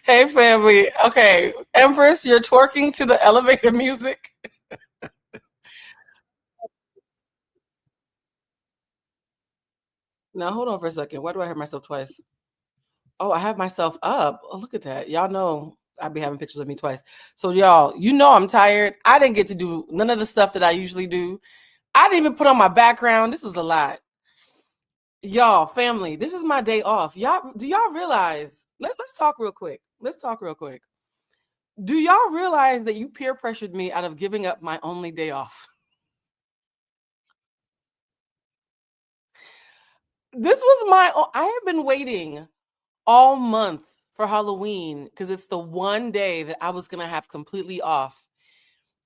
Hey, family. Okay, Empress, you're twerking to the elevator music. Now, hold on for a second. Why do I hear myself twice? Oh, I have myself up. Oh, look at that. Y'all know I be having pictures of me twice. So, y'all, you know I'm tired. I didn't get to do none of the stuff that I usually do. I didn't even put on my background. This is a lot. Y'all, family, this is my day off. Y'all, do y'all realize? Let's talk real quick. Let's talk real quick. Do y'all realize that you peer pressured me out of giving up my only day off? This was I have been waiting all month for Halloween because it's the one day that I was gonna have completely off.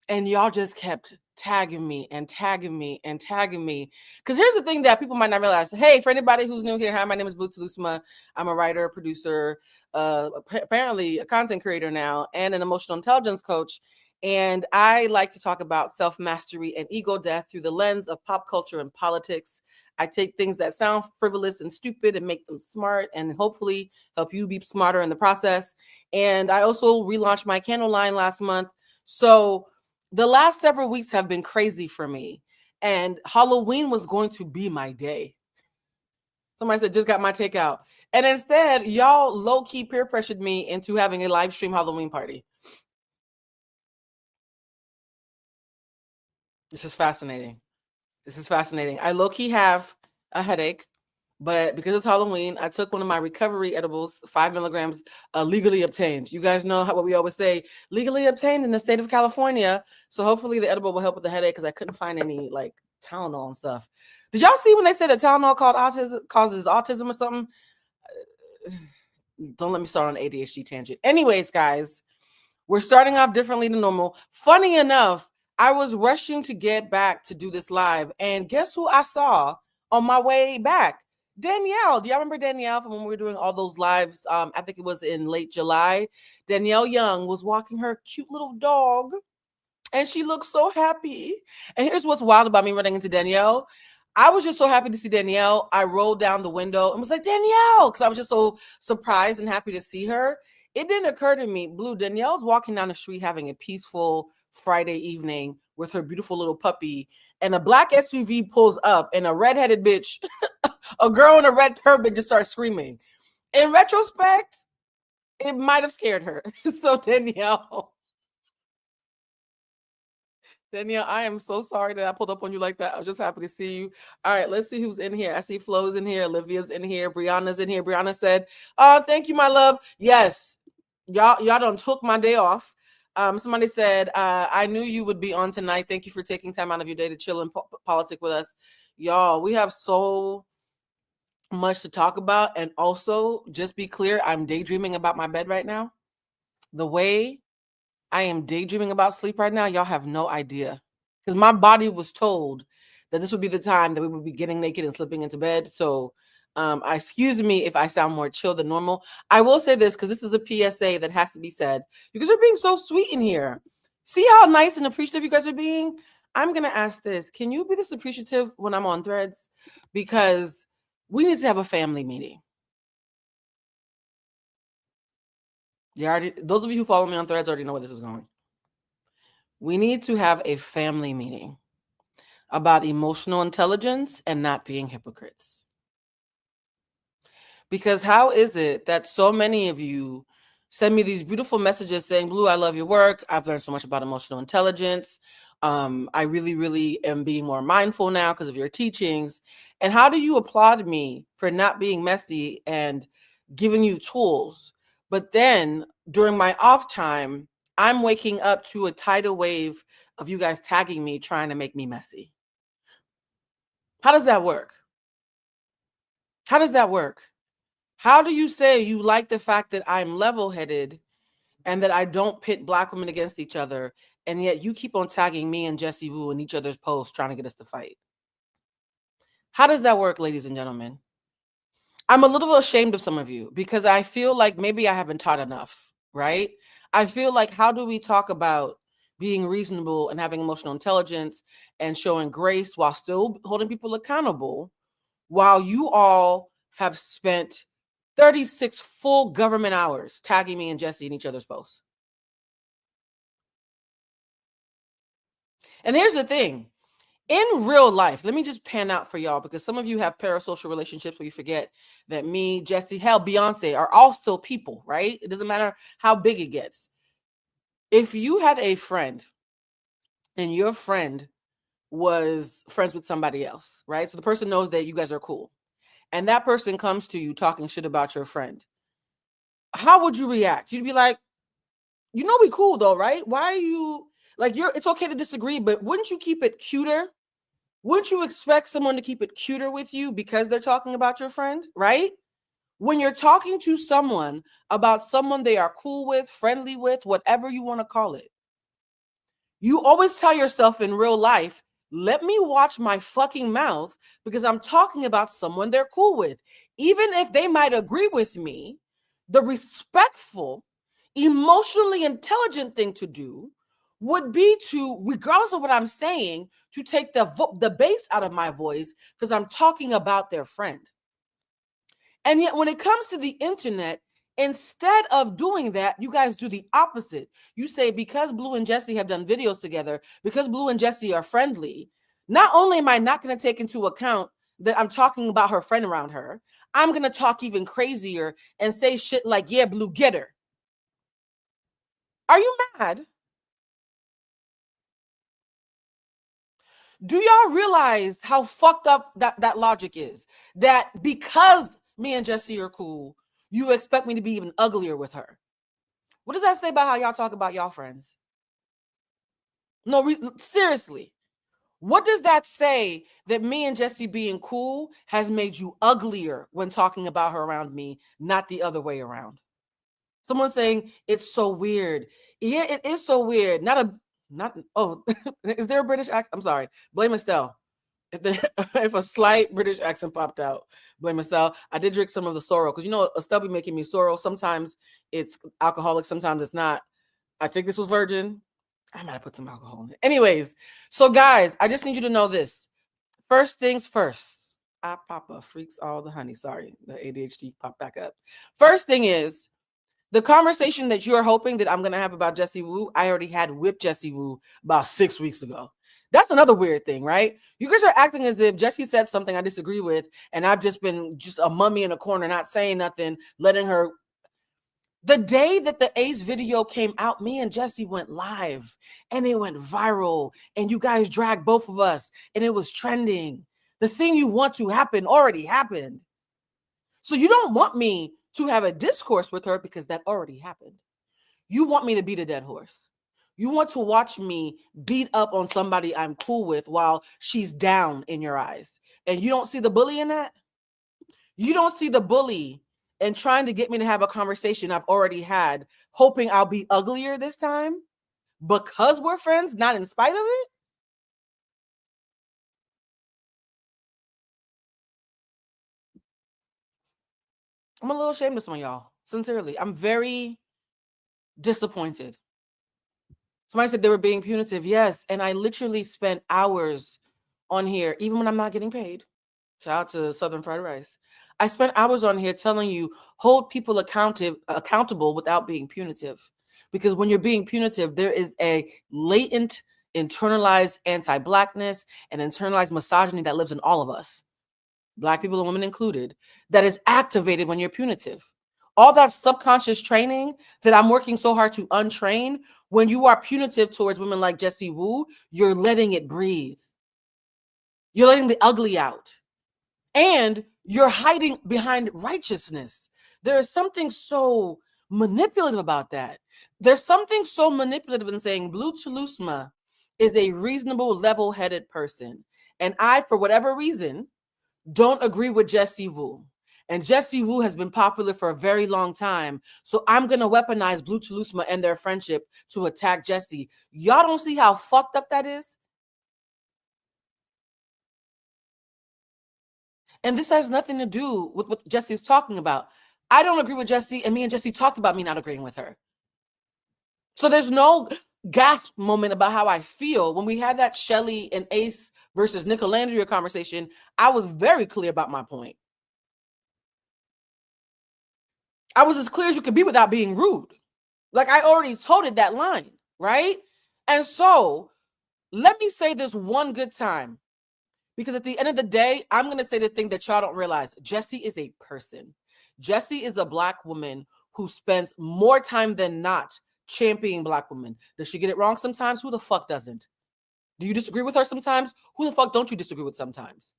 And y'all just kept tagging me and tagging me and tagging me. Because here's the thing that people might not realize. Hey, for anybody who's new here, hi, my name is Bluecentric. I'm a writer, producer, apparently a content creator now, and an emotional intelligence coach. And I like to talk about self mastery and ego death through the lens of pop culture and politics. I take things that sound frivolous and stupid and make them smart and hopefully help you be smarter in the process. And I also relaunched my candle line last month. So the last several weeks have been crazy for me. And Halloween was going to be my day. Somebody said, just got my takeout. And instead, y'all low key peer pressured me into having a live stream Halloween party. This is fascinating. This is fascinating. I low key have a headache, but because it's Halloween, I took one of my recovery edibles, 5 milligrams, legally obtained. You guys know what we always say, legally obtained in the state of California. So hopefully the edible will help with the headache because I couldn't find any like Tylenol and stuff. Did y'all see when they said that Tylenol causes autism or something? Don't let me start on an ADHD tangent. Anyways, guys, we're starting off differently than normal. Funny enough, I was rushing to get back to do this live, and guess who I saw on my way back? Danielle. Do y'all remember Danielle from when we were doing all those lives? I think it was in late July. Danielle Young was walking her cute little dog, and she looked so happy. And here's what's wild about me running into Danielle. I was just so happy to see Danielle. I rolled down the window and was like, Danielle, because I was just so surprised and happy to see her. It didn't occur to me, Blue, Danielle's walking down the street having a peaceful Friday evening with her beautiful little puppy, and a black SUV pulls up, and a redheaded bitch, a girl in a red turban, just starts screaming. In retrospect, it might have scared her. So, Danielle, I am so sorry that I pulled up on you like that. I was just happy to see you. All right, let's see who's in here. I see Flo's in here, Olivia's in here, Brianna's in here. Brianna said, "Oh, thank you, my love." Yes, y'all done took my day off. Somebody said, "I knew you would be on tonight. Thank you for taking time out of your day to chill and politic with us, y'all. We have so much to talk about, and also just be clear, I'm daydreaming about my bed right now. The way I am daydreaming about sleep right now. Y'all have no idea. Because my body was told that this would be the time that we would be getting naked and slipping into bed. So, excuse me if I sound more chill than normal. I will say this because this is a PSA that has to be said. Because you're being so sweet in here. See how nice and appreciative you guys are being? I'm going to ask this. Can you be this appreciative when I'm on threads? Because we need to have a family meeting. Those of you who follow me on threads already know where this is going. We need to have a family meeting about emotional intelligence and not being hypocrites. Because how is it that so many of you send me these beautiful messages saying, Blue, I love your work. I've learned so much about emotional intelligence. I really, really am being more mindful now because of your teachings. And how do you applaud me for not being messy and giving you tools? But then during my off time, I'm waking up to a tidal wave of you guys tagging me, trying to make me messy. How does that work? How does that work? How do you say you like the fact that I'm level-headed and that I don't pit Black women against each other, and yet you keep on tagging me and Jessie Woo in each other's posts trying to get us to fight? How does that work, ladies and gentlemen? I'm a little ashamed of some of you because I feel like maybe I haven't taught enough, right? I feel like how do we talk about being reasonable and having emotional intelligence and showing grace while still holding people accountable while you all have spent 36 full government hours tagging me and Jesse in each other's posts. And here's the thing. In real life, let me just pan out for y'all, because some of you have parasocial relationships where you forget that me, Jesse, hell, Beyonce are all still people, right? It doesn't matter how big it gets. If you had a friend and your friend was friends with somebody else, right? So the person knows that you guys are cool, and that person comes to you talking shit about your friend, how would you react? You'd be like, you know, we cool though, right? Why are you like, it's okay to disagree, but wouldn't you keep it cuter? Wouldn't you expect someone to keep it cuter with you because they're talking about your friend, right? When you're talking to someone about someone they are cool with, friendly with, whatever you want to call it, you always tell yourself in real life, let me watch my fucking mouth, because I'm talking about someone they're cool with. Even if they might agree with me, the respectful, emotionally intelligent thing to do would be to, regardless of what I'm saying, to take the bass out of my voice, because I'm talking about their friend. And yet when it comes to the internet, instead of doing that, you guys do the opposite. You say, because Blue and Jesse have done videos together, because Blue and Jesse are friendly, not only am I not going to take into account that I'm talking about her friend around her, I'm going to talk even crazier and say shit like, yeah, Blue, get her. Are you mad? Do y'all realize how fucked up that logic is? That because me and Jesse are cool, you expect me to be even uglier with her. What does that say about how y'all talk about y'all friends? No, seriously. What does that say that me and Jesse being cool has made you uglier when talking about her around me, not the other way around? Someone saying it's so weird. Yeah, it is so weird. Oh, is there a British accent? I'm sorry. Blame Estelle. If a slight British accent popped out, blame Estelle. I did drink some of the sorrel, because you know Estelle be making me sorrel. Sometimes it's alcoholic, sometimes it's not. I think this was virgin. I might have put some alcohol in it. Anyways, so guys, I just need you to know this. First things first. Papa freaks all the honey. Sorry, the ADHD popped back up. First thing is, the conversation that you're hoping that I'm going to have about Jessie Woo, I already had with Jessie Woo about 6 weeks ago. That's another weird thing, right? You guys are acting as if Jessie said something I disagree with, and I've just been just a mummy in a corner, not saying nothing, letting her. The day that the Ace video came out, me and Jesse went live and it went viral, and you guys dragged both of us and it was trending. The thing you want to happen already happened. So you don't want me to have a discourse with her because that already happened. You want me to beat a dead horse. You want to watch me beat up on somebody I'm cool with while she's down in your eyes. And you don't see the bully in that? You don't see the bully and trying to get me to have a conversation I've already had, hoping I'll be uglier this time because we're friends, not in spite of it? I'm a little ashamed of some of y'all. Sincerely, I'm very disappointed. Somebody said they were being punitive. Yes, and I literally spent hours on here, even when I'm not getting paid. Shout out to Southern Fried Rice. I spent hours on here telling you, hold people accountable without being punitive. Because when you're being punitive, there is a latent, internalized anti-Blackness and internalized misogyny that lives in all of us, Black people and women included, that is activated when you're punitive. All that subconscious training that I'm working so hard to untrain, when you are punitive towards women like Jessie Woo, you're letting it breathe. You're letting the ugly out. And you're hiding behind righteousness. There is something so manipulative about that. There's something so manipulative in saying Blue Tulusma is a reasonable, level-headed person. And I, for whatever reason, don't agree with Jessie Woo. And Jessie Woo has been popular for a very long time. So I'm going to weaponize Blue Tulusma and their friendship to attack Jessie. Y'all don't see how fucked up that is? And this has nothing to do with what Jesse's talking about. I don't agree with Jesse, and me and Jesse talked about me not agreeing with her. So there's no gasp moment about how I feel. When we had that Shelly and Ace versus Nick Olandria conversation, I was very clear about my point. I was as clear as you could be without being rude. Like, I already told it that line, right? And so let me say this one good time, because at the end of the day, I'm going to say the thing that y'all don't realize. Jessie is a person. Jessie is a Black woman who spends more time than not championing Black women. Does she get it wrong sometimes? Who the fuck doesn't? Do you disagree with her sometimes? Who the fuck don't you disagree with sometimes?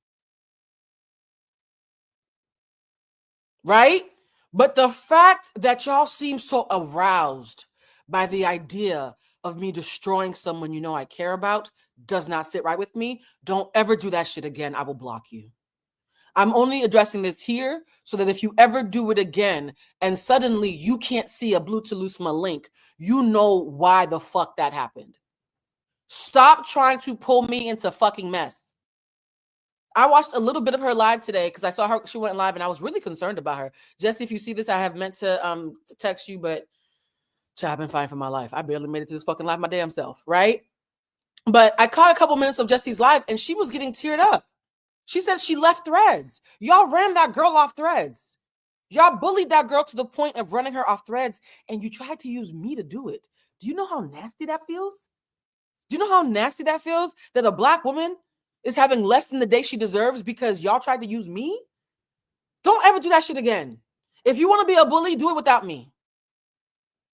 Right? But the fact that y'all seem so aroused by the idea of me destroying someone you know I care about does not sit right with me. Don't ever do that shit again. I will block you. I'm only addressing this here so that if you ever do it again and suddenly you can't see a Blue Telusma link, you know why the fuck that happened. Stop trying to pull me into fucking mess. I watched a little bit of her live today because I saw her. She went live and I was really concerned about her. Jesse, if you see this, I have meant to text you, but I've been fighting for my life. I barely made it to this fucking live my damn self, right? But I caught a couple minutes of Jesse's live and she was getting teared up. She said she left Threads. Y'all ran that girl off Threads. Y'all bullied that girl to the point of running her off Threads, and you tried to use me to do it. Do you know how nasty that feels? Do you know how nasty that feels? That a Black woman is having less than the day she deserves because y'all tried to use me? Don't ever do that shit again. If you want to be a bully, do it without me.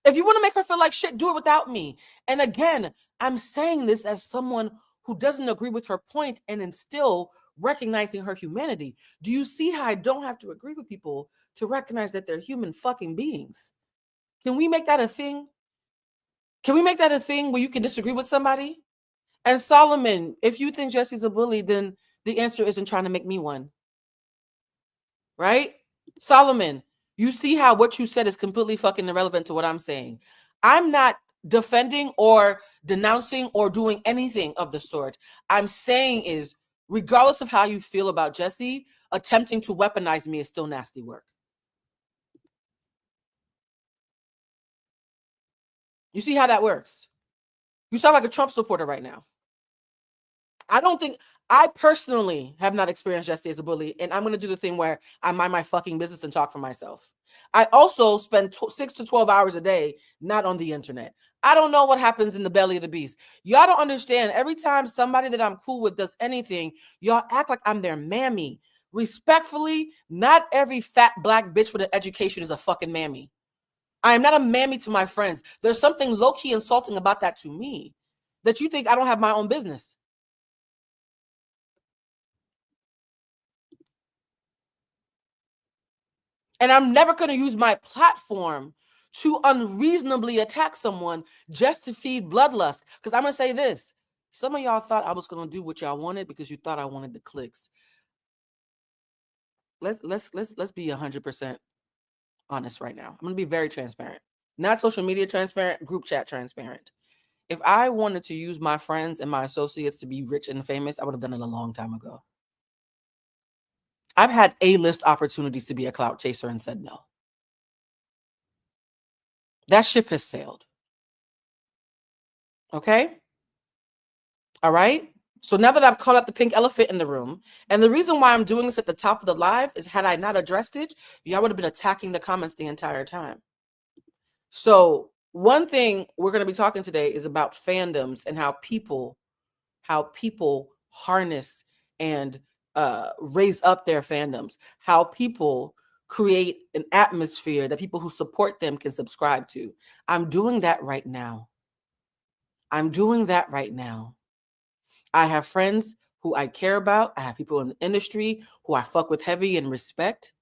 If you want to make her feel like shit, do it without me. And again, I'm saying this as someone who doesn't agree with her point and is still recognizing her humanity. Do you see how I don't have to agree with people to recognize that they're human fucking beings? Can we make that a thing? Can we make that a thing where you can disagree with somebody? And Solomon, if you think Jesse's a bully, then the answer isn't trying to make me one. Right? Solomon, you see how what you said is completely fucking irrelevant to what I'm saying. I'm not defending or denouncing or doing anything of the sort. I'm saying is, regardless of how you feel about Jesse, attempting to weaponize me is still nasty work. You see how that works? You sound like a Trump supporter right now. I personally have not experienced Jesse as a bully, and I'm going to do the thing where I mind my fucking business and talk for myself. I also spend 6 to 12 hours a day not on the internet. I don't know what happens in the belly of the beast. Y'all don't understand. Every time somebody that I'm cool with does anything, y'all act like I'm their mammy. Respectfully, not every fat Black bitch with an education is a fucking mammy. I am not a mammy to my friends. There's something low-key insulting about that to me, that you think I don't have my own business. And I'm never going to use my platform to unreasonably attack someone just to feed bloodlust. Because I'm going to say this. Some of y'all thought I was going to do what y'all wanted because you thought I wanted the clicks. Let's be 100% honest right now. I'm going to be very transparent. Not social media transparent, group chat transparent. If I wanted to use my friends and my associates to be rich and famous, I would have done it a long time ago. I've had A-list opportunities to be a clout chaser and said no. That ship has sailed. Okay? All right? So now that I've called out the pink elephant in the room, and the reason why I'm doing this at the top of the live is had I not addressed it, y'all would have been attacking the comments the entire time. So one thing we're going to be talking today is about fandoms and how people harness and raise up their fandoms, how people create an atmosphere that people who support them can subscribe to. I'm doing that right now. I have friends who I care about. I have people in the industry who I fuck with heavy and respect.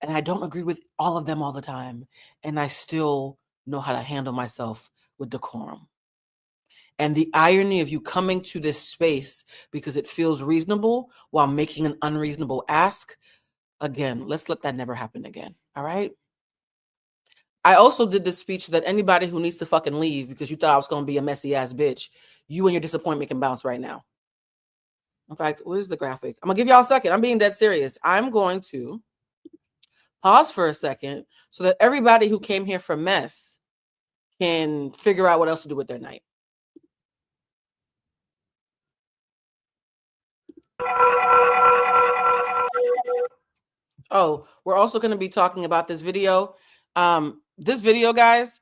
And I don't agree with all of them all the time. And I still know how to handle myself with decorum. And the irony of you coming to this space because it feels reasonable while making an unreasonable ask, again, let's let that never happen again. All right? I also did this speech that anybody who needs to fucking leave because you thought I was going to be a messy ass bitch, you and your disappointment can bounce right now. In fact, where's the graphic? I'm going to give y'all a second. I'm being dead serious. I'm going to pause for a second so that everybody who came here for mess can figure out what else to do with their night. Oh, we're also going to be talking about this video. This video, guys,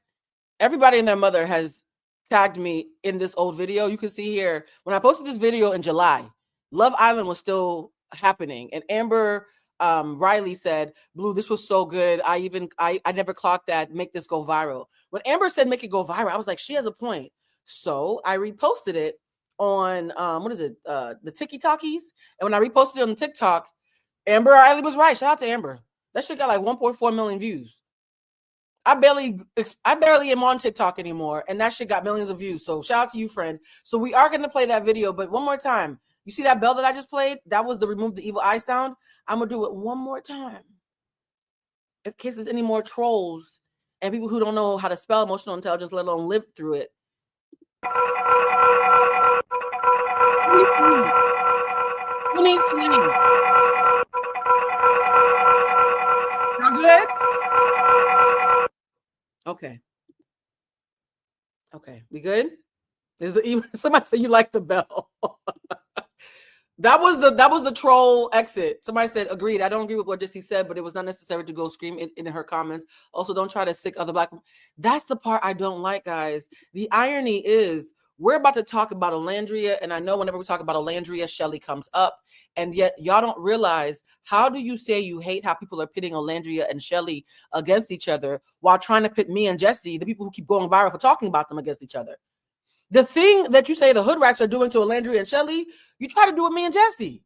everybody and their mother has tagged me in this old video. You can see here, when I posted this video in July, Love Island was still happening. And Amber Riley said, Blue, this was so good. I never clocked that. Make this go viral. When Amber said make it go viral, I was like, she has a point. So I reposted it on, the TikTokies. And when I reposted it on TikTok, Amber Riley was right. Shout out to Amber. That shit got like 1.4 million views. I barely am on TikTok anymore, and that shit got millions of views. So shout out to you, friend. So we are gonna play that video, but one more time. You see that bell that I just played? That was the remove the evil eye sound. I'm gonna do it one more time, in case there's any more trolls and people who don't know how to spell emotional intelligence, let alone live through it. Who needs to leave? Y'all good? Okay. Okay, we good? Somebody say you like the bell. That was the troll exit. Somebody said agreed. I don't agree with what Jesse said, but it was not necessary to go scream in her comments. Also, don't try to sick other black women. That's the part I don't like, guys. The irony is we're about to talk about Olandria, and I know whenever we talk about Olandria, Shelly comes up, and yet y'all don't realize, how do you say you hate how people are pitting Olandria and Shelly against each other while trying to pit me and Jesse, the people who keep going viral for talking about them, against each other? The thing that you say the hood rats are doing to Olandria and Shelly, you try to do with me and Jesse.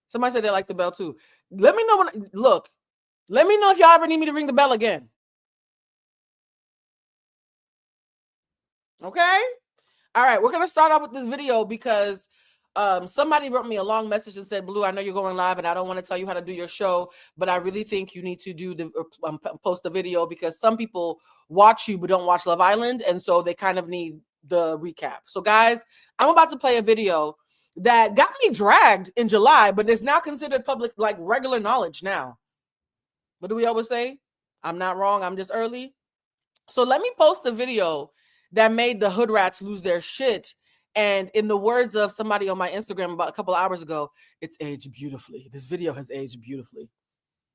Somebody said they like the bell too. Let me know let me know if y'all ever need me to ring the bell again. Okay? All right, we're going to start off with this video because somebody wrote me a long message and said, Blue, I know you're going live and I don't want to tell you how to do your show, but I really think you need to post the video because some people watch you but don't watch Love Island, and so they kind of need the recap. So guys, I'm about to play a video that got me dragged in July, but it's now considered public, like regular knowledge now. What do we always say? I'm not wrong, I'm just early. So let me post the video that made the hood rats lose their shit. And in the words of somebody on my Instagram about a couple of hours ago, it's aged beautifully. This video has aged beautifully.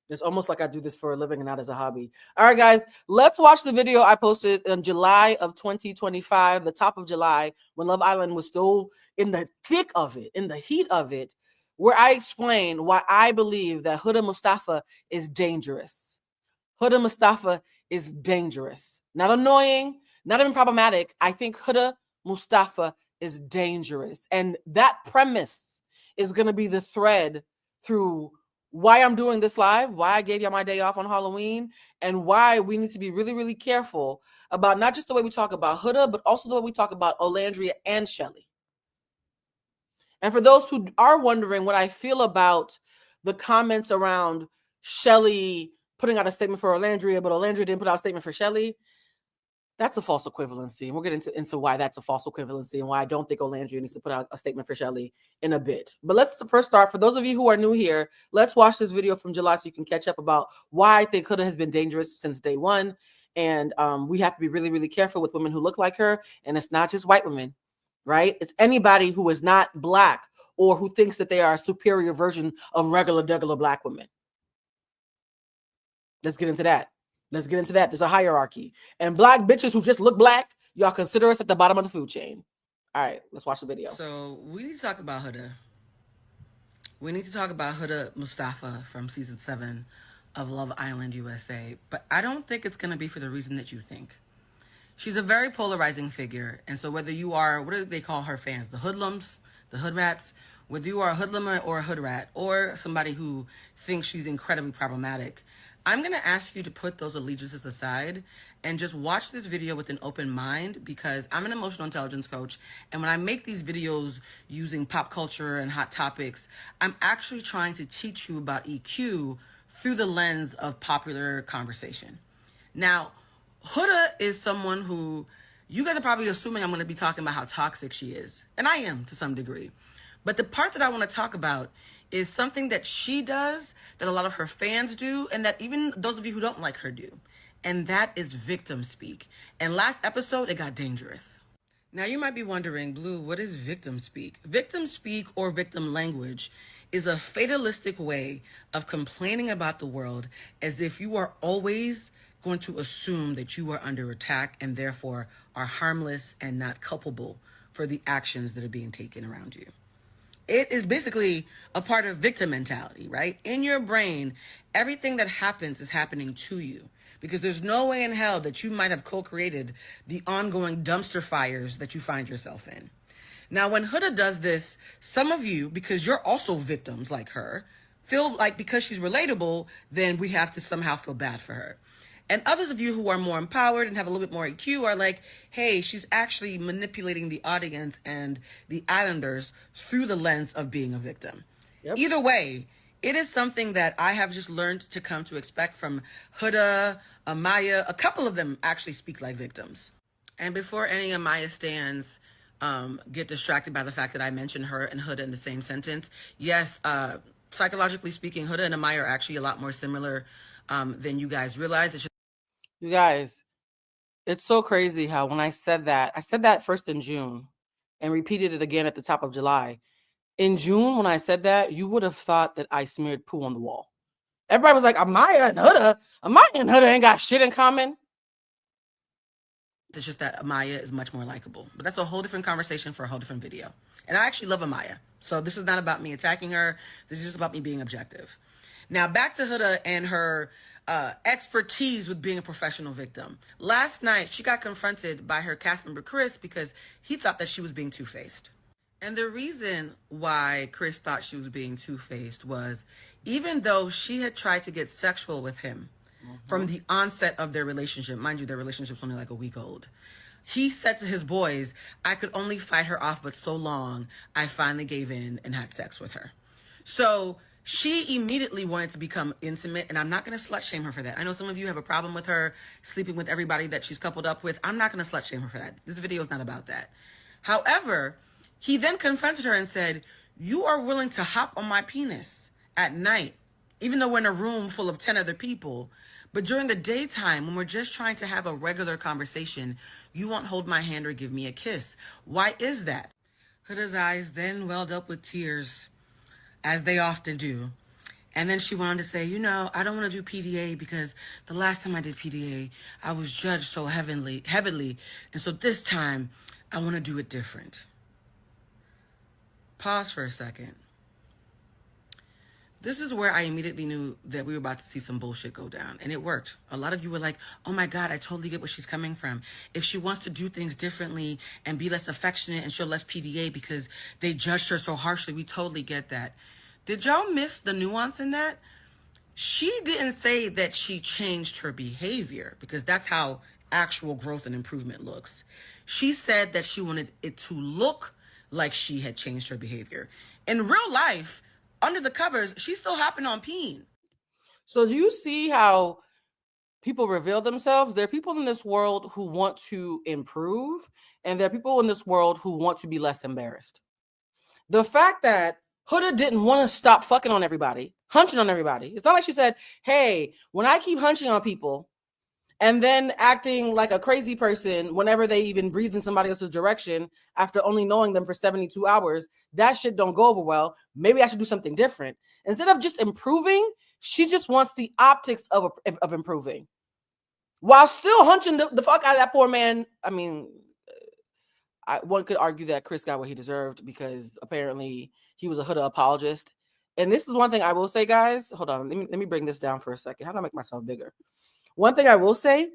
It's almost like I do this for a living and not as a hobby. All right, guys, let's watch the video I posted in July of 2025, the top of July, when Love Island was still in the thick of it, in the heat of it, where I explain why I believe that Huda Mustafa is dangerous. Huda Mustafa is dangerous. Not annoying, not even problematic. I think Huda Mustafa is dangerous. And that premise is going to be the thread through why I'm doing this live, why I gave y'all my day off on Halloween, and why we need to be really, really careful about not just the way we talk about Huda, but also the way we talk about Olandria and Shelly. And for those who are wondering what I feel about the comments around Shelly putting out a statement for Olandria, but Olandria didn't put out a statement for Shelly, that's a false equivalency. And we'll get into why that's a false equivalency and why I don't think Olandria needs to put out a statement for Shelly in a bit. But let's first start, for those of you who are new here, let's watch this video from July so you can catch up about why I think Huda has been dangerous since day one. And we have to be really, really careful with women who look like her. And it's not just white women, right? It's anybody who is not black or who thinks that they are a superior version of regular black women. Let's get into that. Let's get into that. There's a hierarchy. And black bitches who just look black, y'all consider us at the bottom of the food chain. All right, let's watch the video. So we need to talk about Huda. We need to talk about Huda Mustafa from season 7 of Love Island USA. But I don't think it's going to be for the reason that you think. She's a very polarizing figure. And so whether you are, what do they call her fans? The hoodlums, the hood rats. Whether you are a hoodlummer or a hood rat or somebody who thinks she's incredibly problematic, I'm going to ask you to put those allegiances aside and just watch this video with an open mind, because I'm an emotional intelligence coach. And when I make these videos using pop culture and hot topics, I'm actually trying to teach you about EQ through the lens of popular conversation. Now, Huda is someone who you guys are probably assuming I'm going to be talking about how toxic she is. And I am to some degree. But the part that I want to talk about is something that she does that a lot of her fans do, and that even those of you who don't like her do. And that is victim speak. And last episode, it got dangerous. Now you might be wondering, Blue, what is victim speak? Victim speak or victim language is a fatalistic way of complaining about the world as if you are always going to assume that you are under attack and therefore are harmless and not culpable for the actions that are being taken around you. It is basically a part of victim mentality, right? In your brain, everything that happens is happening to you because there's no way in hell that you might have co-created the ongoing dumpster fires that you find yourself in. Now, when Huda does this, some of you, because you're also victims like her, feel like because she's relatable, then we have to somehow feel bad for her. And others of you who are more empowered and have a little bit more EQ are like, hey, she's actually manipulating the audience and the islanders through the lens of being a victim. Yep. Either way, it is something that I have just learned to come to expect from Huda, Amaya. A couple of them actually speak like victims. And before any Amaya stands get distracted by the fact that I mentioned her and Huda in the same sentence, yes, psychologically speaking, Huda and Amaya are actually a lot more similar than you guys realize. It's just you guys, it's so crazy how when I said that first in June and repeated it again at the top of July. In June, when I said that, you would have thought that I smeared poo on the wall. Everybody was like, Amaya and Huda ain't got shit in common. It's just that Amaya is much more likable. But that's a whole different conversation for a whole different video. And I actually love Amaya. So this is not about me attacking her. This is just about me being objective. Now, back to Huda and her expertise with being a professional victim. Last night, she got confronted by her cast member, Chris, because he thought that she was being two-faced. And the reason why Chris thought she was being two-faced was even though she had tried to get sexual with him from the onset of their relationship, mind you, their relationship's only like a week old, he said to his boys, I could only fight her off but so long, I finally gave in and had sex with her. So she immediately wanted to become intimate, and I'm not going to slut shame her for that. I know some of you have a problem with her sleeping with everybody that she's coupled up with. I'm not going to slut shame her for that. This video is not about that. However, he then confronted her and said, you are willing to hop on my penis at night, even though we're in a room full of 10 other people. But during the daytime, when we're just trying to have a regular conversation, you won't hold my hand or give me a kiss. Why is that? Huda's eyes then welled up with tears, as they often do. And then she wanted to say, you know, I don't want to do PDA because the last time I did PDA, I was judged so heavily. And so this time, I want to do it different. Pause for a second. This is where I immediately knew that we were about to see some bullshit go down. And it worked. A lot of you were like, oh my God, I totally get where she's coming from. If she wants to do things differently and be less affectionate and show less PDA because they judged her so harshly, we totally get that. Did y'all miss the nuance in that? She didn't say that she changed her behavior because that's how actual growth and improvement looks. She said that she wanted it to look like she had changed her behavior. In real life, under the covers, she's still hopping on peen. So do you see how people reveal themselves? There are people in this world who want to improve, and there are people in this world who want to be less embarrassed. The fact that Huda didn't want to stop fucking on everybody, hunching on everybody. It's not like she said, hey, when I keep hunching on people and then acting like a crazy person whenever they even breathe in somebody else's direction after only knowing them for 72 hours, that shit don't go over well. Maybe I should do something different. Instead of just improving, she just wants the optics of improving while still hunching the fuck out of that poor man. I mean, one could argue that Chris got what he deserved because apparently he was a Huda apologist. And this is one thing I will say, guys. Hold on. Let me bring this down for a second. How do I make myself bigger? One thing I will say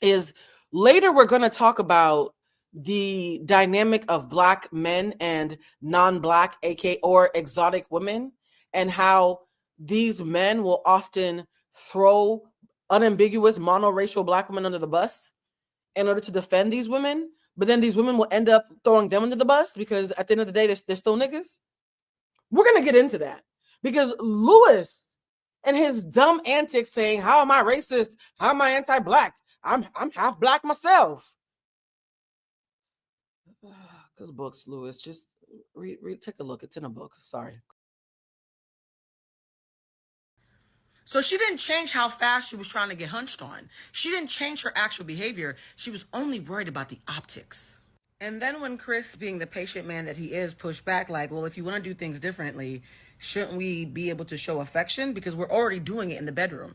is later we're going to talk about the dynamic of Black men and non-Black, aka or exotic women, and how these men will often throw unambiguous monoracial Black women under the bus in order to defend these women. But then these women will end up throwing them under the bus because at the end of the day, they're still niggas. We're going to get into that because Lewis and his dumb antics saying, how am I racist? How am I anti-Black? I'm half Black myself. Because books, Lewis, just read, take a look. It's in a book. Sorry. So she didn't change how fast she was trying to get hunched on. She didn't change her actual behavior. She was only worried about the optics. And then when Chris, being the patient man that he is, pushed back like, well, if you want to do things differently, shouldn't we be able to show affection? Because we're already doing it in the bedroom.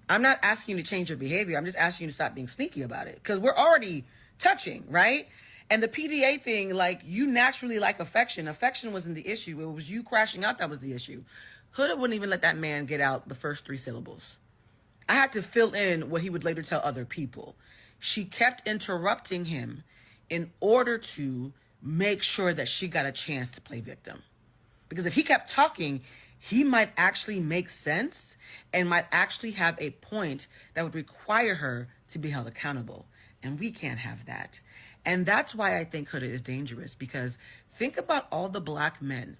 I'm not asking you to change your behavior. I'm just asking you to stop being sneaky about it, because we're already touching, right? And the PDA thing, like, you naturally like affection. Affection wasn't the issue. It was you crashing out that was the issue. Huda wouldn't even let that man get out the first 3 syllables. I had to fill in what he would later tell other people. She kept interrupting him in order to make sure that she got a chance to play victim. Because if he kept talking, he might actually make sense and might actually have a point that would require her to be held accountable. And we can't have that. And that's why I think Huda is dangerous, because think about all the black men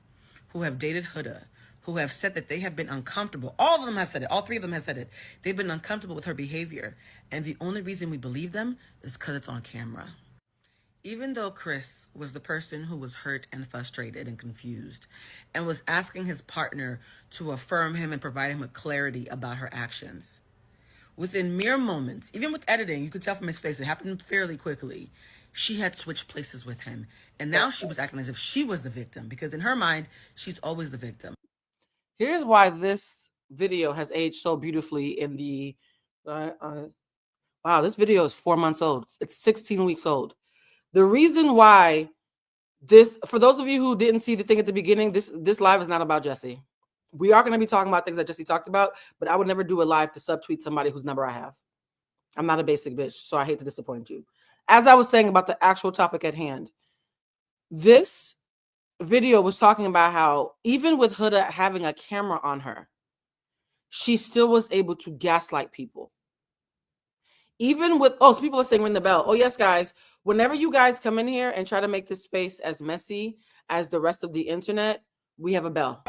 who have dated Huda, who have said that they have been uncomfortable. All of them have said it. All 3 of them have said it. They've been uncomfortable with her behavior. And the only reason we believe them is because it's on camera. Even though Chris was the person who was hurt and frustrated and confused and was asking his partner to affirm him and provide him with clarity about her actions, within mere moments, even with editing, you could tell from his face, it happened fairly quickly, she had switched places with him. And now she was acting as if she was the victim, because in her mind, she's always the victim. Here's why this video has aged so beautifully in the, wow, this video is 4 months old. It's 16 weeks old. The reason why this, for those of you who didn't see the thing at the beginning, this live is not about Jesse. We are going to be talking about things that Jesse talked about, but I would never do a live to subtweet somebody whose number I have. I'm not a basic bitch, so I hate to disappoint you. As I was saying about the actual topic at hand, this video was talking about how even with Huda having a camera on her, she still was able to gaslight people. Even with, so people are saying ring the bell. Oh, yes, guys. Whenever you guys come in here and try to make this space as messy as the rest of the internet, we have a bell.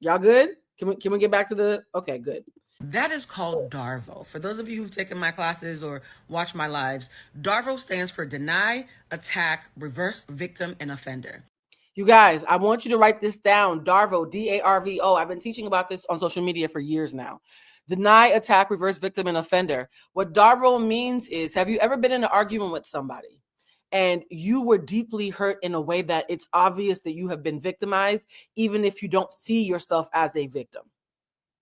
Y'all good? Can we get back to the, okay, good. That is called DARVO. For those of you who've taken my classes or watched my lives, DARVO stands for deny, attack, reverse victim, and offender. You guys, I want you to write this down. DARVO, D-A-R-V-O. I've been teaching about this on social media for years now. Deny, attack, reverse victim, and offender. What DARVO means is, have you ever been in an argument with somebody and you were deeply hurt in a way that it's obvious that you have been victimized, even if you don't see yourself as a victim?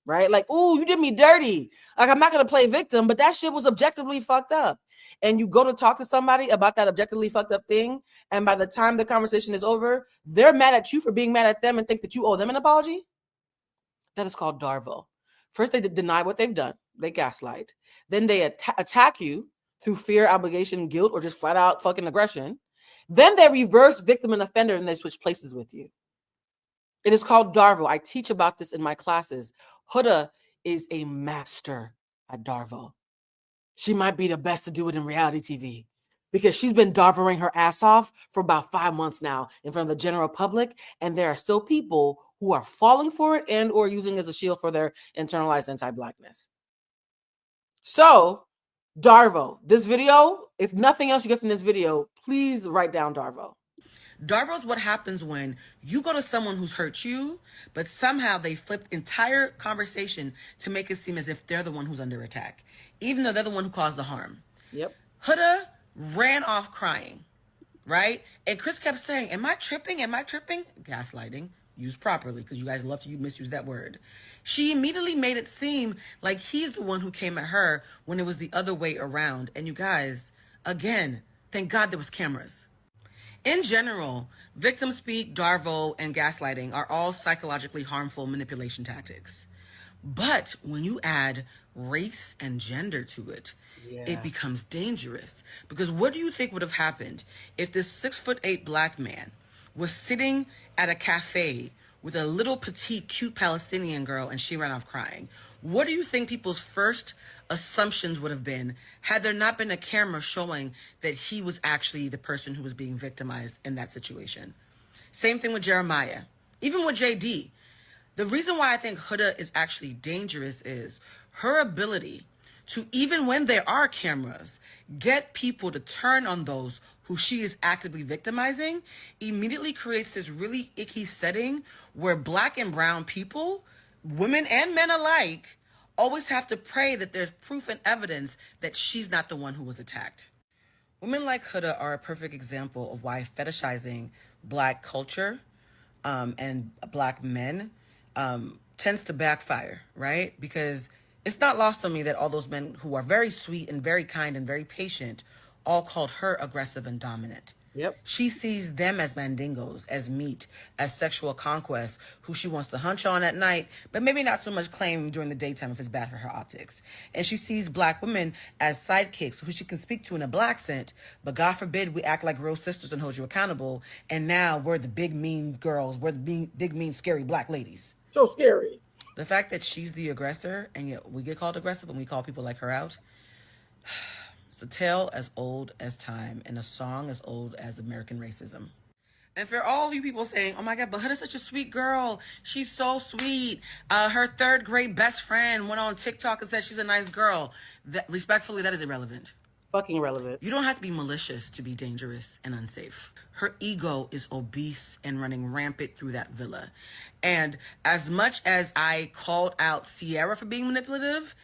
Right? Like, ooh, you did me dirty. Like, I'm not going to play victim, but that shit was objectively fucked up. And you go to talk to somebody about that objectively fucked up thing, and by the time the conversation is over, they're mad at you for being mad at them and think that you owe them an apology. That is called DARVO. First, they deny what they've done. They gaslight. Then they attack you through fear, obligation, guilt, or just flat out fucking aggression. Then they reverse victim and offender, and they switch places with you. It is called DARVO. I teach about this in my classes. Huda is a master at DARVO. She might be the best to do it in reality TV because she's been DARVOing her ass off for about 5 months now in front of the general public. And there are still people who are falling for it and or using it as a shield for their internalized anti-Blackness. So, DARVO, this video, if nothing else you get from this video, please write down DARVO. DARVO is what happens when you go to someone who's hurt you, but somehow they flip the entire conversation to make it seem as if they're the one who's under attack, even though they're the one who caused the harm. Yep. Huda ran off crying, right? And Chris kept saying, am I tripping? Am I tripping? Gaslighting, used properly, because you guys love to misuse that word. She immediately made it seem like he's the one who came at her when it was the other way around. And you guys, again, thank God there was cameras. In general, victim speak, DARVO, and gaslighting are all psychologically harmful manipulation tactics. But when you add race and gender to it, it becomes dangerous. Because what do you think would have happened if this 6'8" black man was sitting at a cafe with a little petite, cute Palestinian girl and she ran off crying? What do you think people's first assumptions would have been had there not been a camera showing that he was actually the person who was being victimized in that situation? Same thing with Jeremiah, even with JD. The reason why I think Huda is actually dangerous is her ability to, even when there are cameras, get people to turn on those who she is actively victimizing, immediately creates this really icky setting where black and brown people, women and men alike, always have to pray that there's proof and evidence that she's not the one who was attacked. Women like Huda are a perfect example of why fetishizing Black culture and Black men tends to backfire, right? Because it's not lost on me that all those men who are very sweet and very kind and very patient all called her aggressive and dominant. Yep. She sees them as mandingos, as meat, as sexual conquests, who she wants to hunch on at night, but maybe not so much claim during the daytime if it's bad for her optics. And she sees Black women as sidekicks who she can speak to in a Black scent, but God forbid we act like real sisters and hold you accountable. And now we're the big mean girls, we're the big mean scary Black ladies. So scary. The fact that she's the aggressor and yet we get called aggressive and we call people like her out, it's a tale as old as time and a song as old as American racism. And for all of you people saying, oh my God, but Huda's such a sweet girl. She's so sweet. Her third grade best friend went on TikTok and said she's a nice girl. Respectfully, that is irrelevant. Fucking irrelevant. You don't have to be malicious to be dangerous and unsafe. Her ego is obese and running rampant through that villa. And as much as I called out Sierra for being manipulative,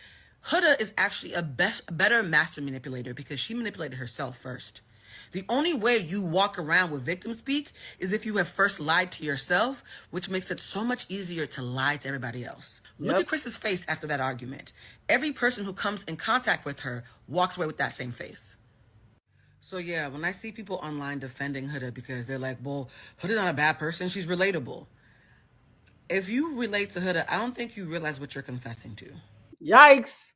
Huda is actually a better master manipulator because she manipulated herself first. The only way you walk around with victim speak is if you have first lied to yourself, which makes it so much easier to lie to everybody else. Look Yep. at Chris's face after that argument. Every person who comes in contact with her walks away with that same face. So yeah, when I see people online defending Huda because they're like, well, Huda's not a bad person, she's relatable. If you relate to Huda, I don't think you realize what you're confessing to. Yikes.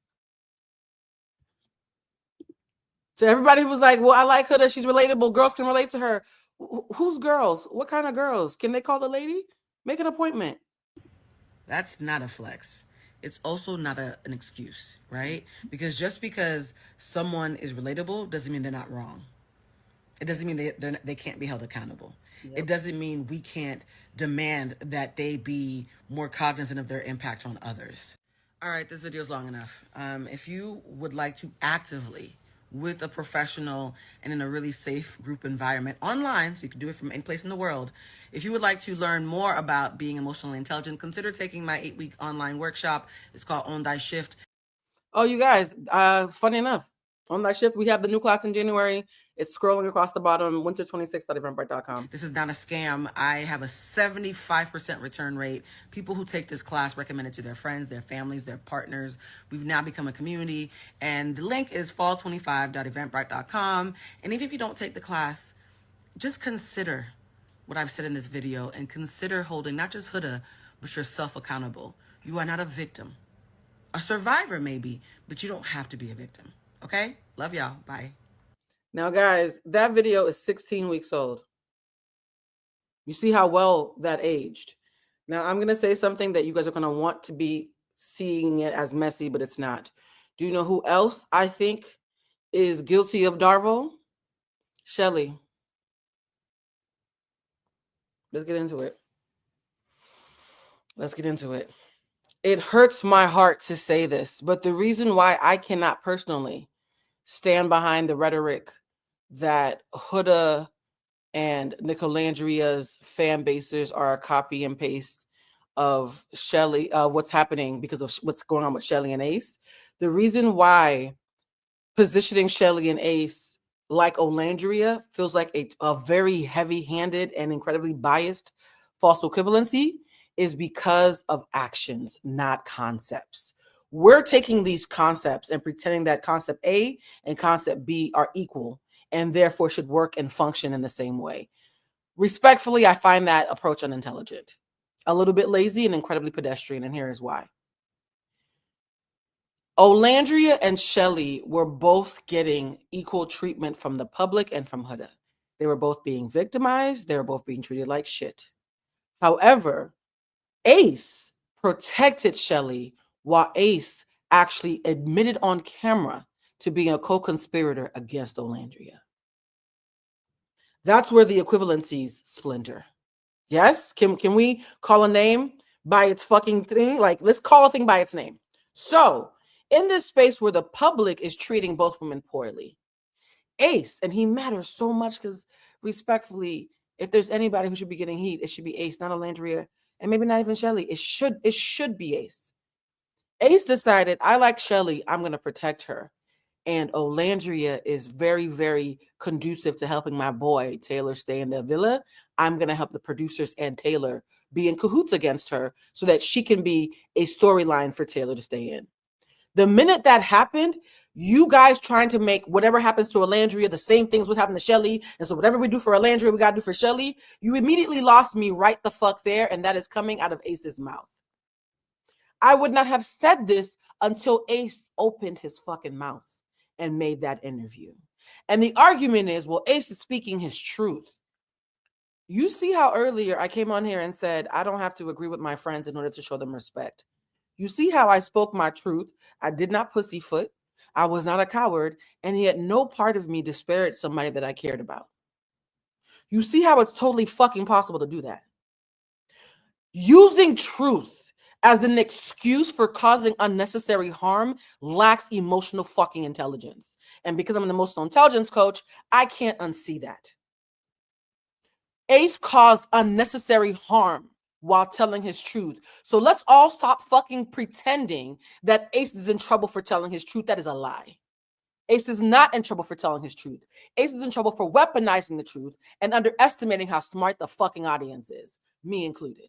So everybody who was like, well, I like Huda, she's relatable, girls can relate to her. Who's girls? What kind of girls? Can they call the lady? Make an appointment. That's not a flex. It's also not an excuse, right? Because just because someone is relatable doesn't mean they're not wrong. It doesn't mean they can't be held accountable. Yep. It doesn't mean we can't demand that they be more cognizant of their impact on others. All right, this video is long enough. If you would like to actively, with a professional and in a really safe group environment online, so you can do it from any place in the world, if you would like to learn more about being emotionally intelligent, consider taking my 8-week online workshop. It's called On Thy Shift. Oh, you guys, funny enough, On Thy Shift, we have the new class in January. It's scrolling across the bottom, winter26.eventbrite.com. This is not a scam. I have a 75% return rate. People who take this class recommend it to their friends, their families, their partners. We've now become a community. And the link is fall25.eventbrite.com. And even if you don't take the class, just consider what I've said in this video and consider holding not just Huda, but yourself accountable. You are not a victim. A survivor maybe, but you don't have to be a victim. Okay? Love y'all. Bye. Now, guys, that video is 16 weeks old. You see how well that aged. Now, I'm going to say something that you guys are going to want to be seeing it as messy, but it's not. Do you know who else I think is guilty of Darvo? Shelly. Let's get into it. Let's get into it. It hurts my heart to say this, but the reason why I cannot personally stand behind the rhetoric that Huda and Olandria's fan bases are a copy and paste of Shelly, of what's happening because of what's going on with Shelly and Ace. The reason why positioning Shelly and Ace like Olandria feels like a very heavy-handed and incredibly biased false equivalency is because of actions, not concepts. We're taking these concepts and pretending that concept A and concept B are equal and therefore should work and function in the same way. Respectfully, I find that approach unintelligent, a little bit lazy and incredibly pedestrian, and here is why. Olandria and Shelly were both getting equal treatment from the public and from Huda. They were both being victimized. They were both being treated like shit. However, Ace protected Shelly while Ace actually admitted on camera to being a co-conspirator against Olandria. That's where the equivalencies splinter. Yes? Can we call a name by its fucking thing? Like, let's call a thing by its name. So, in this space where the public is treating both women poorly, Ace, and he matters so much because respectfully, if there's anybody who should be getting heat, it should be Ace, not Olandria, and maybe not even Shelly. It should be Ace. Ace decided, I like Shelly, I'm going to protect her. And Olandria is very, very conducive to helping my boy Taylor stay in the villa. I'm going to help the producers and Taylor be in cahoots against her so that she can be a storyline for Taylor to stay in. The minute that happened, you guys trying to make whatever happens to Olandria the same things was happening to Shelly, and so whatever we do for Olandria, we got to do for Shelly. You immediately lost me right the fuck there, and that is coming out of Ace's mouth. I would not have said this until Ace opened his fucking mouth and made that interview. And the argument is, well, Ace is speaking his truth. You see how earlier I came on here and said, I don't have to agree with my friends in order to show them respect. You see how I spoke my truth. I did not pussyfoot. I was not a coward. And yet no part of me disparaged somebody that I cared about. You see how it's totally fucking possible to do that. Using truth as an excuse for causing unnecessary harm lacks emotional fucking intelligence. And because I'm an emotional intelligence coach, I can't unsee that. Ace caused unnecessary harm while telling his truth. So let's all stop fucking pretending that Ace is in trouble for telling his truth. That is a lie. Ace is not in trouble for telling his truth. Ace is in trouble for weaponizing the truth and underestimating how smart the fucking audience is, me included.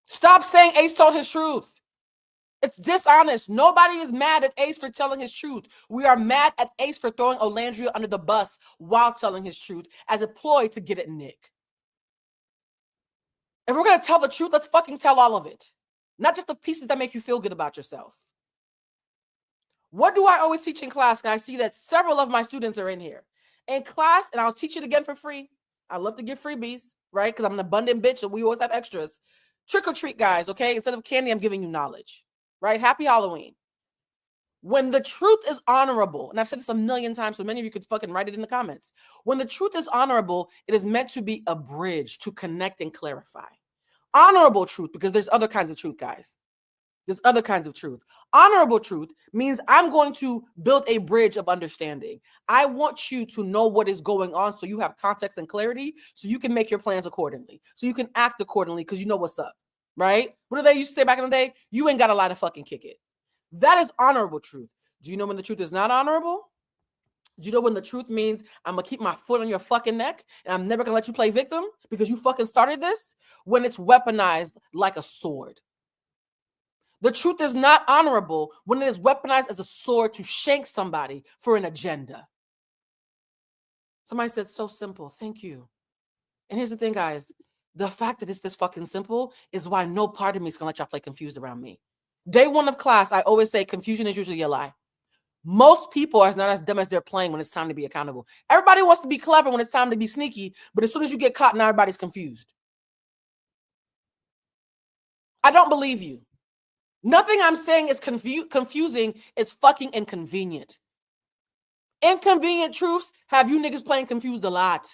Stop saying Ace told his truth. It's dishonest. Nobody is mad at Ace for telling his truth. We are mad at Ace for throwing Olandria under the bus while telling his truth as a ploy to get at Nick. If we're going to tell the truth, let's fucking tell all of it. Not just the pieces that make you feel good about yourself. What do I always teach in class? I see that several of my students are in here. In class, and I'll teach it again for free. I love to give freebies, right? Because I'm an abundant bitch and we always have extras. Trick or treat, guys, okay? Instead of candy, I'm giving you knowledge. Right? Happy Halloween. When the truth is honorable, and I've said this a million times, so many of you could fucking write it in the comments. When the truth is honorable, it is meant to be a bridge to connect and clarify. Honorable truth, because there's other kinds of truth, guys. There's other kinds of truth. Honorable truth means I'm going to build a bridge of understanding. I want you to know what is going on so you have context and clarity so you can make your plans accordingly, so you can act accordingly because you know what's up. Right? What do they used to say back in the day? You ain't got a lot to fucking kick it. That is honorable truth. Do you know when the truth is not honorable? Do you know when the truth means I'm going to keep my foot on your fucking neck and I'm never going to let you play victim because you fucking started this? When it's weaponized like a sword. The truth is not honorable when it is weaponized as a sword to shank somebody for an agenda. Somebody said, so simple. Thank you. And here's the thing, guys. The fact that it's this fucking simple is why no part of me is going to let y'all play confused around me. Day one of class, I always say confusion is usually a lie. Most people are not as dumb as they're playing when it's time to be accountable. Everybody wants to be clever when it's time to be sneaky, but as soon as you get caught, now everybody's confused. I don't believe you. Nothing I'm saying is confusing. It's fucking inconvenient. Inconvenient truths have you niggas playing confused a lot.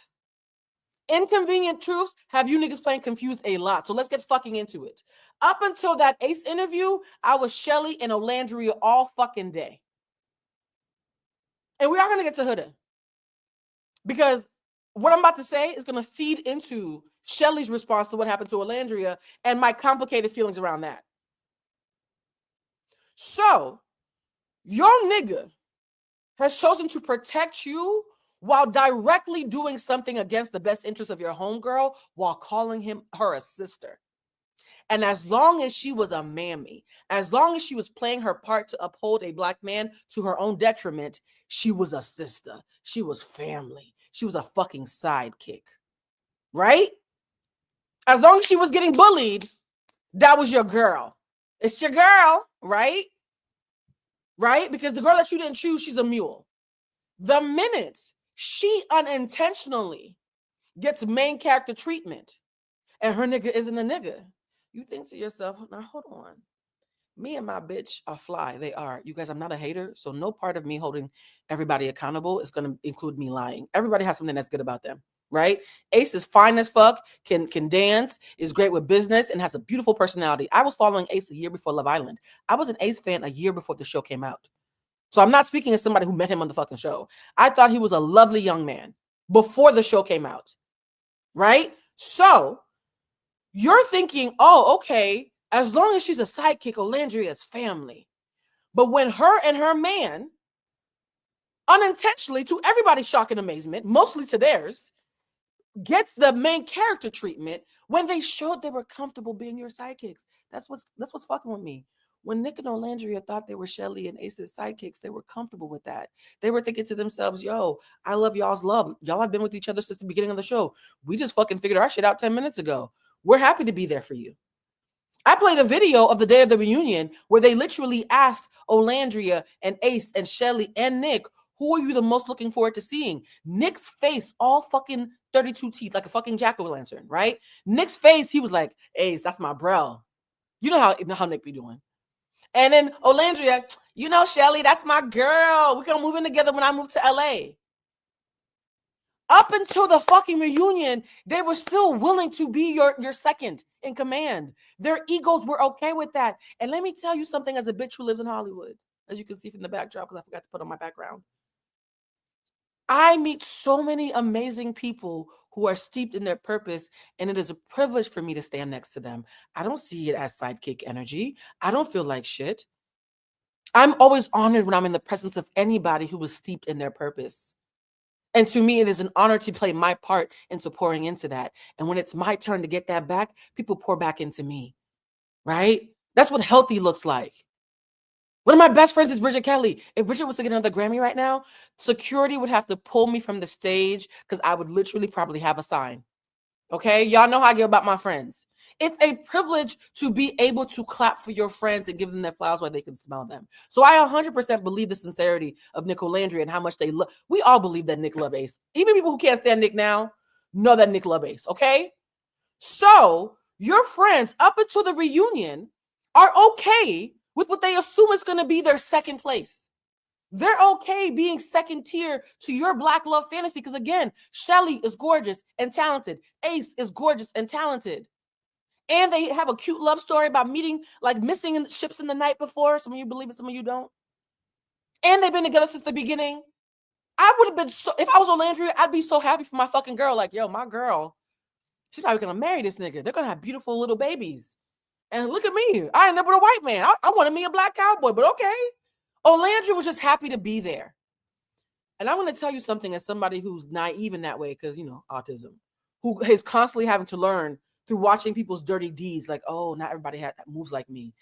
Inconvenient truths have you niggas playing confused a lot. So let's get fucking into it. Up until that Ace interview, I was Shelly and Olandria all fucking day. And we are going to get to Huda. Because what I'm about to say is going to feed into Shelly's response to what happened to Olandria and my complicated feelings around that. So, your nigga has chosen to protect you while directly doing something against the best interest of your homegirl while calling her a sister. And as long as she was a mammy, as long as she was playing her part to uphold a black man to her own detriment, she was a sister. She was family. She was a fucking sidekick. Right? As long as she was getting bullied, that was your girl. It's your girl, right? Right? Because the girl that you didn't choose, she's a mule. The minute she unintentionally gets main character treatment and her nigga isn't a nigga, you think to yourself, now hold on. Me and my bitch are fly. They are. You guys, I'm not a hater. So no part of me holding everybody accountable is going to include me lying. Everybody has something that's good about them, right? Ace is fine as fuck, can dance, is great with business, and has a beautiful personality. I was following Ace a year before Love Island. I was an Ace fan a year before the show came out. So I'm not speaking as somebody who met him on the fucking show. I thought he was a lovely young man before the show came out, right? So you're thinking, oh, okay, as long as she's a sidekick, Olandria is family. But when her and her man, unintentionally, to everybody's shock and amazement, mostly to theirs, gets the main character treatment when they showed they were comfortable being your sidekicks. That's what's fucking with me. When Nick and Olandria thought they were Shelly and Ace's sidekicks, they were comfortable with that. They were thinking to themselves, yo, I love y'all's love. Y'all have been with each other since the beginning of the show. We just fucking figured our shit out 10 minutes ago. We're happy to be there for you. I played a video of the day of the reunion where they literally asked Olandria and Ace and Shelly and Nick, who are you the most looking forward to seeing? Nick's face, all fucking 32 teeth, like a fucking jack-o'-lantern, right? Nick's face, he was like, Ace, that's my bro. You know how Nick be doing. And then Olandria, you know, Shelly, that's my girl. We're gonna move in together when I move to LA. Up until the fucking reunion, they were still willing to be your second in command. Their egos were okay with that. And let me tell you something as a bitch who lives in Hollywood, as you can see from the backdrop, because I forgot to put on my background. I meet so many amazing people who are steeped in their purpose, and it is a privilege for me to stand next to them. I don't see it as sidekick energy. I don't feel like shit. I'm always honored when I'm in the presence of anybody who was steeped in their purpose. And to me, it is an honor to play my part into pouring into that. And when it's my turn to get that back, people pour back into me, right? That's what healthy looks like. One of my best friends is Bridget Kelly. If Bridget was to get another Grammy right now, security would have to pull me from the stage because I would literally probably have a sign. Okay? Y'all know how I get about my friends. It's a privilege to be able to clap for your friends and give them their flowers while they can smell them. So I 100% believe the sincerity of Nick Olandria and how much they love. We all believe that Nick love Ace. Even people who can't stand Nick now know that Nick love Ace, okay? So your friends up until the reunion are okay with what they assume is going to be their second place. They're okay being second tier to your Black love fantasy because, again, Shelly is gorgeous and talented. Ace is gorgeous and talented. And they have a cute love story about meeting, like missing in ships in the night before. Some of you believe it, some of you don't. And they've been together since the beginning. I would have been so, if I was Olandria, I'd be so happy for my fucking girl. Like, yo, my girl, she's probably going to marry this nigga. They're going to have beautiful little babies. And look at me. I ended up with a white man. I wanted me a black cowboy, but okay. Olandria was just happy to be there. And I'm going to tell you something as somebody who's naive in that way, because, you know, autism, who is constantly having to learn through watching people's dirty deeds. Like, oh, not everybody moves like me.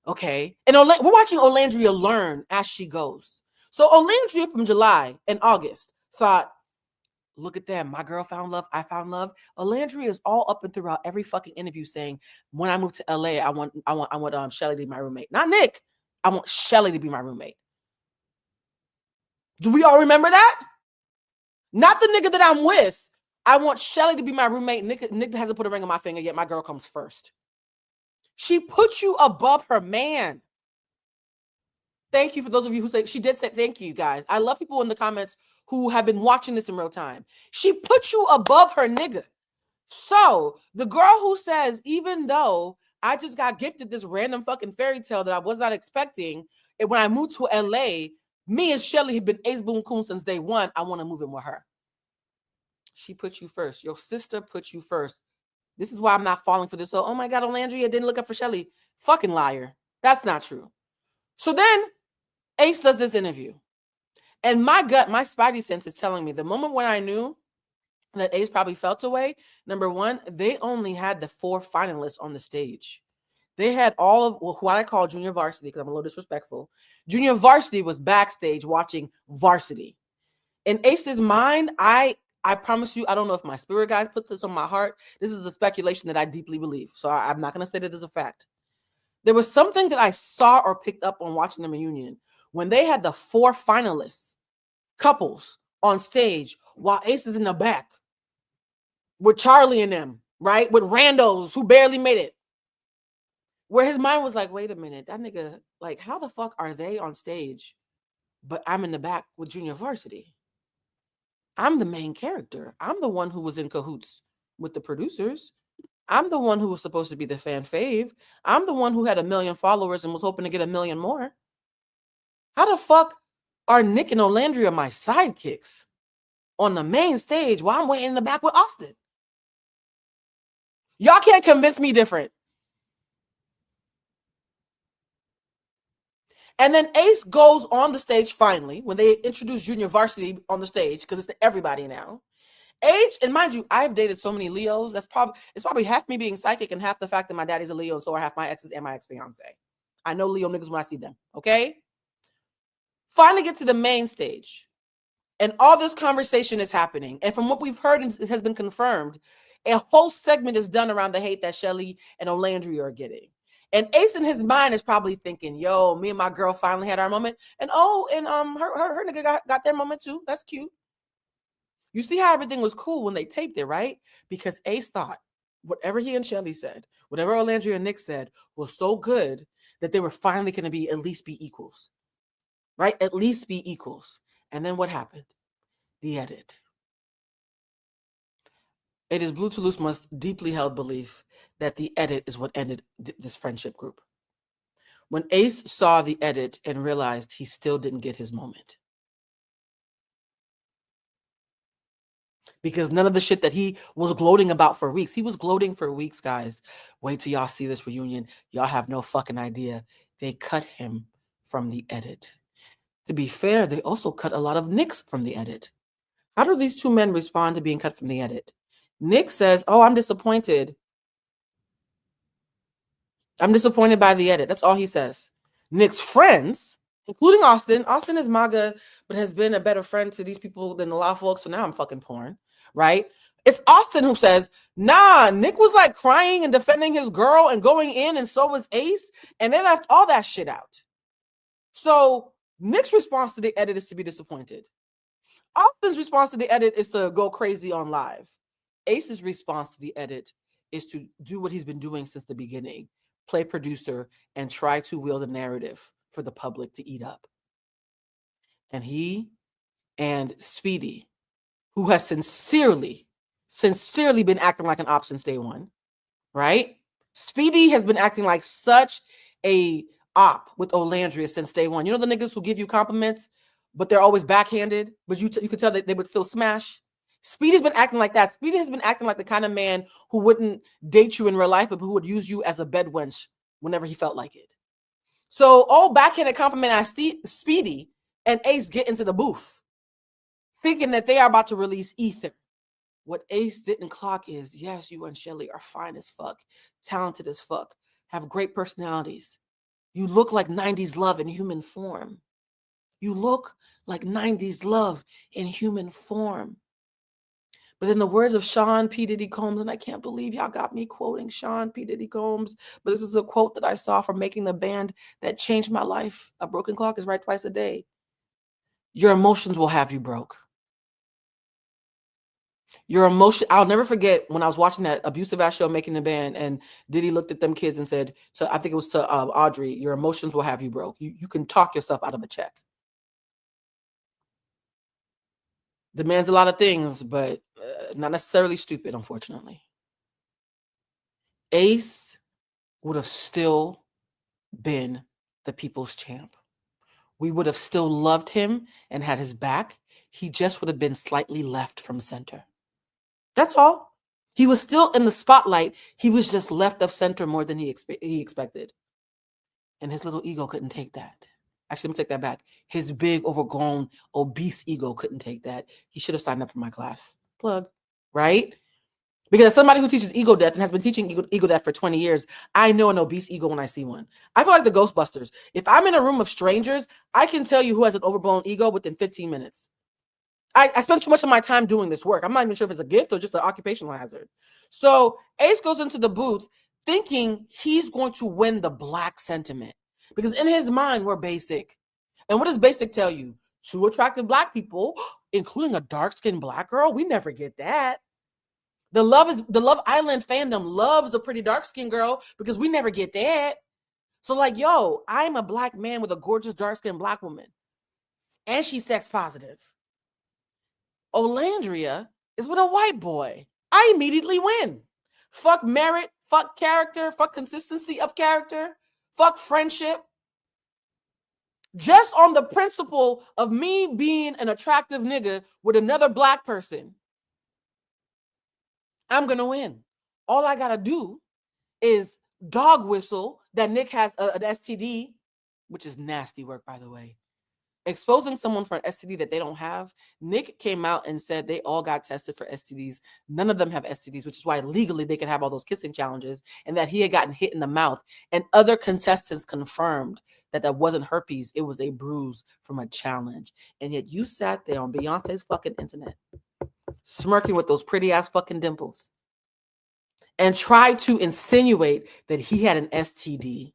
Okay. And we're watching Olandria learn as she goes. So Olandria from July and August thought, look at them. My girl found love. I found love. Olandria is all up and throughout every fucking interview saying, when I move to LA, I want Shelly to be my roommate. Not Nick. I want Shelly to be my roommate. Do we all remember that? Not the nigga that I'm with. I want Shelly to be my roommate. Nick hasn't put a ring on my finger yet. My girl comes first. She put you above her man. Thank you for those of you who say, she did say thank you, guys. I love people in the comments who have been watching this in real time. She put you above her nigga. So the girl who says, even though I just got gifted this random fucking fairy tale that I was not expecting, and when I moved to LA, me and Shelly have been ace boon coon since day one. I want to move in with her. She put you first. Your sister put you first. This is why I'm not falling for this. Oh my God, Olandria didn't look up for Shelly. Fucking liar. That's not true. So then Ace does this interview. And my gut, my spidey sense is telling me the moment when I knew that Ace probably felt away, number one, they only had the 4 finalists on the stage. They had all of what I call junior varsity, because I'm a little disrespectful. Junior varsity was backstage watching varsity. In Ace's mind, I promise you, I don't know if my spirit guides put this on my heart. This is the speculation that I deeply believe. So I'm not going to say that as a fact. There was something that I saw or picked up on watching the reunion when they had the 4 finalists, couples, on stage while Ace is in the back with Charlie and them, right? With randos who barely made it. Where his mind was like, wait a minute, that nigga, like, how the fuck are they on stage, but I'm in the back with junior varsity? I'm the main character. I'm the one who was in cahoots with the producers. I'm the one who was supposed to be the fan fave. I'm the one who had 1 million followers and was hoping to get 1 million more. How the fuck are Nick and Olandria my sidekicks on the main stage while I'm waiting in the back with Austin? Y'all can't convince me different. And then Ace goes on the stage finally when they introduce Junior Varsity on the stage because it's everybody now. Age, and mind you, I've dated so many Leos. It's probably half me being psychic and half the fact that my daddy's a Leo, and so are half my exes and my ex-fiance. I know Leo niggas when I see them. Okay. Finally get to the main stage. And all this conversation is happening. And from what we've heard, it has been confirmed. A whole segment is done around the hate that Shelly and Olandria are getting. And Ace in his mind is probably thinking, yo, me and my girl finally had our moment. And her nigga got their moment too. That's cute. You see how everything was cool when they taped it, right? Because Ace thought whatever he and Shelly said, whatever Olandria and Nick said was so good that they were finally going to be at least be equals, right? At least be equals. And then what happened? The edit. It is Blue Toulouse's most deeply held belief that the edit is what ended this friendship group. When Ace saw the edit and realized he still didn't get his moment, because none of the shit that he was gloating about for weeks, he was gloating for weeks, guys. Wait till y'all see this reunion. Y'all have no fucking idea. They cut him from the edit. To be fair, they also cut a lot of Nick's from the edit. How do these two men respond to being cut from the edit? Nick says, oh, I'm disappointed. I'm disappointed by the edit. That's all he says. Nick's friends, including Austin. Austin is MAGA, but has been a better friend to these people than a lot of folks. So now I'm fucking porn, right? It's Austin who says, nah, Nick was like crying and defending his girl and going in, and so was Ace. And they left all that shit out. So Nick's response to the edit is to be disappointed. Austin's response to the edit is to go crazy on live. Ace's response to the edit is to do what he's been doing since the beginning. Play producer and try to wield a narrative for the public to eat up. And he and Speedy, who has sincerely been acting like an op since day one, right? Speedy has been acting like such a op with Olandria since day one. You know the niggas who give you compliments, but they're always backhanded, but you could tell that they would still smash? Speedy's been acting like that. Speedy has been acting like the kind of man who wouldn't date you in real life, but who would use you as a bed wench whenever he felt like it. So all backhanded compliment at Speedy and Ace get into the booth, thinking that they are about to release ether. What Ace didn't clock is, yes, you and Shelly are fine as fuck, talented as fuck, have great personalities. You look like 90s love in human form. You look like 90s love in human form. But in the words of Sean P. Diddy Combs, and I can't believe y'all got me quoting Sean P. Diddy Combs, but this is a quote that I saw from Making the Band that changed my life. A broken clock is right twice a day. Your emotions will have you broke. Your emotion. I'll never forget when I was watching that abusive ass show, Making the Band, and Diddy looked at them kids and said, I think it was to Audrey, your emotions will have you broke. You can talk yourself out of a check. Demands a lot of things, but not necessarily stupid, unfortunately. Ace would have still been the people's champ. We would have still loved him and had his back. He just would have been slightly left from center. That's all. He was still in the spotlight. He was just left of center more than he expected. And his little ego couldn't take that. Actually, let me take that back. His big, overgrown, obese ego couldn't take that. He should have signed up for my class. Plug. Right? Because as somebody who teaches ego death and has been teaching ego death for 20 years, I know an obese ego when I see one. I feel like the Ghostbusters. If I'm in a room of strangers, I can tell you who has an overblown ego within 15 minutes. I spend too much of my time doing this work. I'm not even sure if it's a gift or just an occupational hazard. So Ace goes into the booth thinking he's going to win the black sentiment. Because in his mind, we're basic. And what does basic tell you? Two attractive black people, including a dark-skinned black girl? We never get that. The Love Island fandom loves a pretty dark-skinned girl because we never get that. So like, yo, I'm a black man with a gorgeous dark-skinned black woman. And she's sex positive. Olandria is with a white boy. I immediately win. Fuck merit, fuck character, fuck consistency of character, fuck friendship. Just on the principle of me being an attractive nigga with another black person, I'm going to win. All I got to do is dog whistle that Nick has an STD which is nasty work, by the way. Exposing someone for an STD that they don't have. Nick came out and said they all got tested for STDs. None of them have STDs, which is why legally they can have all those kissing challenges, and that he had gotten hit in the mouth. And other contestants confirmed that that wasn't herpes. It was a bruise from a challenge. And yet you sat there on Beyonce's fucking internet, smirking with those pretty ass fucking dimples, and tried to insinuate that he had an STD.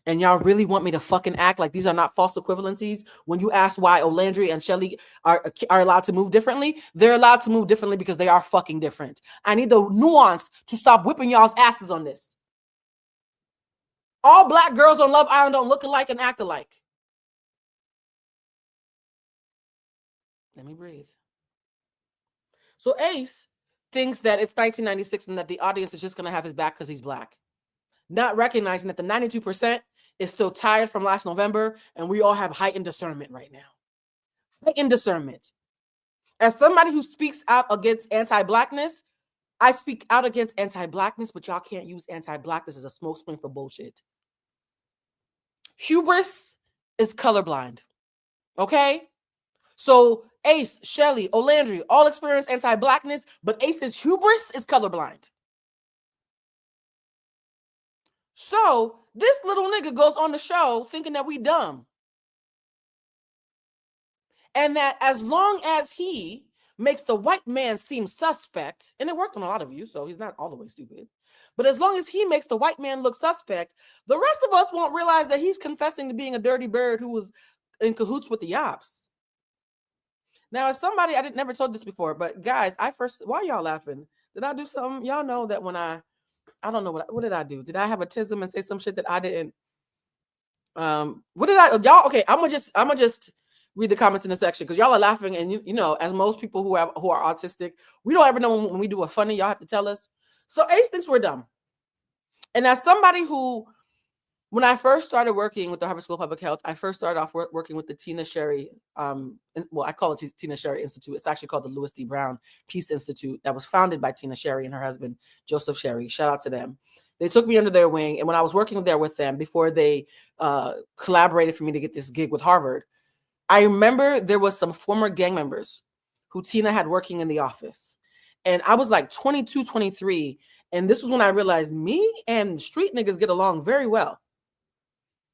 And y'all really want me to fucking act like these are not false equivalencies? When you ask why Olandria and Shelly are allowed to move differently, they're allowed to move differently because they are fucking different. I need the nuance to stop whipping y'all's asses on this. All black girls on Love Island don't look alike and act alike. Let me breathe. So Ace thinks that it's 1996 and that the audience is just going to have his back because he's black, not recognizing that the 92% is still tired from last November, and we all have heightened discernment right now. Heightened discernment. As somebody who speaks out against anti-blackness, I speak out against anti-blackness, but y'all can't use anti-blackness as a smokescreen for bullshit. Hubris is colorblind. Okay? So Ace, Shelly, Olandria all experience anti-blackness, but Ace's hubris is colorblind. So this little nigga goes on the show thinking that we dumb. And that as long as he makes the white man seem suspect, and it worked on a lot of you, so he's not all the way stupid, but as long as he makes the white man look suspect, the rest of us won't realize that he's confessing to being a dirty bird who was in cahoots with the Yops. Now, as somebody, I never told this before, but guys, why y'all laughing? Did I do something? Y'all know that when I don't know what did I do? Did I have a tism and say some shit that I didn't? What did y'all? Okay, I'm gonna just read the comments in the section because y'all are laughing, and you know, as most people who are autistic, we don't ever know when we do a funny. Y'all have to tell us. So Ace thinks we're dumb, and as somebody who, when I first started working with the Harvard School of Public Health, I first started off working with the Tina Sherry, I call it Tina Sherry Institute. It's actually called the Louis D. Brown Peace Institute that was founded by Tina Sherry and her husband, Joseph Sherry. Shout out to them. They took me under their wing, and when I was working there with them, before they collaborated for me to get this gig with Harvard, I remember there was some former gang members who Tina had working in the office. And I was like 22, 23, and this was when I realized me and street niggas get along very well.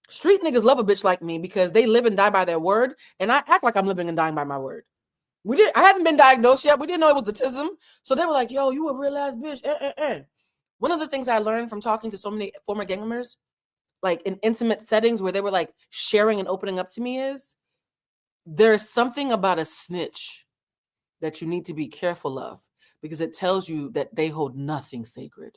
Street niggas love a bitch like me because they live and die by their word, and I act like I'm living and dying by my word. I hadn't been diagnosed yet. We didn't know it was autism. So they were like, yo, you a real ass bitch. One of the things I learned from talking to so many former gang members, like in intimate settings where they were like sharing and opening up to me, is there's something about a snitch that you need to be careful of because it tells you that they hold nothing sacred.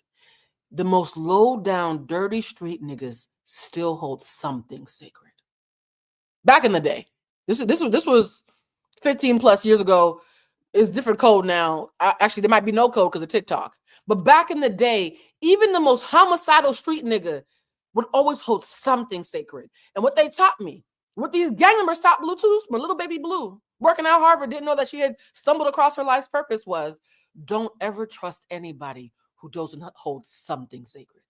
The most low down, dirty street niggas still hold something sacred. Back in the day, this was 15 plus years ago. It's different code now. Actually, there might be no code because of TikTok. But back in the day, even the most homicidal street nigga would always hold something sacred. And what they taught me, what these gang members taught Bluetooth, my little baby Blue, working out Harvard, didn't know that she had stumbled across her life's purpose, was don't ever trust anybody who doesn't hold something sacred.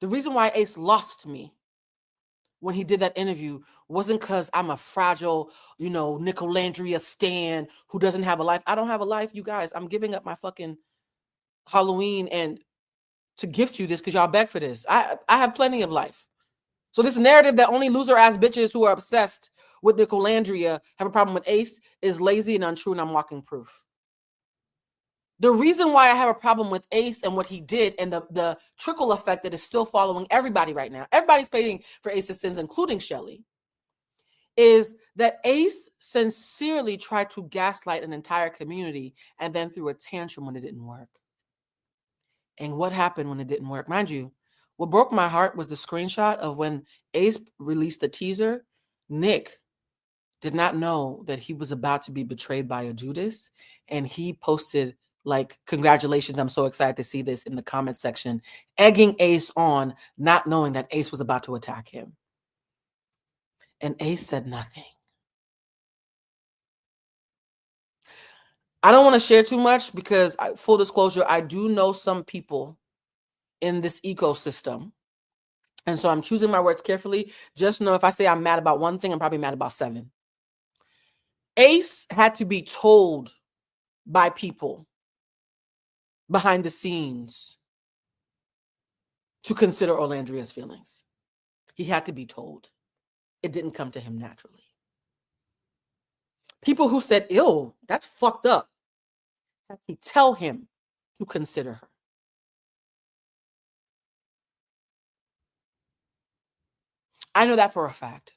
The reason why Ace lost me when he did that interview wasn't because I'm a fragile, Olandria stan who doesn't have a life. I don't have a life, you guys. I'm giving up my fucking Halloween and to gift you this because y'all beg for this. I have plenty of life. So this narrative that only loser ass bitches who are obsessed with Olandria have a problem with Ace is lazy and untrue, and I'm walking proof. The reason why I have a problem with Ace and what he did and the trickle effect that is still following everybody right now, everybody's paying for Ace's sins, including Shelly, is that Ace sincerely tried to gaslight an entire community and then threw a tantrum when it didn't work. And what happened when it didn't work? Mind you, what broke my heart was the screenshot of when Ace released the teaser. Nick did not know that he was about to be betrayed by a Judas, and he posted like, congratulations, I'm so excited to see this in the comment section, egging Ace on, not knowing that Ace was about to attack him. And Ace said nothing. I don't want to share too much because, full disclosure, I do know some people in this ecosystem And so I'm choosing my words carefully. Just know if I say I'm mad about one thing, I'm probably mad about 7. Ace had to be told by people behind the scenes to consider Olandria's feelings. He had to be told. It didn't come to him naturally. People who said, ew, that's fucked up, had to tell him to consider her. I know that for a fact.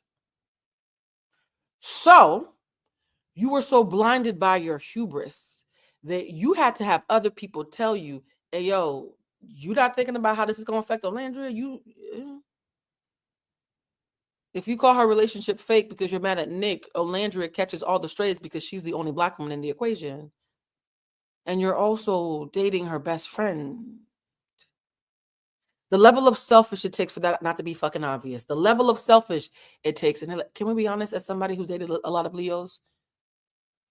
So you were so blinded by your hubris that you had to have other people tell you, hey, yo, you not thinking about how this is going to affect Olandria? If you call her relationship fake because you're mad at Nick, Olandria catches all the strays because she's the only Black woman in the equation. And you're also dating her best friend. The level of selfish it takes for that not to be fucking obvious. The level of selfish it takes. And can we be honest, as somebody who's dated a lot of Leos,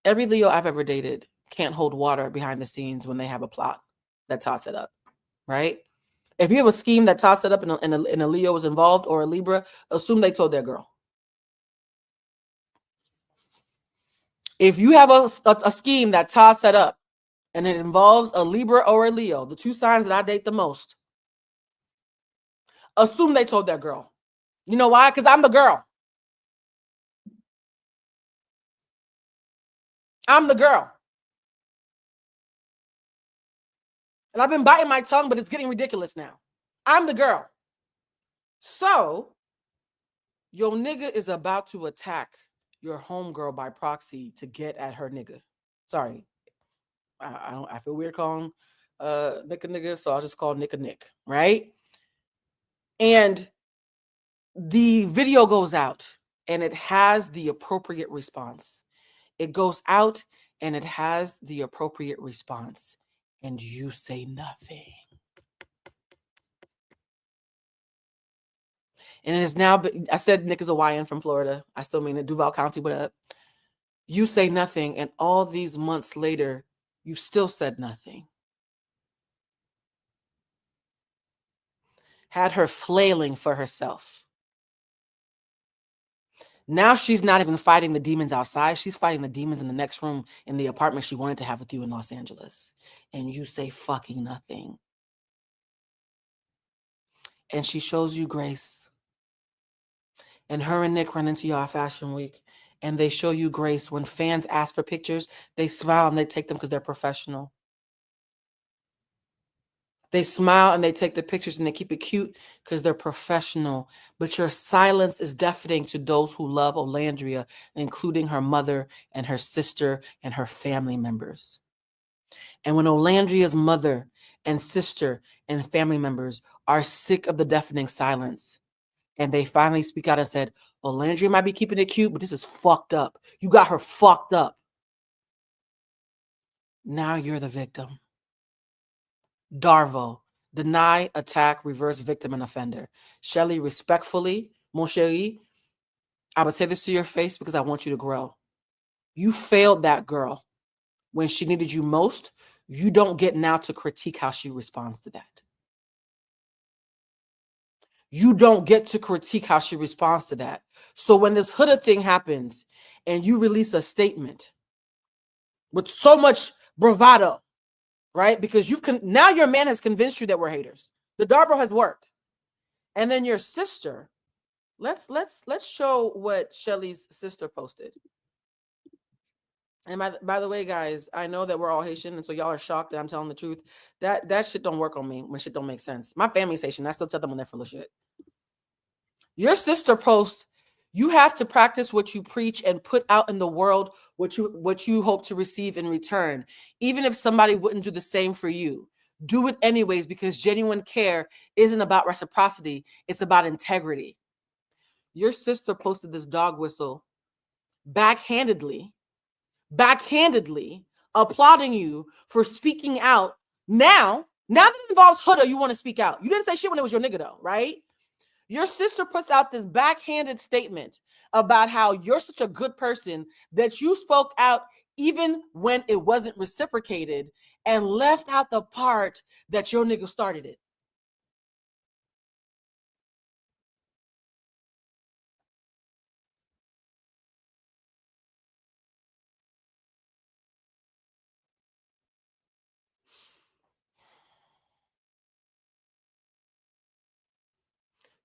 every Leo I've ever dated can't hold water behind the scenes when they have a plot that tots it up, right? If you have a scheme that tots it up and a Leo is involved or a Libra, assume they told their girl. If you have a scheme that tots it up and it involves a Libra or a Leo, the 2 signs that I date the most, assume they told their girl. You know why? Because I'm the girl. I'm the girl. And I've been biting my tongue, but it's getting ridiculous now. I'm the girl. So your nigga is about to attack your homegirl by proxy to get at her nigga. Sorry. I feel weird calling Nick a nigga, so I'll just call Nick a Nick, right? And the video goes out and it has the appropriate response. It goes out and it has the appropriate response. And you say nothing. And it is now, I said Nick is a YN from Florida. I still mean it, Duval County, what up? You say nothing, and all these months later, you still said nothing. Had her flailing for herself. Now she's not even fighting the demons outside. She's fighting the demons in the next room in the apartment she wanted to have with you in Los Angeles. And you say fucking nothing. And she shows you grace. And her and Nick run into y'all Fashion Week. And they show you grace. When fans ask for pictures, they smile and they take them because they're professional. They smile and they take the pictures and they keep it cute because they're professional. But your silence is deafening to those who love Olandria, including her mother and her sister and her family members. And when Olandria's mother and sister and family members are sick of the deafening silence, and they finally speak out and said, Olandria might be keeping it cute, but this is fucked up. You got her fucked up. Now you're the victim. Darvo, deny, attack, reverse victim and offender. Shelly, respectfully, mon chéri, I would say this to your face because I want you to grow. You failed that girl when she needed you most. You don't get now to critique how she responds to that. You don't get to critique how she responds to that. So when this Huda thing happens and you release a statement with so much bravado, right? Because now your man has convinced you that we're haters. The Darvo has worked. And then your sister, let's show what Shelly's sister posted. And by the way, guys, I know that we're all Haitian, and so y'all are shocked that I'm telling the truth. That shit don't work on me when shit don't make sense. My family's Haitian. I still tell them when they're full of shit. Your sister posts, you have to practice what you preach and put out in the world what you hope to receive in return. Even if somebody wouldn't do the same for you, do it anyways, because genuine care isn't about reciprocity. It's about integrity. Your sister posted this dog whistle backhandedly applauding you for speaking out. Now that it involves Huda, you want to speak out. You didn't say shit when it was your nigga though, right? Your sister puts out this backhanded statement about how you're such a good person that you spoke out even when it wasn't reciprocated and left out the part that your nigga started it.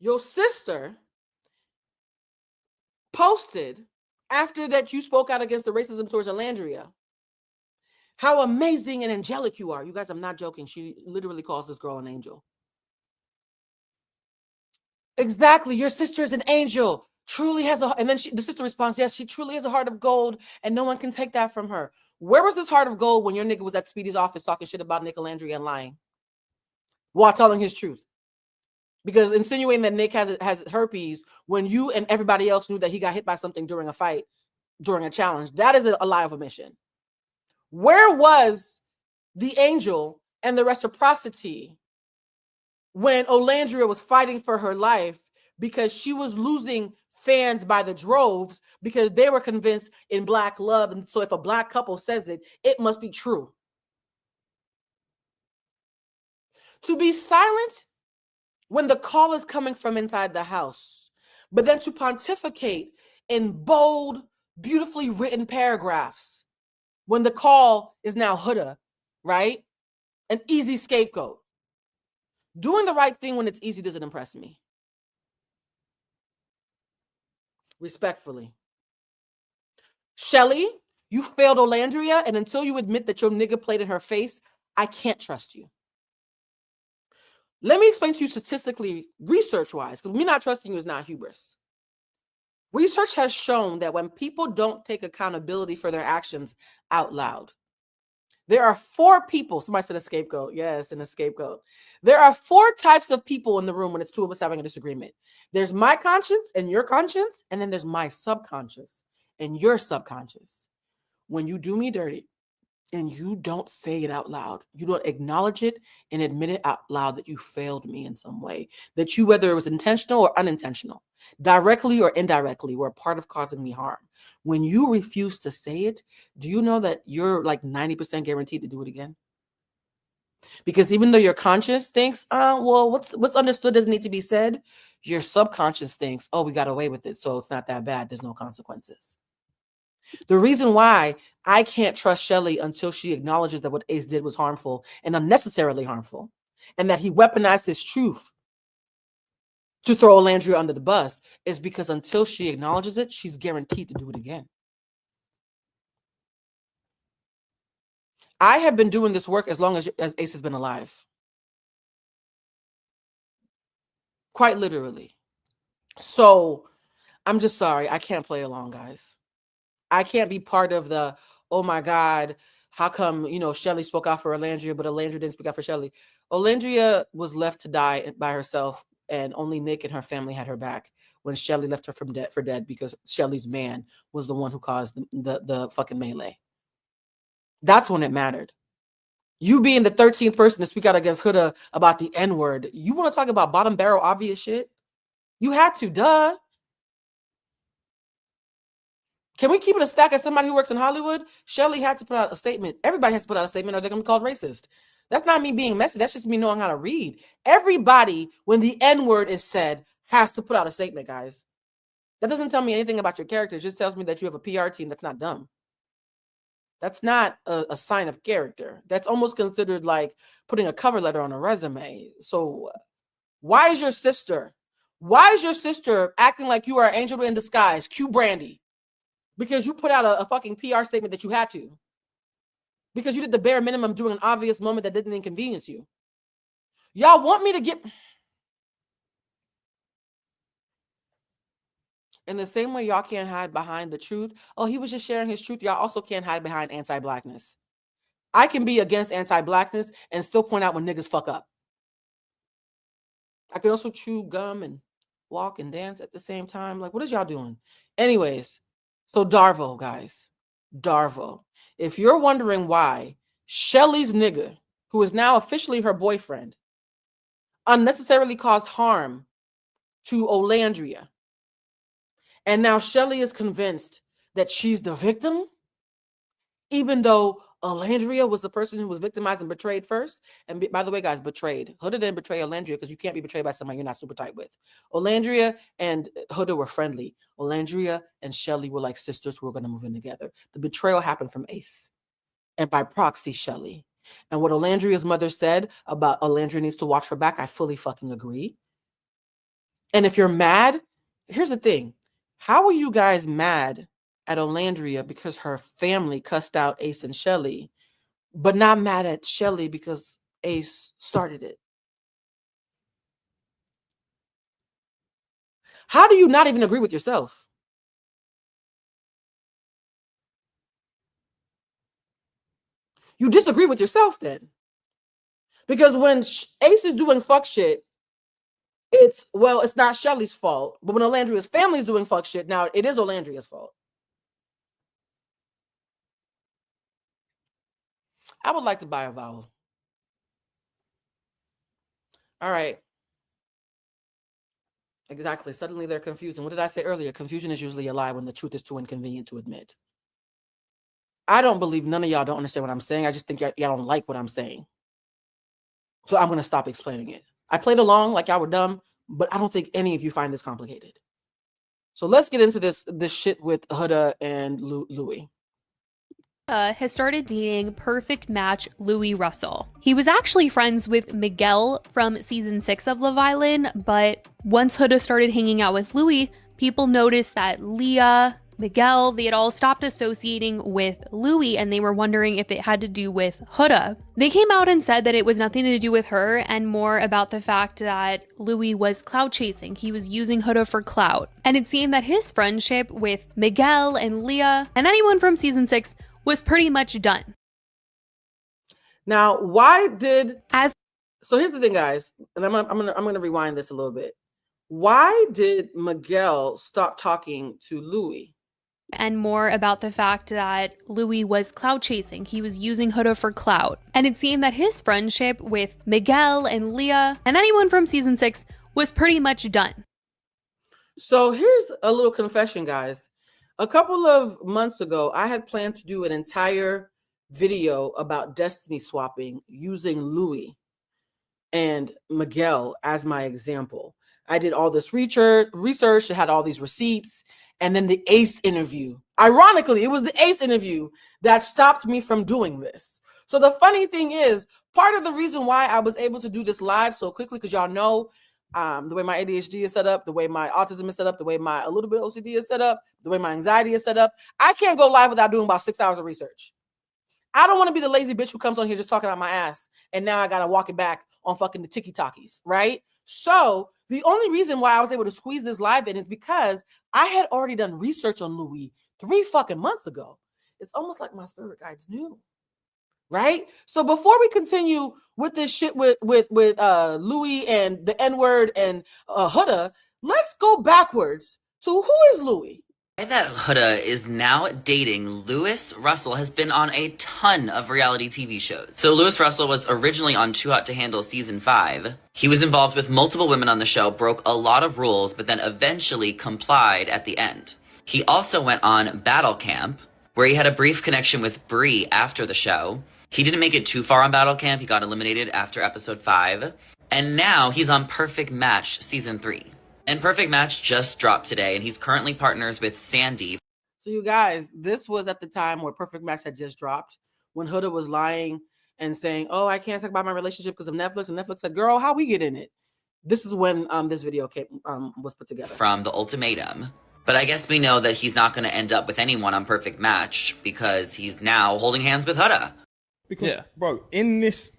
Your sister posted after that you spoke out against the racism towards Olandria. How amazing and angelic you are. You guys, I'm not joking. She literally calls this girl an angel. Exactly. Your sister is an angel. Truly has a, and then the sister responds, yes, she truly has a heart of gold, and no one can take that from her. Where was this heart of gold when your nigga was at Speedy's office talking shit about Nick Olandria and lying while telling his truth? Because insinuating that Nick has herpes when you and everybody else knew that he got hit by something during a fight, during a challenge, that is a lie of omission. Where was the angel and the reciprocity when Olandria was fighting for her life because she was losing fans by the droves because they were convinced in Black love, and so if a Black couple says it, it must be true. To be silent when the call is coming from inside the house, but then to pontificate in bold, beautifully written paragraphs when the call is now Huda, right? An easy scapegoat. Doing the right thing when it's easy doesn't impress me. Respectfully. Shelly, you failed Olandria, and until you admit that your nigga played in her face, I can't trust you. Let me explain to you statistically, research-wise, because me not trusting you is not hubris. Research has shown that when people don't take accountability for their actions out loud, there are 4 people. Somebody said a scapegoat. Yes, an scapegoat. There are 4 types of people in the room when it's 2 of us having a disagreement. There's my conscience and your conscience, and then there's my subconscious and your subconscious. When you do me dirty and you don't say it out loud, you don't acknowledge it and admit it out loud that you failed me in some way, that you, whether it was intentional or unintentional, directly or indirectly, were a part of causing me harm. When you refuse to say it, do you know that you're like 90% guaranteed to do it again? Because even though your conscience thinks, well, what's understood doesn't need to be said, your subconscious thinks, oh, we got away with it, so it's not that bad. There's no consequences. The reason why I can't trust Shelly until she acknowledges that what Ace did was harmful and unnecessarily harmful, and that he weaponized his truth to throw Olandria under the bus, is because until she acknowledges it, she's guaranteed to do it again. I have been doing this work as long as Ace has been alive. Quite literally. So I'm just sorry. I can't play along, guys. I can't be part of the, oh my God, how come, Shelly spoke out for Olandria, but Olandria didn't speak out for Shelly. Olandria was left to die by herself, and only Nick and her family had her back when Shelly left her for dead because Shelly's man was the one who caused the fucking melee. That's when it mattered. You being the 13th person to speak out against Huda about the N-word, you want to talk about bottom barrel obvious shit? You had to, duh. Can we keep it a stack as somebody who works in Hollywood? Shelly had to put out a statement. Everybody has to put out a statement or they're going to be called racist. That's not me being messy. That's just me knowing how to read. Everybody, when the N-word is said, has to put out a statement, guys. That doesn't tell me anything about your character. It just tells me that you have a PR team that's not dumb. That's not a sign of character. That's almost considered like putting a cover letter on a resume. So why is your sister acting like you are an angel in disguise? Cue Brandy. Because you put out a fucking PR statement that you had to. Because you did the bare minimum during an obvious moment that didn't inconvenience you. Y'all want me to get... In the same way y'all can't hide behind the truth. Oh, he was just sharing his truth. Y'all also can't hide behind anti-blackness. I can be against anti-blackness and still point out when niggas fuck up. I can also chew gum and walk and dance at the same time. Like, what is y'all doing? Anyways, so Darvo, guys. Darvo. If you're wondering why Shelly's nigga, who is now officially her boyfriend, unnecessarily caused harm to Olandria, and now Shelly is convinced that she's the victim, even though Olandria was the person who was victimized and betrayed first. And by the way, guys, betrayed. Huda didn't betray Olandria because you can't be betrayed by somebody you're not super tight with. Olandria and Huda were friendly. Olandria and Shelly were like sisters who were going to move in together. The betrayal happened from Ace, and by proxy, Shelly. And what Olandria's mother said about Olandria needs to watch her back, I fully fucking agree. And if you're mad, here's the thing. How are you guys mad at Olandria because her family cussed out Ace and Shelly, but not mad at Shelly because Ace started it? How do you not even agree with yourself? You disagree with yourself then. Because when Ace is doing fuck shit, it's not Shelly's fault. But when Olandria's family is doing fuck shit, now it is Olandria's fault. I would like to buy a vowel. All right. Exactly. Suddenly they're confused. And what did I say earlier? Confusion is usually a lie when the truth is too inconvenient to admit. I don't believe none of y'all don't understand what I'm saying. I just think y'all don't like what I'm saying. So I'm going to stop explaining it. I played along like y'all were dumb, but I don't think any of you find this complicated. So let's get into this shit with Huda and Louis. Has started dating perfect match Louis Russell. He was actually friends with Miguel from season 6 of Love Island, but once Huda started hanging out with Louis, people noticed that Leah, Miguel, they had all stopped associating with Louis, and they were wondering if it had to do with Huda. They came out and said that it was nothing to do with her and more about the fact that Louis was clout chasing. He was using Huda for clout. And it seemed that his friendship with Miguel and Leah and anyone from season 6 was pretty much done. Now, so here's the thing, guys, and I'm gonna rewind this a little bit. Why did Miguel stop talking to Louis? And more about the fact that Louis was clout chasing. He was using Huda for clout. And it seemed that his friendship with Miguel and Leah and anyone from season 6 was pretty much done. So here's a little confession, guys. A couple of months ago, I had planned to do an entire video about destiny swapping using Louis and Miguel as my example. I did all this research, I had all these receipts, and then the Ace interview. Ironically, it was the Ace interview that stopped me from doing this. So the funny thing is, part of the reason why I was able to do this live so quickly, because y'all know the way my ADHD is set up, the way my autism is set up, the way my a little bit OCD is set up, the way my anxiety is set up, I can't go live without doing about 6 hours of research. I don't want to be the lazy bitch who comes on here just talking out my ass, and now I got to walk it back on fucking the tiki-talkies, right? So the only reason why I was able to squeeze this live in is because I had already done research on Louis 3 fucking months ago. It's almost like my spirit guides knew. Right? So before we continue with this shit with Louis and the N-word and Huda, let's go backwards to who is Louis? That Huda is now dating Louis Russell has been on a ton of reality TV shows. So Louis Russell was originally on Too Hot to Handle season 5. He was involved with multiple women on the show, broke a lot of rules, but then eventually complied at the end. He also went on Battle Camp, where he had a brief connection with Brie after the show. He didn't make it too far on Battle Camp. He got eliminated after episode 5. And now he's on Perfect Match season 3. And Perfect Match just dropped today, and he's currently partners with Sandy. So you guys, this was at the time where Perfect Match had just dropped, when Huda was lying and saying, oh, I can't talk about my relationship because of Netflix. And Netflix said, girl, how we get in it? This is when this video was put together. From The Ultimatum. But I guess we know that he's not going to end up with anyone on Perfect Match because he's now holding hands with Huda. Because, bro, in this.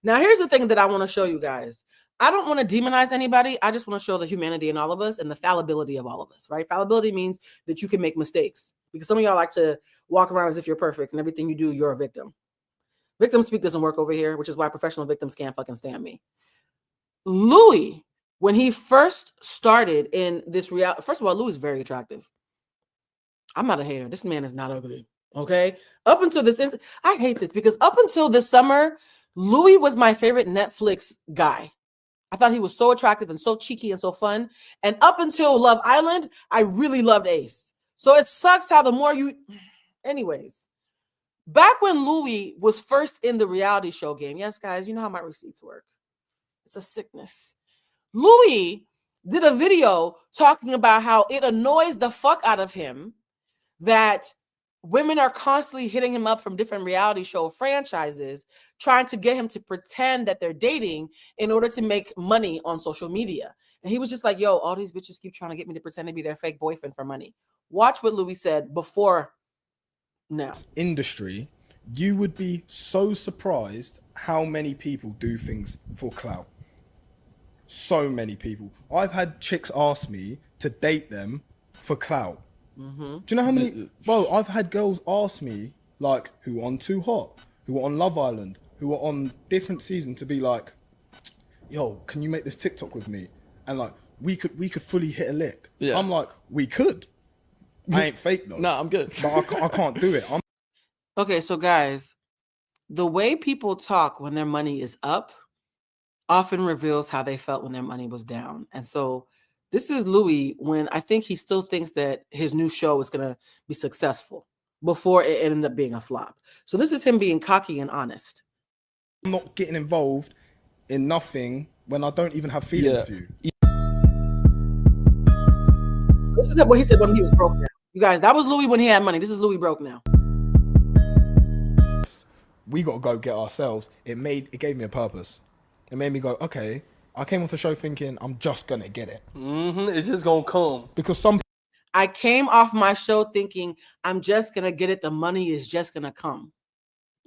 Now, here's the thing that I want to show you guys. I don't want to demonize anybody. I just want to show the humanity in all of us and the fallibility of all of us, right? Fallibility means that you can make mistakes, because some of y'all like to walk around as if you're perfect and everything you do, you're a victim. Victim speak doesn't work over here, which is why professional victims can't fucking stand me. Louis, when he first started in this reality, first of all, Louis is very attractive. I'm not a hater. This man is not ugly. Okay. Up until this, I hate this because up until this summer, Louis was my favorite Netflix guy. I thought he was so attractive and so cheeky and so fun. And up until Love Island, I really loved Ace. So it sucks how the more anyways, back when Louis was first in the reality show game, yes, guys, you know how my receipts work. It's a sickness. Louis did a video talking about how it annoys the fuck out of him that women are constantly hitting him up from different reality show franchises, trying to get him to pretend that they're dating in order to make money on social media. And he was just like, yo, all these bitches keep trying to get me to pretend to be their fake boyfriend for money. Watch what Louis said before now. Industry, you would be so surprised how many people do things for clout. So many people. I've had chicks ask me to date them for clout. Do you know how many? Bro, I've had girls ask me, like, who are on Too Hot, who are on Love Island, who are on different seasons, to be like, yo, can you make this TikTok with me? And like, we could fully hit a lick. Yeah. I'm like, we could. I ain't fake though. No, I'm good. But I can't do it. Okay, so guys, the way people talk when their money is up often reveals how they felt when their money was down. And so this is Louis when I think he still thinks that his new show is going to be successful before it ended up being a flop. So this is him being cocky and honest. I'm not getting involved in nothing when I don't even have feelings for you. This is what he said when he was broke now. You guys, that was Louis when he had money. This is Louis broke now. We got to go get ourselves. It gave me a purpose. It made me go, okay, I came off the show thinking I'm just going to get it. It's just going to come. Because I came off my show thinking I'm just going to get it. The money is just going to come.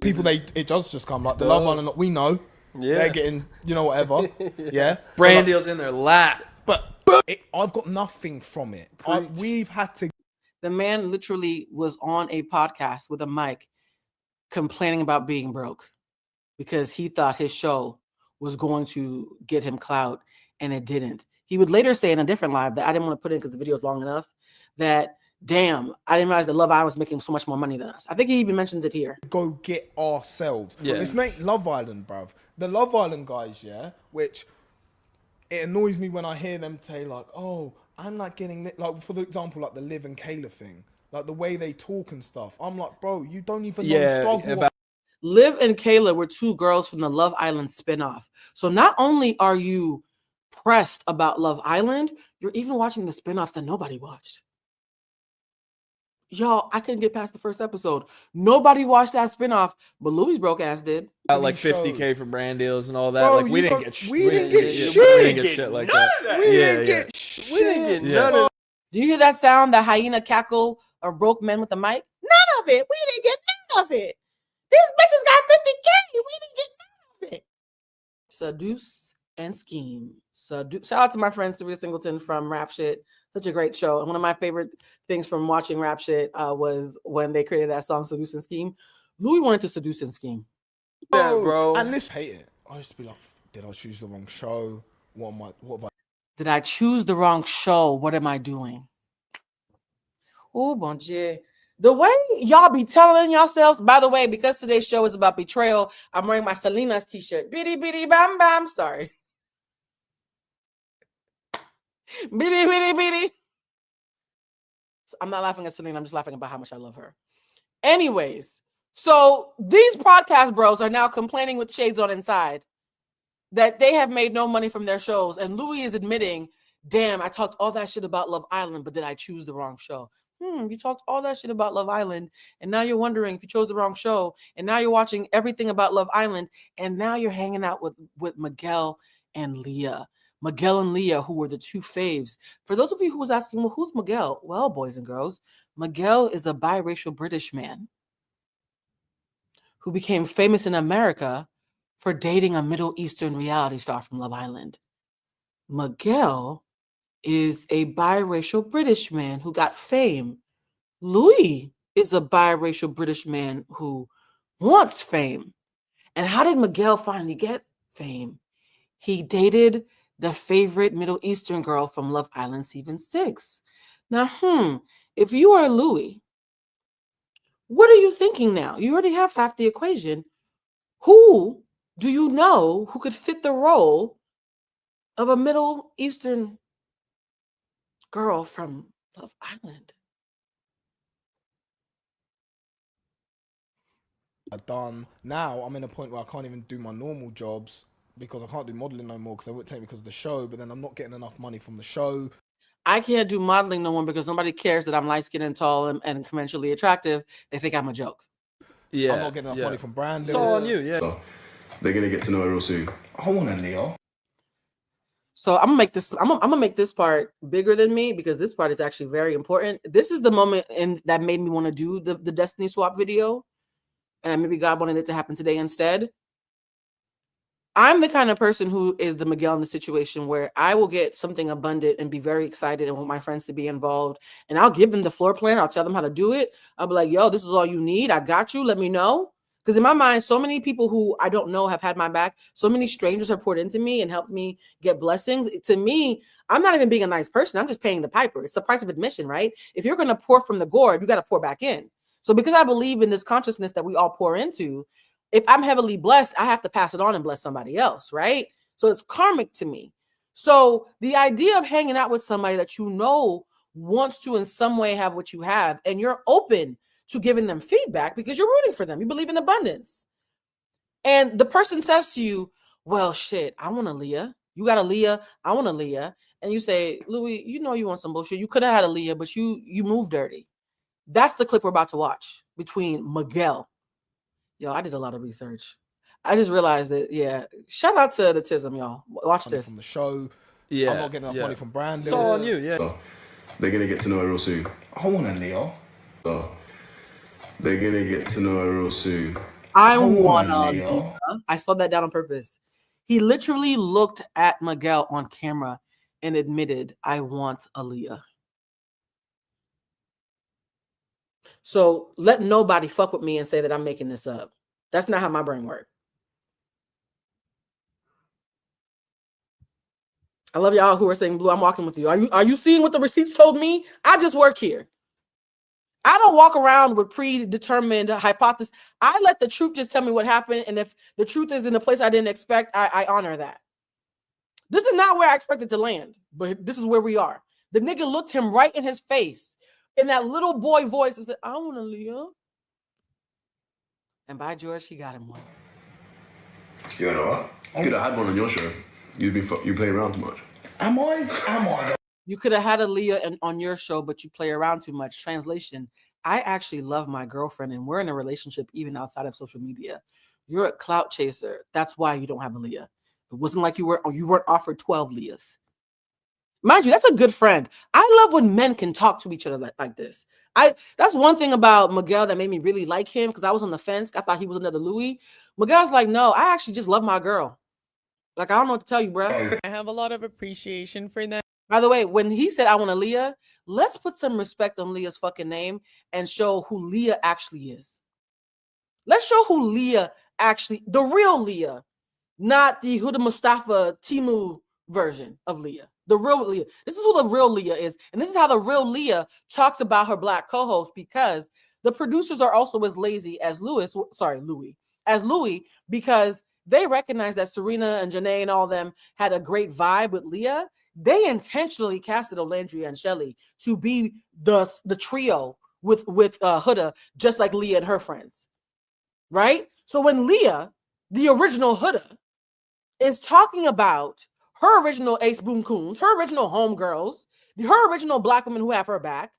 People, it does just come. Like the Love Island, we know. Yeah. They're getting, whatever. Yeah. Brand deals in their lap. But I've got nothing from it. We've had to. The man literally was on a podcast with a mic complaining about being broke because he thought his show was going to get him clout, and it didn't. He would later say in a different live that I didn't want to put in because the video is long enough, that, damn, I didn't realize that Love Island was making so much more money than us. I think he even mentions it here. Go get ourselves. Yeah. It's not Love Island, bruv. The Love Island guys, which it annoys me when I hear them say, like, oh, I'm not getting, like, for example, like the Liv and Kayla thing, like the way they talk and stuff. I'm like, bro, you don't even know the struggle. Liv and Kayla were two girls from the Love Island spinoff. So not only are you pressed about Love Island, you're even watching the spinoffs that nobody watched. Y'all, I couldn't get past the first episode. Nobody watched that spinoff, but Louis broke ass did. Got like $50K for brand deals and all that. Bro, like we didn't get shit. We didn't get shit like that. We didn't get shit. We didn't get none of it. Do you hear that sound? The hyena cackle of broke men with the mic? None of it. We didn't get none of it. These bitches got 50K. We didn't get none of it. Seduce and scheme. Shout out to my friend Sarita Singleton from Rap Shit. Such a great show. And one of my favorite things from watching Rap Shit was when they created that song Seduce and Scheme. Louis wanted to seduce and scheme. Yeah, bro. And this hate it. I used to be like, did I choose the wrong show? What have I? Did I choose the wrong show? What am I doing? Oh, bon Dieu. The way y'all be telling yourselves, by the way, because today's show is about betrayal, I'm wearing my Selena's t-shirt. Bitty, bitty, bam, bam. Sorry. Bitty, bitty, bitty. I'm not laughing at Selena. I'm just laughing about how much I love her. Anyways, so these podcast bros are now complaining with shades on inside that they have made no money from their shows. And Louis is admitting, damn, I talked all that shit about Love Island, but did I choose the wrong show? You talked all that shit about Love Island, and now you're wondering if you chose the wrong show, and now you're watching everything about Love Island, and now you're hanging out with Miguel and Leah. Miguel and Leah, who were the two faves. For those of you who was asking, well, who's Miguel? Well, boys and girls, Miguel is a biracial British man who became famous in America for dating a Middle Eastern reality star from Love Island. Miguel is a biracial British man who got fame. Louis is a biracial British man who wants fame. And how did Miguel finally get fame? He dated the favorite Middle Eastern girl from Love Island season 6. Now, if you are Louis, what are you thinking now? You already have half the equation. Who do you know who could fit the role of a Middle Eastern girl from Love Island? Done. Now I'm in a point where I can't even do my normal jobs because I can't do modeling no more because they wouldn't take me because of the show, but then I'm not getting enough money from the show. I can't do modeling no more because nobody cares that I'm light-skinned and tall and conventionally attractive. They think I'm a joke. Yeah, I'm not getting enough money from brand. It's all on you, yeah. So they're going to get to know her real soon. I want a Leo. So I'm gonna make this part bigger than me because this part is actually very important. This is the moment that made me want to do the Destiny Swap video. And maybe God wanted it to happen today instead. I'm the kind of person who is the Miguel in the situation where I will get something abundant and be very excited and want my friends to be involved. And I'll give them the floor plan. I'll tell them how to do it. I'll be like, yo, this is all you need. I got you. Let me know. Because in my mind, so many people who I don't know have had my back. So many strangers have poured into me and helped me get blessings. To me, I'm not even being a nice person. I'm just paying the piper. It's the price of admission, right? If you're going to pour from the gourd, you got to pour back in. So because I believe in this consciousness that we all pour into, if I'm heavily blessed, I have to pass it on and bless somebody else, right? So it's karmic to me. So the idea of hanging out with somebody that you know wants to in some way have what you have, and you're open to giving them feedback because you're rooting for them. You believe in abundance. And the person says to you, well, shit, I want a Leah. You got a Leah. I want a Leah. And you say, Louis, you know you want some bullshit. You could have had a Leah, but you moved dirty. That's the clip we're about to watch between Miguel. Yo, I did a lot of research. I just realized that, yeah. Shout out to the Tism, y'all. Watch Money this. from the show. Yeah, I'm not getting enough money from Brandon. It's all on you, yeah. So they're gonna get to know her real soon. I want a Leo. So they're gonna get to know her real soon. I want a a Leah. I slowed that down on purpose. He literally looked at Miguel on camera and admitted, I want a Leah. So let nobody fuck with me and say that I'm making this up. That's not how my brain works. I love y'all who are saying, Blue, I'm walking with you. Are you seeing what the receipts told me? I just work here. I don't walk around with predetermined hypothesis. I let the truth just tell me what happened. And if the truth is in a place I didn't expect, I honor that. This is not where I expected to land, but this is where we are. The nigga looked him right in his face in that little boy voice and said, I want a Leah. And by George, she got him one. You know what? You could have had one on your show. You play around too much. Am I? You could have had a Leah on your show, but you play around too much. Translation, I actually love my girlfriend and we're in a relationship even outside of social media. You're a clout chaser. That's why you don't have a Leah. It wasn't like you weren't offered 12 Leahs. Mind you, that's a good friend. I love when men can talk to each other like this. That's one thing about Miguel that made me really like him because I was on the fence. I thought he was another Louis. Miguel's like, no, I actually just love my girl. Like, I don't know what to tell you, bro. I have a lot of appreciation for them. By the way, when he said, I want a Leah, let's put some respect on Leah's fucking name and show who Leah actually is. Let's show who Leah actually, the real Leah, not the Huda Mustafa Timu version of Leah. The real Leah. This is who the real Leah is. And this is how the real Leah talks about her black co-host because the producers are also as lazy as Louis, because they recognize that Serena and Janae and all of them had a great vibe with Leah. They intentionally casted Olandria and Shelly to be the trio with Huda, just like Leah and her friends, right? So when Leah, the original Huda, is talking about her original Ace Boom Coons, her original homegirls, her original black women who have her back,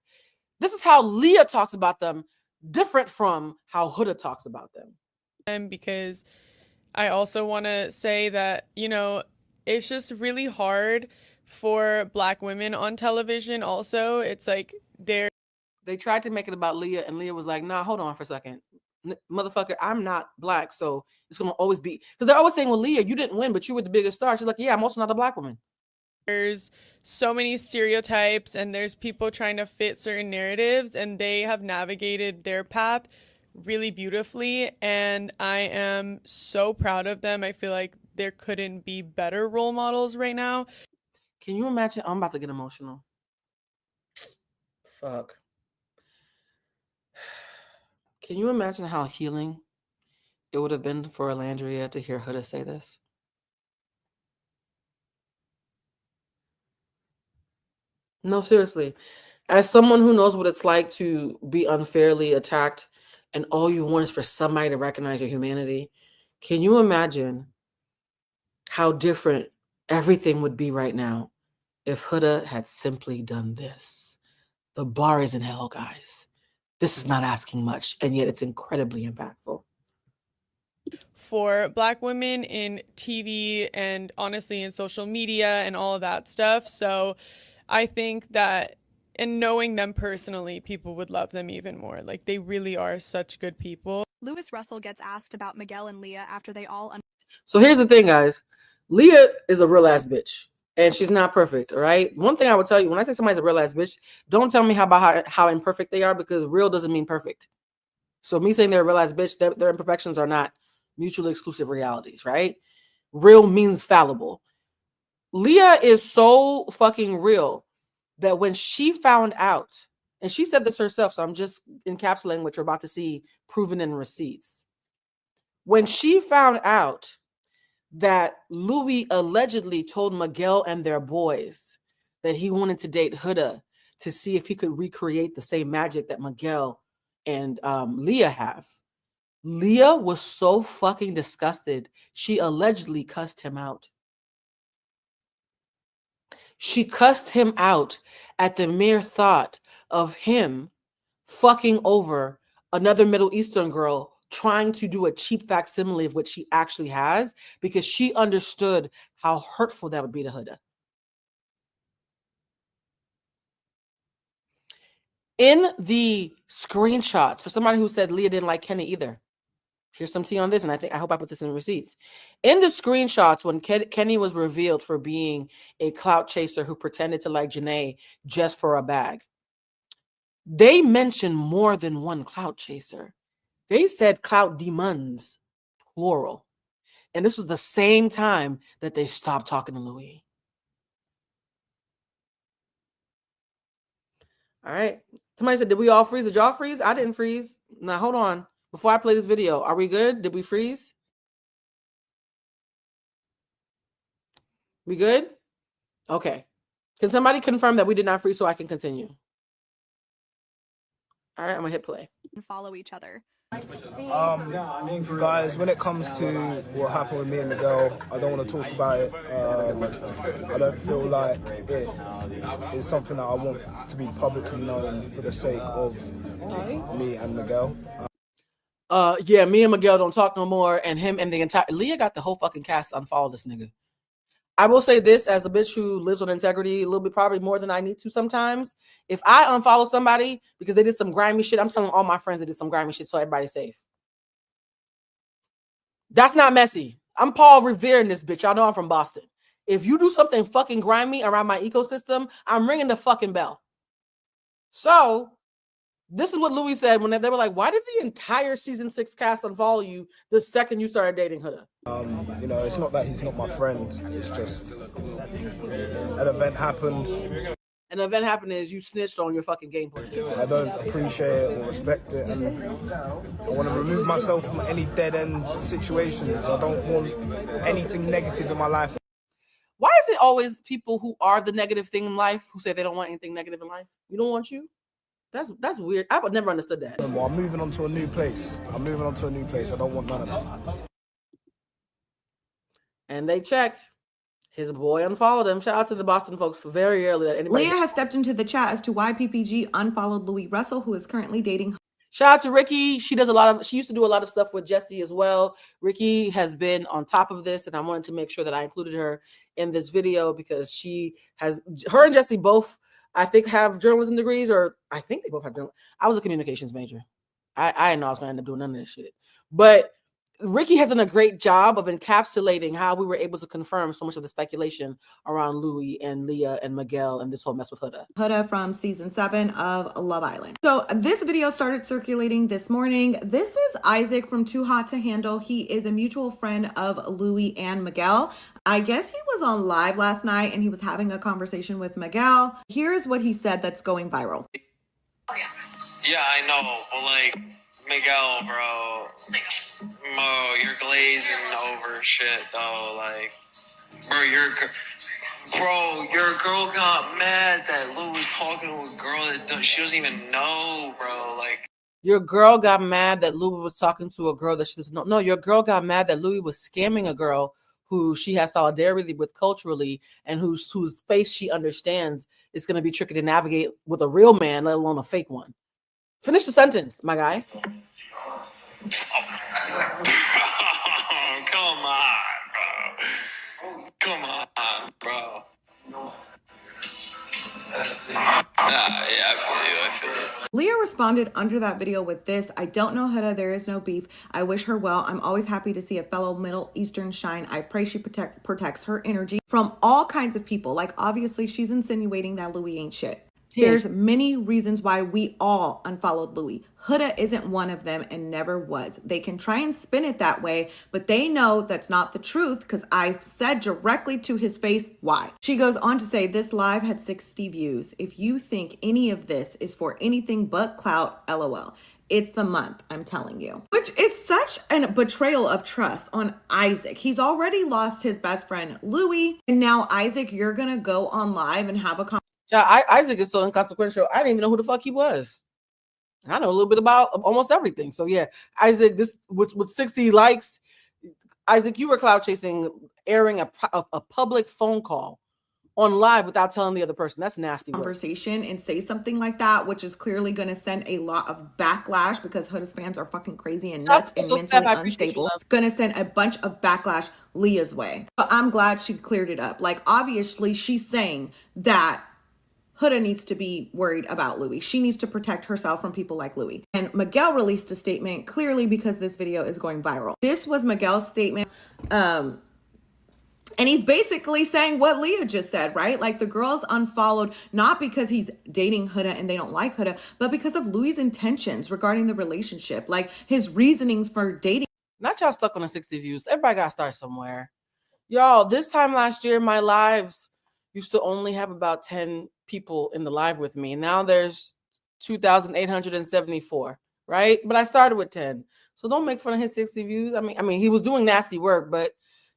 this is how Leah talks about them, different from how Huda talks about them. Because I also want to say that, it's just really hard for black women on television also. It's like they tried to make it about Leah and Leah was like, nah, hold on for a second. Motherfucker, I'm not black, so it's going to always be. Because they're always saying, well, Leah, you didn't win, but you were the biggest star. She's like, yeah, I'm also not a black woman. There's so many stereotypes and there's people trying to fit certain narratives and they have navigated their path really beautifully. And I am so proud of them. I feel like there couldn't be better role models right now. Can you imagine? I'm about to get emotional. Fuck. Can you imagine how healing it would have been for Olandria to hear Huda say this? No, seriously. As someone who knows what it's like to be unfairly attacked and all you want is for somebody to recognize your humanity, can you imagine how different everything would be right now if Huda had simply done this? The bar is in hell, guys. This is not asking much, and yet it's incredibly impactful. for Black women in TV and honestly in social media and all of that stuff. So I think that, and knowing them personally, people would love them even more. Like, they really are such good people. Lewis Russell gets asked about Miguel and Leah after they all... So here's the thing, guys. Leah is a real ass bitch, and she's not perfect, all right? One thing I would tell you, when I say somebody's a real ass bitch, don't tell me how imperfect they are, because real doesn't mean perfect. So me saying they're a real ass bitch, their imperfections are not mutually exclusive realities, right? Real means fallible. Leah is so fucking real that when she found out, and she said this herself, so I'm just encapsulating what you're about to see proven in receipts. When she found out that Louis allegedly told Miguel and their boys that he wanted to date Huda to see if he could recreate the same magic that Miguel and Leah have, Leah was so fucking disgusted, she allegedly cussed him out. She cussed him out at the mere thought of him fucking over another Middle Eastern girl trying to do a cheap facsimile of what she actually has, because she understood how hurtful that would be to Huda. In the screenshots, for somebody who said Leah didn't like Kenny either, here's some tea on this, and I hope I put this in the receipts. In the screenshots, when Kenny was revealed for being a clout chaser who pretended to like Janae just for a bag, they mentioned more than one clout chaser. They said clout demons, plural. And this was the same time that they stopped talking to Louis. All right. Somebody said, did we all freeze? Did y'all freeze? I didn't freeze. Now, hold on. Before I play this video, are we good? Did we freeze? We good? Okay. Can somebody confirm that we did not freeze so I can continue? All right, I'm going to hit play. follow each other. Guys, when it comes to what happened with me and the girl, I don't want to talk about it. I don't feel like it's something that I want to be publicly known for the sake of me and Miguel. Yeah, me and Miguel don't talk no more, and him and the entire Leah got the whole fucking cast unfollow this nigga. I will say this as a bitch who lives on integrity a little bit, probably more than I need to sometimes. If I unfollow somebody because they did some grimy shit, I'm telling all my friends they did some grimy shit so everybody's safe. That's not messy. I'm Paul Revere in this bitch. Y'all know I'm from Boston. If you do something fucking grimy around my ecosystem, I'm ringing the fucking bell. So this is what Louis said when they were like, why did the entire season 6 cast unfollow you the second you started dating Huda? You know, it's not that he's not my friend. It's just an event happened. An event happened is you snitched on your fucking game plan. I don't appreciate it or respect it, and I want to remove myself from any dead-end situations. I don't want anything negative in my life. Why is it always people who are the negative thing in life who say they don't want anything negative in life? You don't want you? That's weird. I would never understood that. I'm moving on to a new place. I don't want none of that. And they checked. His boy unfollowed him. Shout out to the Boston folks very early. That anybody... Leah has stepped into the chat as to why PPG unfollowed Louis Russell, who is currently dating. Shout out to Ricky. She used to do a lot of stuff with Jesse as well. Ricky has been on top of this, and I wanted to make sure that I included her in this video because her and Jesse both, I think, have journalism degrees, or I think they both have journalism. I was a communications major. I didn't know I was going to end up doing none of this shit. But Ricky has done a great job of encapsulating how we were able to confirm so much of the speculation around Louis and Leah and Miguel and this whole mess with Huda. Huda from season 7 of Love Island. So this video started circulating this morning. This is Isaac from Too Hot to Handle. He is a mutual friend of Louis and Miguel. I guess he was on live last night and he was having a conversation with Miguel. Here's what he said that's going viral. Yeah, I know, but like, Miguel, bro, you're glazing over shit, though. Like, bro, your girl got mad that Lou was talking to a girl that she doesn't even know, bro. Like, your girl got mad that Louis was talking to a girl that she doesn't know. No, your girl got mad that Louis was scamming a girl who she has solidarity with culturally and whose space she understands is going to be tricky to navigate with a real man, let alone a fake one. Finish the sentence, my guy. responded under that video with this: I don't know Huda, there is no beef. I wish her well. I'm always happy to see a fellow Middle Eastern shine. I pray she protects her energy from all kinds of people. Like, obviously she's insinuating that Louis ain't shit. There's many reasons why we all unfollowed Louis. Huda isn't one of them and never was. They can try and spin it that way, but they know that's not the truth because I've said directly to his face why. She goes on to say, this live had 60 views. If you think any of this is for anything but clout, LOL. It's the month, I'm telling you. Which is such a betrayal of trust on Isaac. He's already lost his best friend, Louis. And now, Isaac, you're gonna go on live and have a conversation. Isaac is so inconsequential. I didn't even know who the fuck he was. I know a little bit about almost everything. So yeah, Isaac, this with 60 likes, Isaac, you were cloud chasing, airing a public phone call on live without telling the other person. That's nasty work. Conversation and say something like that, which is clearly going to send a lot of backlash because Huda's fans are fucking crazy and nuts and mentally unstable. It's going to send a bunch of backlash Leah's way. But I'm glad she cleared it up. Like, obviously she's saying that Huda needs to be worried about Louis. She needs to protect herself from people like Louis. And Miguel released a statement clearly because this video is going viral. This was Miguel's statement. And he's basically saying what Leah just said, right? Like, the girls unfollowed not because he's dating Huda and they don't like Huda, but because of Louis' intentions regarding the relationship, like his reasonings for dating. Not y'all stuck on the 60 views. Everybody got to start somewhere. Y'all, this time last year, my lives used to only have about 10 people in the live with me. Now there's 2,874, right? But I started with 10. So don't make fun of his 60 views. I mean, he was doing nasty work, but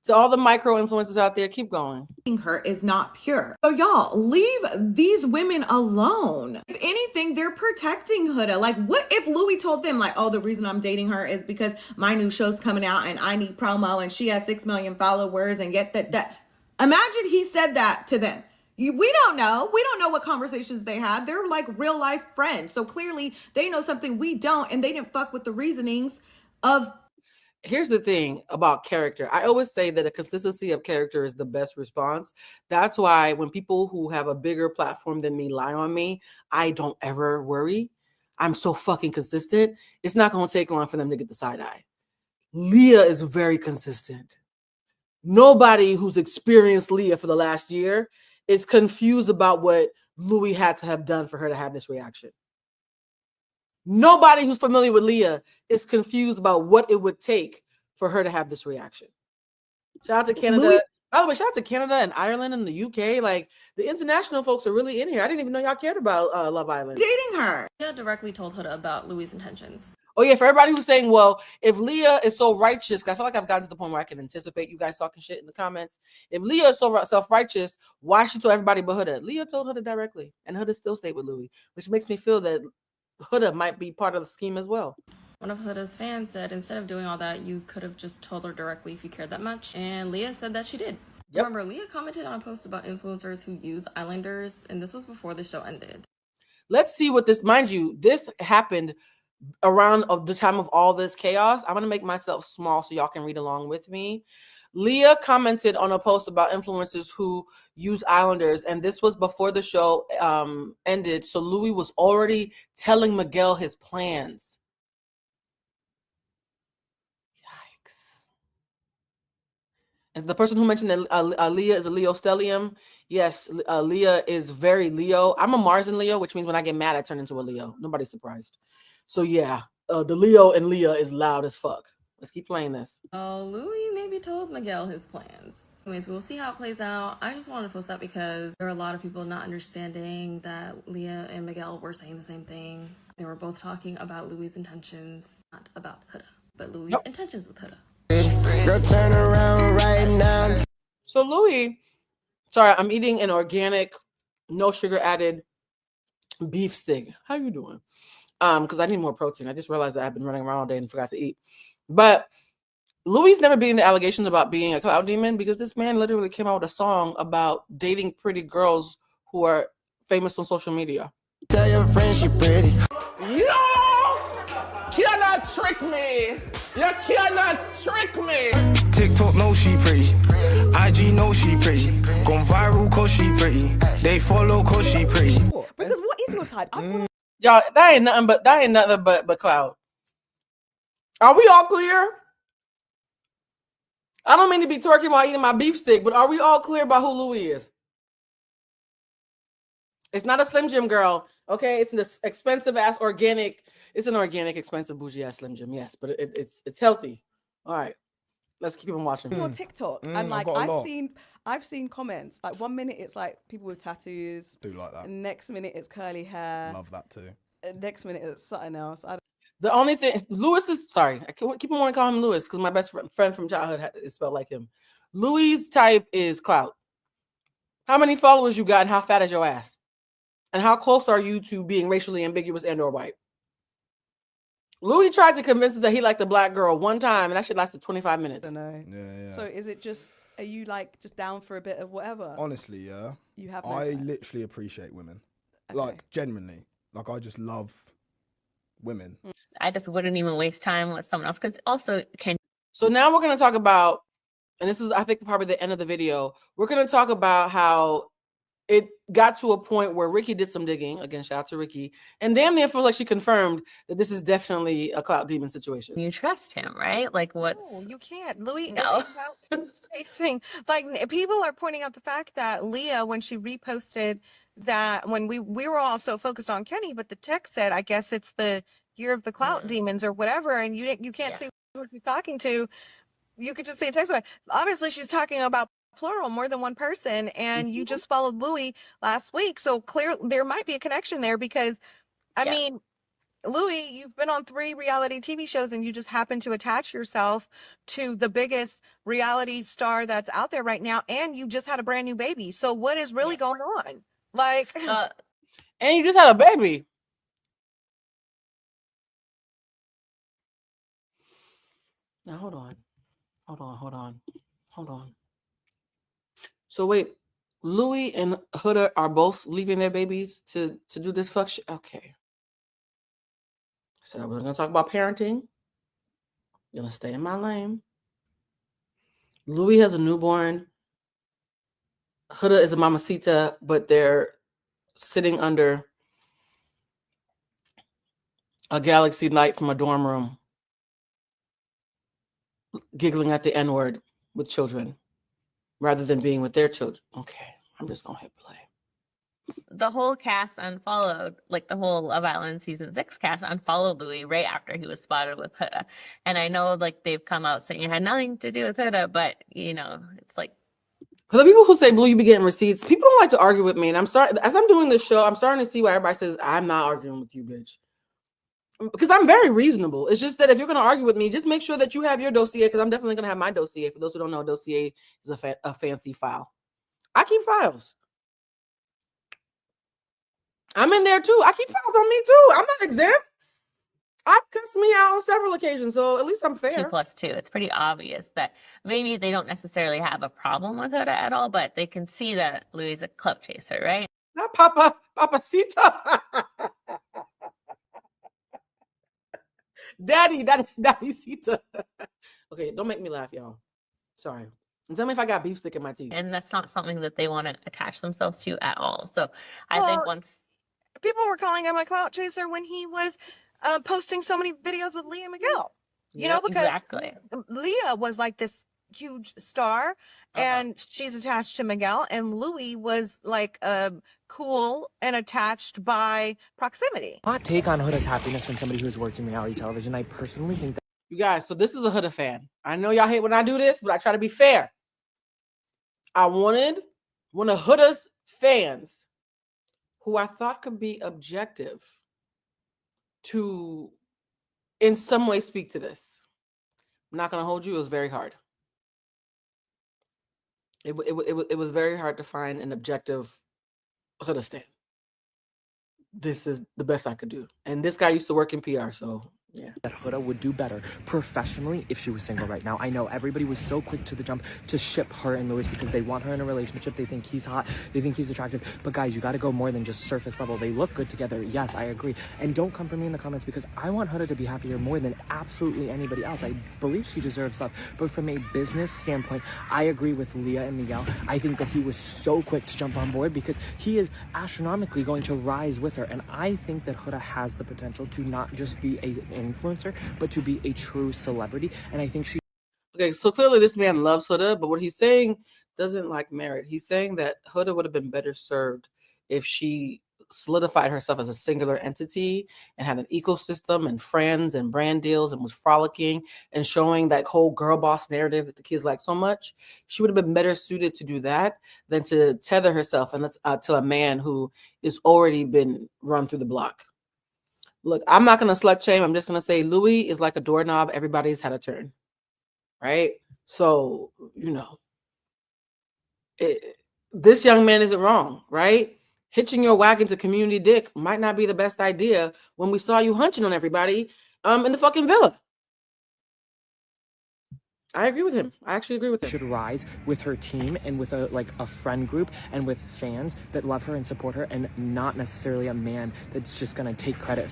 to all the micro influencers out there, keep going. Her is not pure. So y'all, leave these women alone. If anything, they're protecting Huda. Like, what if Louis told them, like, oh, the reason I'm dating her is because my new show's coming out and I need promo and she has 6 million followers and get that. Imagine he said that to them. We don't know. We don't know what conversations they had. They're like real life friends. So clearly they know something we don't, and they didn't fuck with the reasonings of. Here's the thing about character. I always say that a consistency of character is the best response. That's why when people who have a bigger platform than me lie on me, I don't ever worry. I'm so fucking consistent. It's not going to take long for them to get the side eye. Leah is very consistent. Nobody who's experienced Leah for the last year is confused about what Louis had to have done for her to have this reaction. Nobody who's familiar with Leah is confused about what it would take for her to have this reaction. Shout out to Canada. By the way, shout out to Canada and Ireland and the UK. Like, the international folks are really in here. I didn't even know y'all cared about Love Island. Dating her. Leah directly told Huda about Louis' intentions. Oh yeah, for everybody who's saying, well, if Leah is so righteous, I feel like I've gotten to the point where I can anticipate you guys talking shit in the comments. If Leah is so self-righteous, why she told everybody but Huda? Leah told Huda directly, and Huda still stayed with Louis, which makes me feel that Huda might be part of the scheme as well. One of Huda's fans said, instead of doing all that, you could have just told her directly if you cared that much. And Leah said that she did. Yep. Remember, Leah commented on a post about influencers who use Islanders, and this was before the show ended. Let's see what this, mind you, this happened around the time of all this chaos. I'm going to make myself small so y'all can read along with me. Leah commented on a post about influencers who use Islanders, and this was before the show ended. So Louis was already telling Miguel his plans. Yikes. And the person who mentioned that Leah is a Leo stellium. Yes, Leah is very Leo. I'm a Mars in Leo, which means when I get mad, I turn into a Leo. Nobody's surprised. So yeah, the Leo in Leah is loud as fuck. Let's keep playing this. Louis maybe told Miguel his plans. Anyways, we'll see how it plays out. I just wanted to post that because there are a lot of people not understanding that Leah and Miguel were saying the same thing. They were both talking about Louis' intentions, not about Huda, but Louis' intentions with Huda. Girl, turn around right now. So Louis, sorry, I'm eating an organic, no sugar added beef steak. How you doing? Because I need more protein. I just realized that I've been running around all day and forgot to eat. But Louis never beating the allegations about being a cloud demon, because this man literally came out with a song about dating pretty girls who are famous on social media. Tell your friend she pretty. You cannot trick me. You cannot trick me. TikTok know she pretty. IG know she pretty. Gone viral cause she pretty. They follow cause she pretty. Because what is your type? Y'all, that ain't nothing but cloud. Are we all clear? I don't mean to be twerking while eating my beef stick, but are we all clear about who Louis is? It's not a Slim Jim girl, okay? It's an expensive ass organic. It's an organic, expensive, bougie ass Slim Jim, yes, but it's healthy. All right, let's keep on watching. On TikTok, and like I've seen comments. Like 1 minute it's like people with tattoos. Do like that. And next minute it's curly hair. Love that too. And next minute it's something else. The only thing, Louis is sorry. I keep on wanting to call him Louis because my best friend from childhood is spelled like him. Louis' type is clout. How many followers you got, and how fat is your ass? And how close are you to being racially ambiguous and or white? Louis tried to convince us that he liked a black girl one time, and that shit lasted 25 minutes. I know. Yeah. So is it just, are you like just down for a bit of whatever? Honestly, yeah. You have I literally appreciate women. Okay. Like, genuinely. Like, I just love women. I just wouldn't even waste time with someone else because also So now we're going to talk about, and this is, I think, probably the end of the video. We're going to talk about how it got to a point where Ricky did some digging. Again, shout out to Ricky. And damn near feels like she confirmed that this is definitely a clout demon situation. you trust him, right? Like what's... No, you can't. Louis No. is about facing. Like, people are pointing out the fact that Leah, when she reposted that, when we were all so focused on Kenny, but the text said, I guess it's the year of the clout demons or whatever, and you can't see who she's talking to. You could just say a text away. Obviously, she's talking about plural, more than one person, and you just followed Louis last week, so clear there might be a connection there because I mean, Louis, you've been on 3 reality TV shows and you just happen to attach yourself to the biggest reality star that's out there right now, and you just had a brand new baby. So what is really going on? Like, and you just had a baby. Now hold on. So wait, Louis and Huda are both leaving their babies to do this fuck shit? Okay. So we're going to talk about parenting. Gonna stay in my lane. Louis has a newborn. Huda is a mamacita, but they're sitting under a galaxy light from a dorm room, giggling at the N-word with children, rather than being with their children. Okay, I'm just gonna hit play. The whole cast unfollowed, like the whole Love Island season 6 cast unfollowed Louis right after he was spotted with Huda. And I know like they've come out saying it had nothing to do with Huda, but you know, it's like, for the people who say, Blue, you be getting receipts, people don't like to argue with me. And as I'm doing this show, I'm starting to see why everybody says, I'm not arguing with you, bitch. Because I'm very reasonable. It's just that if you're going to argue with me, just make sure that you have your dossier, because I'm definitely going to have my dossier. For those who don't know, a dossier is a fancy file. I keep files. I'm in there too. I keep files on me too. I'm not exempt. I've cussed me out on several occasions, so at least I'm fair. 2+2. It's pretty obvious that maybe they don't necessarily have a problem with Huda at all, but they can see that Louis is a clout chaser, right? Not Papacita. Daddy Sita. Okay, don't make me laugh, y'all. Sorry. And tell me if I got beef stick in my teeth. And that's not something that they want to attach themselves to at all. So I think once people were calling him a clout chaser when he was posting so many videos with Leah and Miguel. You know, because Leah was like this huge star, and she's attached to Miguel, and Louis was like cool and attached by proximity. Hot take on Huda's happiness from somebody who's worked in reality television. I personally think that. You guys, so this is a Huda fan. I know y'all hate when I do this, but I try to be fair. I wanted one of Huda's fans who I thought could be objective to in some way speak to this. I'm not going to hold you. It was very hard. It was very hard to find an objective Huda stan. This is the best I could do. And this guy used to work in PR, so that Huda would do better professionally if she was single right now. I know everybody was so quick to the jump to ship her and Louis because they want her in a relationship. They think he's hot. They think he's attractive. But guys, you got to go more than just surface level. They look good together. Yes, I agree. And don't come for me in the comments because I want Huda to be happier more than absolutely anybody else. I believe she deserves love. But from a business standpoint, I agree with Leah and Miguel. I think that he was so quick to jump on board because he is astronomically going to rise with her. And I think that Huda has the potential to not just be an influencer, but to be a true celebrity. And I think she... Okay, so clearly this man loves Huda, but what he's saying doesn't like merit. He's saying that Huda would have been better served if she solidified herself as a singular entity and had an ecosystem and friends and brand deals and was frolicking and showing that whole girl boss narrative that the kids like so much. She would have been better suited to do that than to tether herself and to a man who is already been run through the block. Look, I'm not going to slut shame. I'm just going to say Louis is like a doorknob. Everybody's had a turn, right? So, this young man isn't wrong, right? Hitching your wagon to community dick might not be the best idea when we saw you hunching on everybody in the fucking villa. I agree with him. I actually agree with him. Should rise with her team and with a friend group and with fans that love her and support her, and not necessarily a man that's just going to take credit.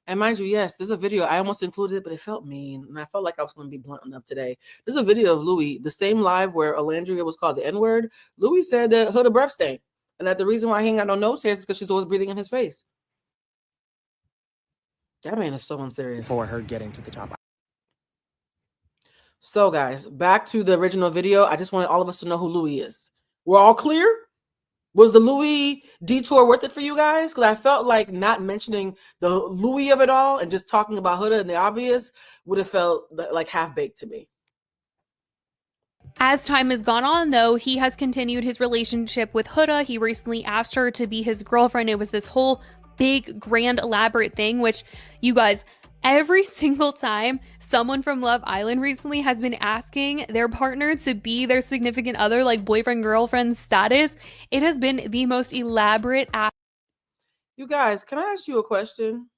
And mind you, yes, there's a video. I almost included it, but it felt mean. And I felt like I was going to be blunt enough today. There's a video of Louis, the same live where Olandria was called the N-word. Louis said that Huda breath stank. And that the reason why he ain't got no nose hairs is because she's always breathing in his face. That man is so unserious. For her getting to the top. So, guys, back to the original video. I just wanted all of us to know who Louis is. We're all clear? Was the Louis detour worth it for you guys? Because I felt like not mentioning the Louis of it all and just talking about Huda and the obvious would have felt like half-baked to me. As time has gone on, though, he has continued his relationship with Huda. He recently asked her to be his girlfriend. It was this whole big, grand, elaborate thing, which, you guys, every single time someone from Love Island recently has been asking their partner to be their significant other, like boyfriend, girlfriend status, it has been the most elaborate act. You guys, can I ask you a question?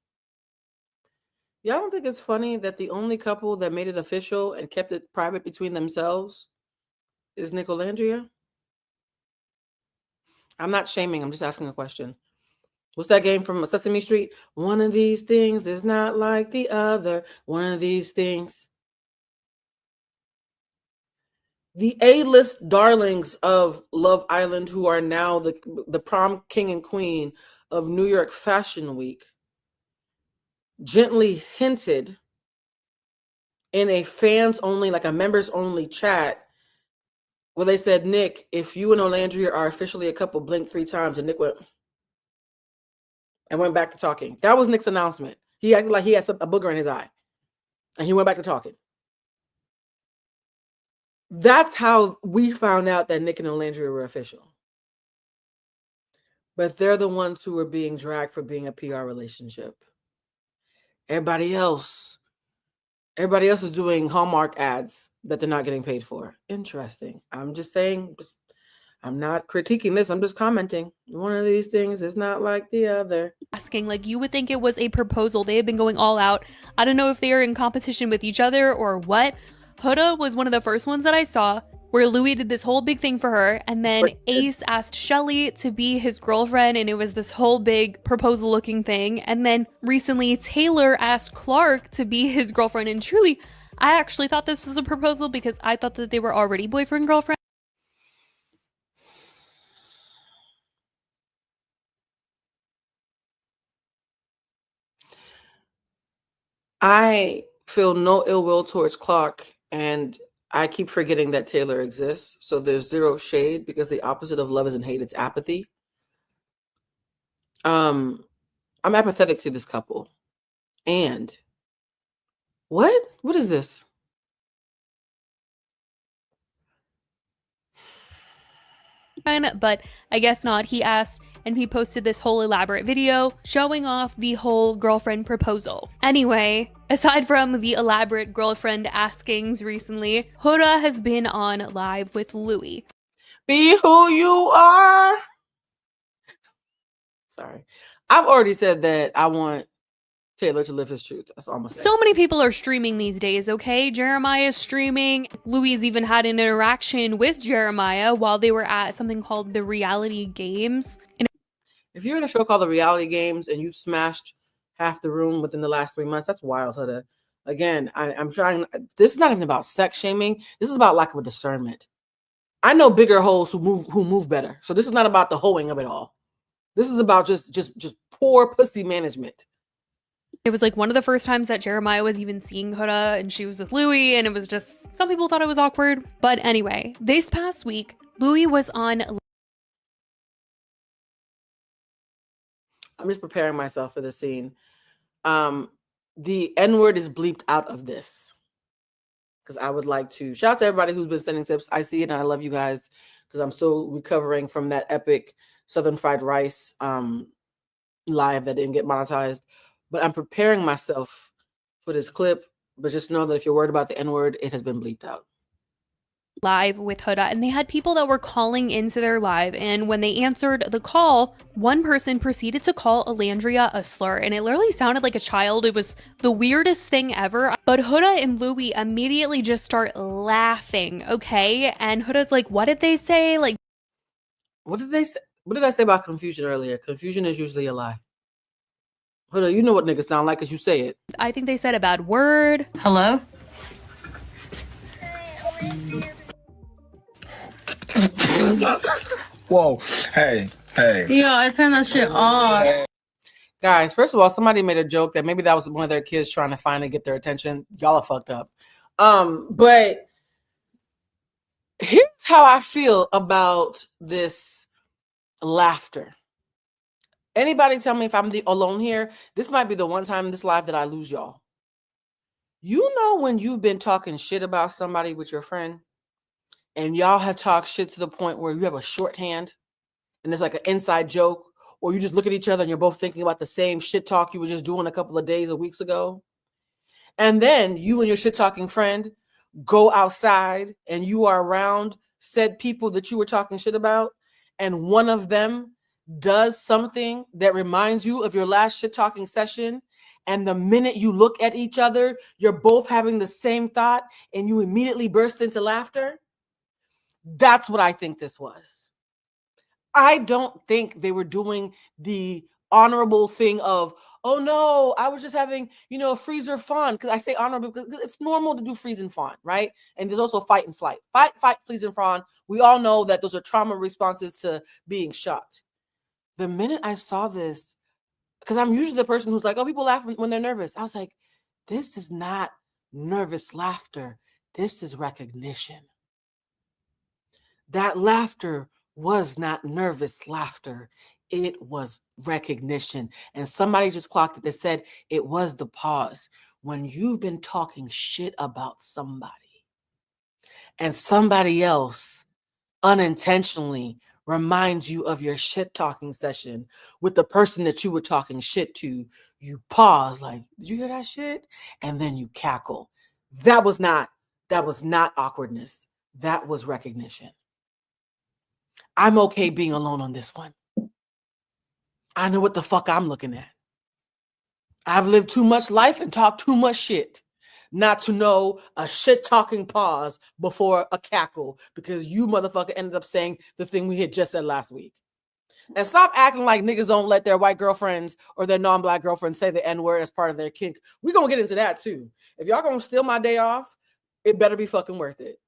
Y'all don't think it's funny that the only couple that made it official and kept it private between themselves is Nick Olandria? I'm not shaming. I'm just asking a question. What's that game from Sesame Street? One of these things is not like the other. One of these things. The A-list darlings of Love Island, who are now the prom king and queen of New York Fashion Week, gently hinted in a fans-only, like a members-only chat, where they said, Nick, if you and Olandria are officially a couple, blink 3 times, and Nick went and went back to talking. That was Nick's announcement. He acted like he had a booger in his eye. And he went back to talking. That's how we found out that Nick and Olandria were official. But they're the ones who were being dragged for being a PR relationship. Everybody else is doing Hallmark ads that they're not getting paid for. Interesting. I'm just saying, I'm not critiquing this. I'm just commenting. One of these things is not like the other. Asking, like, you would think it was a proposal. They have been going all out. I don't know if they are in competition with each other or what. Huda was one of the first ones that I saw where Louis did this whole big thing for her, and then Ace asked Shelly to be his girlfriend, and it was this whole big proposal looking thing. And then recently Taylor asked Clark to be his girlfriend, and truly I actually thought this was a proposal because I thought that they were already boyfriend girlfriend. I feel no ill will towards Clark, and I keep forgetting that Taylor exists. So there's zero shade, because the opposite of love isn't hate, it's apathy. I'm apathetic to this couple. And what is this? But I guess not. He asked, and he posted this whole elaborate video showing off the whole girlfriend proposal. Anyway, aside from the elaborate girlfriend askings recently, Huda has been on live with Louis. Be who you are. Sorry. I've already said that I want Taylor to live his truth. That's almost So many people are streaming these days, okay? Jeremiah is streaming. Louise even had an interaction with Jeremiah while they were at something called the Reality Games. If you're in a show called The Reality Games and you've smashed half the room within the last 3 months, that's wild, Huda. Again, I'm trying. This is not even about sex shaming. This is about lack of a discernment. I know bigger hoes who move better. So this is not about the hoeing of it all. This is about just poor pussy management. It was like one of the first times that Jeremiah was even seeing Huda, and she was with Louis, and it was just, some people thought it was awkward. But anyway, this past week, Louis was on. I'm just preparing myself for the scene. The N-word is bleeped out of this because I would like to shout out to everybody who's been sending tips. I see it and I love you guys because I'm still recovering from that epic Southern fried rice live that didn't get monetized. But I'm preparing myself for this clip. But just know that if you're worried about the N-word, it has been bleeped out. Live with Huda, and they had people that were calling into their live, and when they answered the call, one person proceeded to call Olandria a slur, and it literally sounded like a child. It was the weirdest thing ever. But Huda and Louis immediately just start laughing, okay? And Huda's like, what did they say? Like, what did they say? What did I say about confusion earlier? Confusion is usually a lie. Huda, you know what niggas sound like because you say it. I think they said a bad word. Hello? Whoa, hey. Yo, I turned that shit off. Guys, first of all, somebody made a joke that maybe that was one of their kids trying to finally get their attention. Y'all are fucked up. But here's how I feel about this laughter. Anybody tell me if I'm alone here? This might be the one time in this live that I lose y'all. You know when you've been talking shit about somebody with your friend and y'all have talked shit to the point where you have a shorthand and it's like an inside joke, or you just look at each other and you're both thinking about the same shit talk you were just doing a couple of days or weeks ago. And then you and your shit talking friend go outside and you are around said people that you were talking shit about, and one of them does something that reminds you of your last shit talking session. And the minute you look at each other, you're both having the same thought and you immediately burst into laughter. That's what I think this was. I don't think they were doing the honorable thing of, oh no, I was just having, a freezer fawn. Because I say honorable because it's normal to do freeze and fawn, right? And there's also fight and flight. Fight, freeze and fawn. We all know that those are trauma responses to being shocked. The minute I saw this, because I'm usually the person who's like, oh, people laugh when they're nervous. I was like, this is not nervous laughter. This is recognition. That laughter was not nervous laughter. It was recognition. And somebody just clocked it that said it was the pause. When you've been talking shit about somebody and somebody else unintentionally reminds you of your shit talking session with the person that you were talking shit to, you pause like, did you hear that shit? And then you cackle. That was not awkwardness. That was recognition. I'm okay being alone on this one. I know what the fuck I'm looking at. I've lived too much life and talked too much shit not to know a shit talking pause before a cackle, because you motherfucker ended up saying the thing we had just said last week. And stop acting like niggas don't let their white girlfriends or their non-black girlfriends say the N-word as part of their kink. We're going to get into that too. If y'all going to steal my day off, it better be fucking worth it.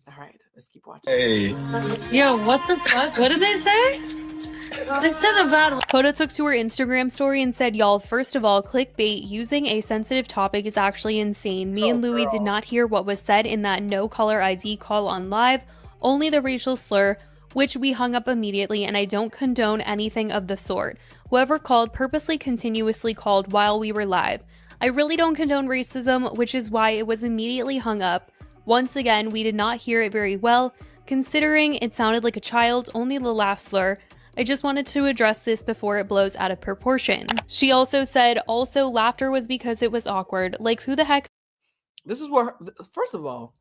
All right, let's keep watching. Hey. Yo, what the fuck? What did they say? They said about... Huda took to her Instagram story and said, y'all, first of all, clickbait using a sensitive topic is actually insane. Me and Louis did not hear what was said in that no caller ID call on live, only the racial slur, which we hung up immediately, and I don't condone anything of the sort. Whoever called purposely continuously called while we were live. I really don't condone racism, which is why it was immediately hung up. Once again, we did not hear it very well, considering it sounded like a child, only the last slur. I just wanted to address this before it blows out of proportion. She also said, also laughter was because it was awkward. Like, who the heck? This is where, first of all,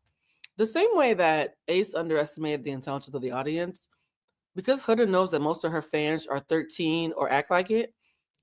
the same way that Ace underestimated the intelligence of the audience, because Huda knows that most of her fans are 13 or act like it,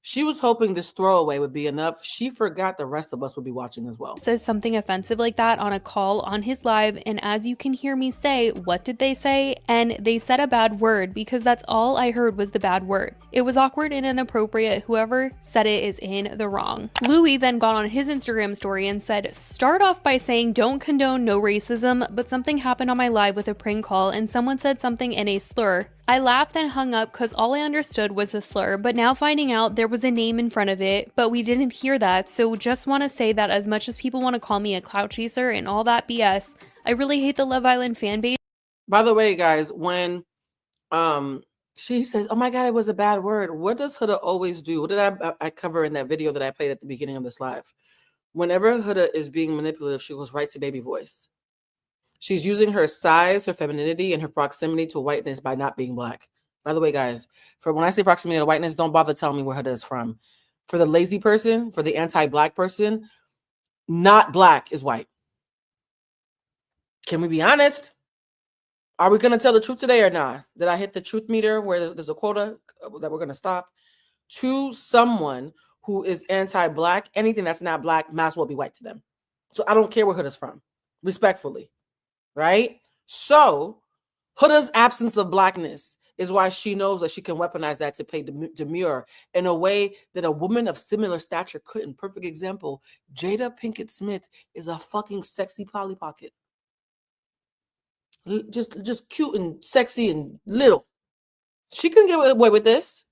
She was hoping this throwaway would be enough. She forgot the rest of us would be watching as well. Says something offensive like that on a call on his live, and as you can hear me say, what did they say? And they said a bad word, because that's all I heard was the bad word. It was awkward and inappropriate. Whoever said it is in the wrong. Louis then got on his Instagram story and said, start off by saying don't condone no racism, but something happened on my live with a prank call and someone said something in a slur. I laughed and hung up because all I understood was the slur, but now finding out there was a name in front of it, but we didn't hear that, so just want to say that as much as people want to call me a clout chaser and all that BS, I really hate the Love Island fan base. By the way, guys, when she says, oh my God, it was a bad word, what does Huda always do? What did I cover in that video that I played at the beginning of this live? Whenever Huda is being manipulative, she goes right to baby voice. She's using her size, her femininity, and her proximity to whiteness by not being Black. By the way, guys, for when I say proximity to whiteness, don't bother telling me where Huda is from. For the lazy person, for the anti-Black person, not Black is white. Can we be honest? Are we going to tell the truth today or not? Did I hit the truth meter where there's a quota that we're going to stop? To someone who is anti-Black, anything that's not Black might as well be white to them. So I don't care where Huda's from, respectfully. Right? So Huda's absence of Blackness is why she knows that she can weaponize that to pay demure in a way that a woman of similar stature couldn't. Perfect example, Jada Pinkett Smith is a fucking sexy Polly Pocket. Just cute and sexy and little. She can get away with this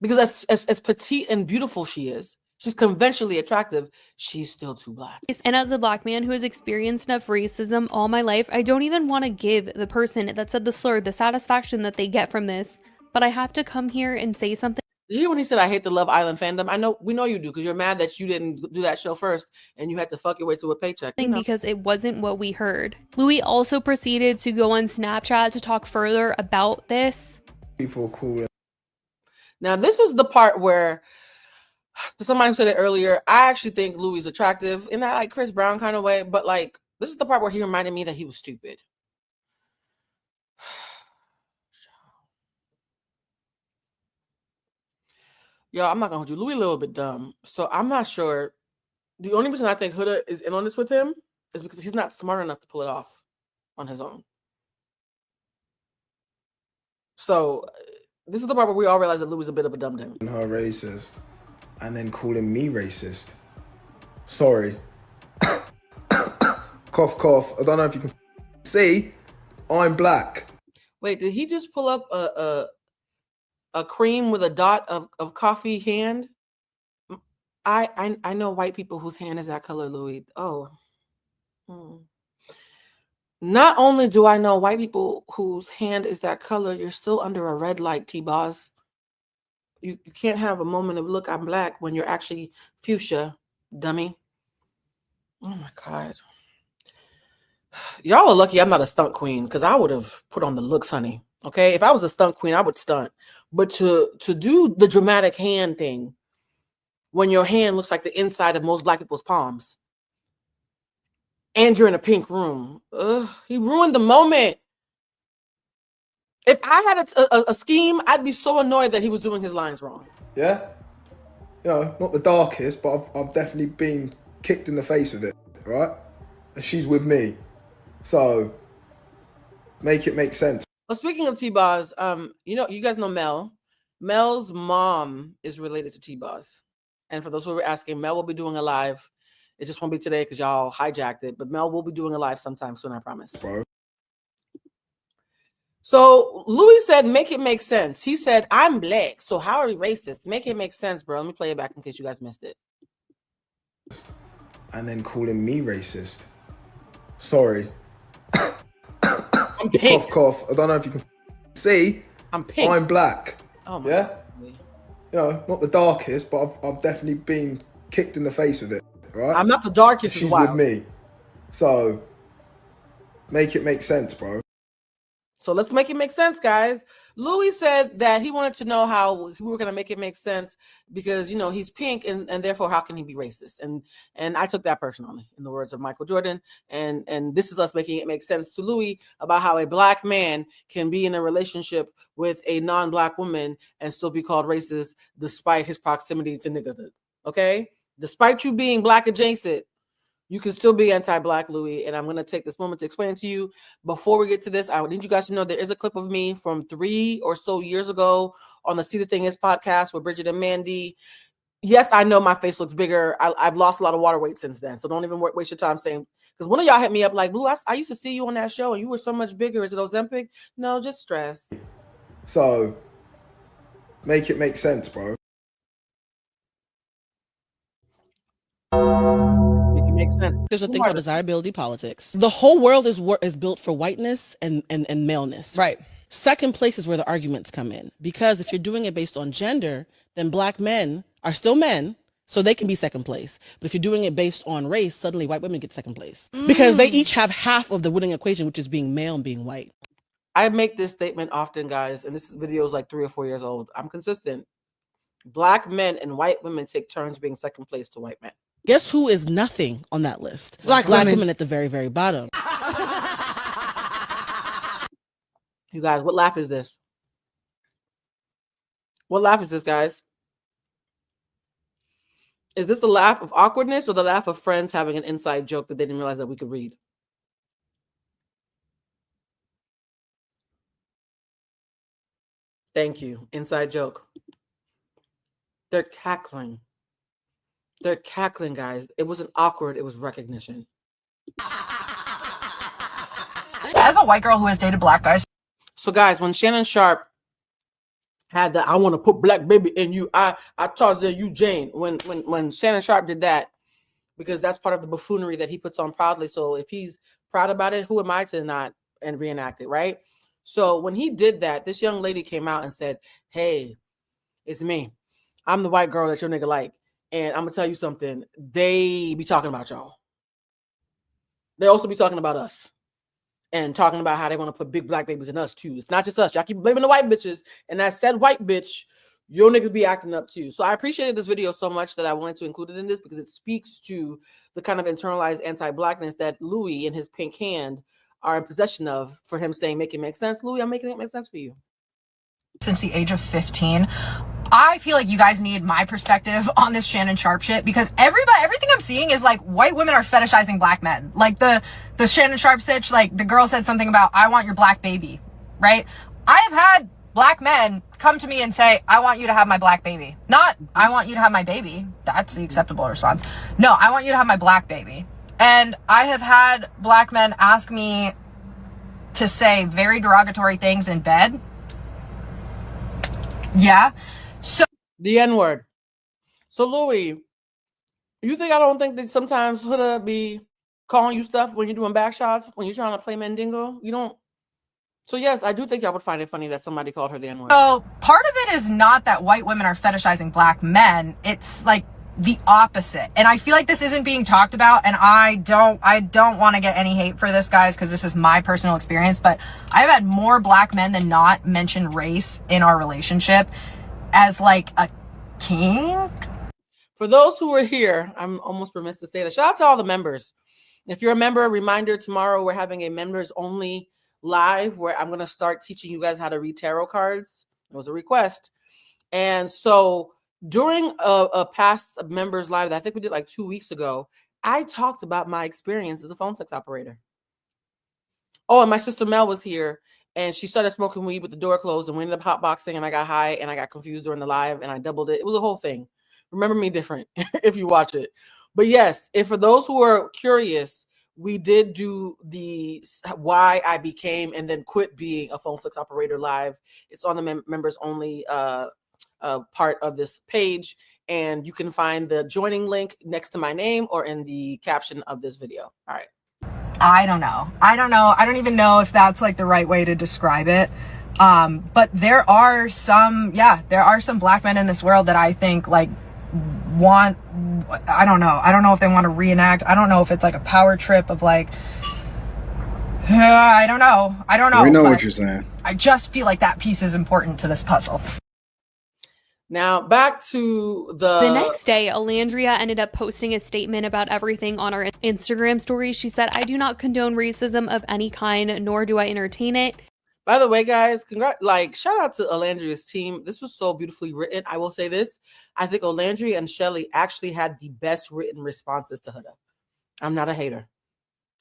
because as petite and beautiful she is, she's conventionally attractive, she's still too Black. And as a Black man who has experienced enough racism all my life, I don't even want to give the person that said the slur the satisfaction that they get from this, but I have to come here and say something. Did you hear when he said, I hate the Love Island fandom? We know you do, because you're mad that you didn't do that show first and you had to fuck your way to a paycheck. You know. Because it wasn't what we heard. Louis also proceeded to go on Snapchat to talk further about this. People are cool. Now, this is the part where somebody said it earlier. I actually think Louis is attractive in that like Chris Brown kind of way, but like this is the part where he reminded me that he was stupid. Yo, I'm not gonna hold you. Louis a little bit dumb, so I'm not sure. The only reason I think Huda is in on this with him is because he's not smart enough to pull it off on his own. So this is the part where we all realize that Louis is a bit of a dumb dumb. Her racist, and then calling me racist. Sorry. Cough, cough. I don't know if you can see. I'm Black. Wait, did he just pull up a cream with a dot of coffee hand? I know white people whose hand is that color, Louis. Oh. Not only do I know white people whose hand is that color, you're still under a red light, T-Boz. You can't have a moment of, look, I'm Black, when you're actually fuchsia, dummy. Oh, my God. Y'all are lucky I'm not a stunt queen, because I would have put on the looks, honey. Okay? If I was a stunt queen, I would stunt. But to do the dramatic hand thing, when your hand looks like the inside of most Black people's palms, and you're in a pink room, he ruined the moment. If I had a scheme, I'd be so annoyed that he was doing his lines wrong. Yeah? You know, not the darkest, but I've definitely been kicked in the face with it, right? And she's with me. So, make it make sense. Well, speaking of T-Boz, you guys know Mel. Mel's mom is related to T-Boz. And for those who were asking, Mel will be doing a live. It just won't be today because y'all hijacked it. But Mel will be doing a live sometime soon, I promise. Bro. So Louis said, make it make sense. He said, I'm Black, so how are we racist? Make it make sense, bro. Let me play it back in case you guys missed it. And then calling me racist. Sorry. I'm pink. Cough, cough. I don't know if you can see. I'm pink. I'm Black. Oh my yeah? God. You know, not the darkest, but I've definitely been kicked in the face with it, right? I'm not the darkest. She's with me. So, make it make sense, bro. So let's make it make sense, guys. Louis said that he wanted to know how we were going to make it make sense because, you know, he's pink and therefore how can he be racist? And I took that personally, in the words of Michael Jordan. And this is us making it make sense to Louis about how a black man can be in a relationship with a non-black woman and still be called racist despite his proximity to niggerhood. Okay? Despite you being black adjacent, you can still be anti-black, Louis, and I'm going to take this moment to explain to you. Before we get to this, I need you guys to know there is a clip of me from 3 or so years ago on the See the Thing Is podcast with Bridget and Mandy. Yes, I know my face looks bigger. I've lost a lot of water weight since then, so don't even waste your time saying, because one of y'all hit me up like, Blue, I used to see you on that show, and you were so much bigger. Is it Ozempic? No, just stress. So, make it make sense, bro. Makes sense. There's a thing called desirability politics. The whole world is built for whiteness and maleness. Right. Second place is where the arguments come in, because if you're doing it based on gender, then black men are still men, so they can be second place. But if you're doing it based on race, suddenly white women get second place because they each have half of the winning equation, which is being male and being white. I make this statement often, guys, and this video is like 3 or 4 years old. I'm consistent. Black men and white women take turns being second place to white men. Guess who is nothing on that list? Black women at the very, very bottom. You guys, what laugh is this? What laugh is this, guys? Is this the laugh of awkwardness or the laugh of friends having an inside joke that they didn't realize that we could read? Thank you. Inside joke. They're cackling. They're cackling, guys. It wasn't awkward. It was recognition. As a white girl who has dated black guys. So, guys, when Shannon Sharp had the "I want to put black baby in you, I Tarzan, you Jane." When Shannon Sharp did that, because that's part of the buffoonery that he puts on proudly. So if he's proud about it, who am I to not and reenact it, right? So when he did that, this young lady came out and said, "Hey, it's me. I'm the white girl that your nigga like. And I'm going to tell you something. They be talking about y'all. They also be talking about us. And talking about how they want to put big black babies in us too. It's not just us. Y'all keep blaming the white bitches. And that said white bitch, your niggas be acting up too." So I appreciated this video so much that I wanted to include it in this because it speaks to the kind of internalized anti-blackness that Louis and his pink hand are in possession of, for him saying, "Make it make sense." Louis, I'm making it make sense for you. Since the age of 15. I feel like you guys need my perspective on this Shannon Sharp shit, because everything I'm seeing is like white women are fetishizing black men. Like the Shannon Sharp sitch, like the girl said something about, "I want your black baby," right? I have had black men come to me and say, "I want you to have my black baby." Not, "I want you to have my baby." That's the acceptable response. No, "I want you to have my black baby." And I have had black men ask me to say very derogatory things in bed. Yeah. So the N-word. So Louis, you think I don't think that sometimes Huda be calling you stuff when you're doing back shots, when you're trying to play Mandingo? You don't. So yes, I do think I would find it funny that somebody called her the N-word. So part of it is not that white women are fetishizing black men. It's like the opposite. And I feel like this isn't being talked about, and I don't want to get any hate for this, guys, because this is my personal experience, but I've had more black men than not mention race in our relationship as like a kink. For those who are here, I'm almost remiss to say that. Shout out to all the members. If you're a member, a reminder, tomorrow we're having a members only live where I'm going to start teaching you guys how to read tarot cards. It was a request. And so during a past members live that I think we did like 2 weeks ago, I talked about my experience as a phone sex operator. Oh, and my sister Mel was here. And she started smoking weed with the door closed, and we ended up hotboxing, and I got high, and I got confused during the live, and I doubled it. It was a whole thing. Remember me different if you watch it. But yes, if for those who are curious, we did do the why I became and then quit being a phone sex operator live. It's on the members only part of this page, and you can find the joining link next to my name or in the caption of this video. All right. I don't know. I don't even know if that's like the right way to describe it. But there are some black men in this world that I think like want, I don't know if they want to reenact. I don't know if it's like a power trip of like I don't know. We know but what you're saying. I just feel like that piece is important to this puzzle. Now back to The next day, Olandria ended up posting a statement about everything on our Instagram story. She said, "I do not condone racism of any kind, nor do I entertain it." By the way, guys, shout out to Olandria's team. This was so beautifully written. I will say this. I think Olandria and Shelly actually had the best written responses to Huda. I'm not a hater.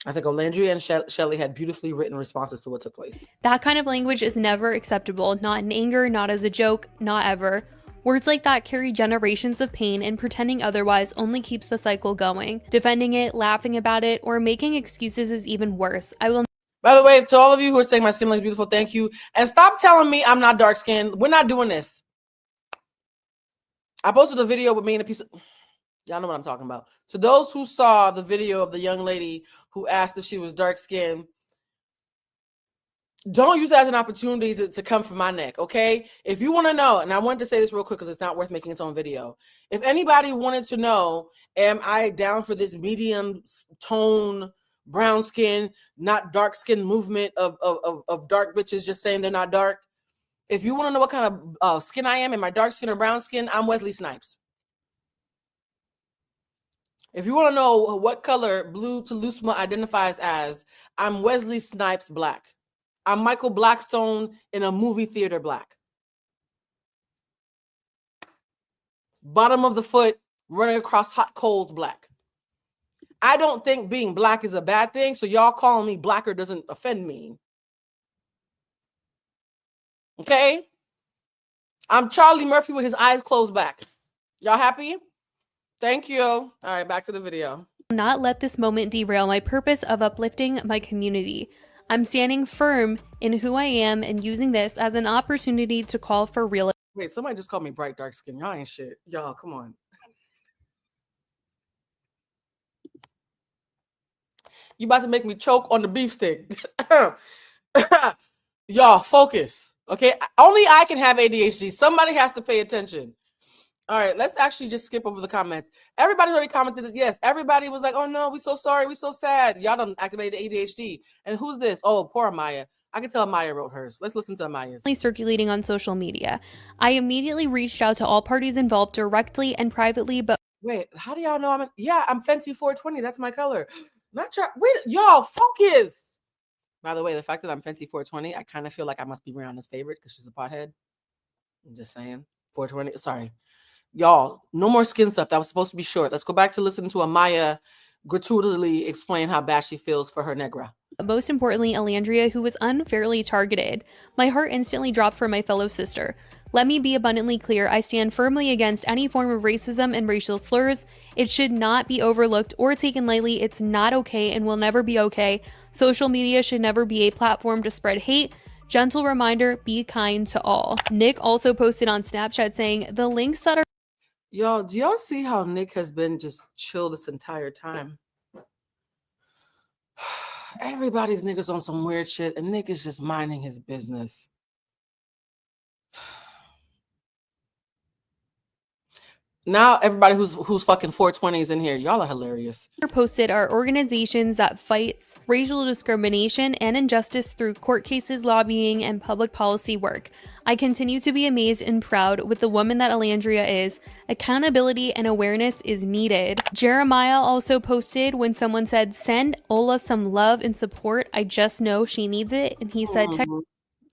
I think Olandria and Shelly had beautifully written responses to what took place. That kind of language is never acceptable, not in anger, not as a joke, not ever. Words like that carry generations of pain, and pretending otherwise only keeps the cycle going. Defending it, laughing about it, or making excuses is even worse. By the way, to all of you who are saying my skin looks beautiful, thank you. And stop telling me I'm not dark skinned. We're not doing this. I posted a video with me and a piece of... Y'all know what I'm talking about. So those who saw the video of the young lady who asked if she was dark skinned, don't use that as an opportunity to come for my neck, okay? If you want to know, and I wanted to say this real quick because it's not worth making its own video. If anybody wanted to know, am I down for this medium tone, brown skin, not dark skin movement of dark bitches just saying they're not dark? If you want to know what kind of skin I am, dark skin or brown skin, I'm Wesley Snipes. If you want to know what color Blue Telusma identifies as, I'm Wesley Snipes black. I'm Michael Blackstone in a movie theater black. Bottom of the foot, running across hot coals black. I don't think being black is a bad thing, so y'all calling me blacker doesn't offend me. Okay? I'm Charlie Murphy with his eyes closed back. Y'all happy? Thank you. All right, back to the video. Not let this moment derail my purpose of uplifting my community. I'm standing firm in who I am and using this as an opportunity to call for real. Wait, somebody just called me bright dark skin. Y'all ain't shit. Y'all, come on. You about to make me choke on the beef stick. Y'all, focus. Okay? Only I can have ADHD. Somebody has to pay attention. All right, let's actually just skip over the comments. Everybody's already commented that, yes, everybody was like, oh no, we so sorry, we so sad. Y'all done activated ADHD. And who's this? Oh, poor Maya. I can tell Maya wrote hers. Let's listen to Maya's. Circulating on social media. I immediately reached out to all parties involved directly and privately, but wait, how do y'all know I'm Fenty 420. That's my color. Not try. Wait, y'all, focus. By the way, the fact that I'm Fenty 420, I kind of feel like I must be Rihanna's favorite because she's a pothead. I'm just saying. 420. Sorry. Y'all, no more skin stuff. That was supposed to be short. Let's go back to listening to Amaya gratuitously explain how bad she feels for her negra. Most importantly, Olandria, who was unfairly targeted. My heart instantly dropped for my fellow sister. Let me be abundantly clear, I stand firmly against any form of racism and racial slurs. It should not be overlooked or taken lightly. It's not okay and will never be okay. Social media should never be a platform to spread hate. Gentle reminder, be kind to all. Nick also posted on Snapchat saying, the links that are... Y'all, do y'all see how Nick has been just chill this entire time? Everybody's niggas on some weird shit, and Nick is just minding his business. Now everybody who's fucking 420s in here, y'all are hilarious. Posted are organizations that fights racial discrimination and injustice through court cases, lobbying, and public policy work. I continue to be amazed and proud with the woman that Olandria is. Accountability and awareness is needed. Jeremiah also posted when someone said, send Ola some love and support. I just know she needs it. And he said,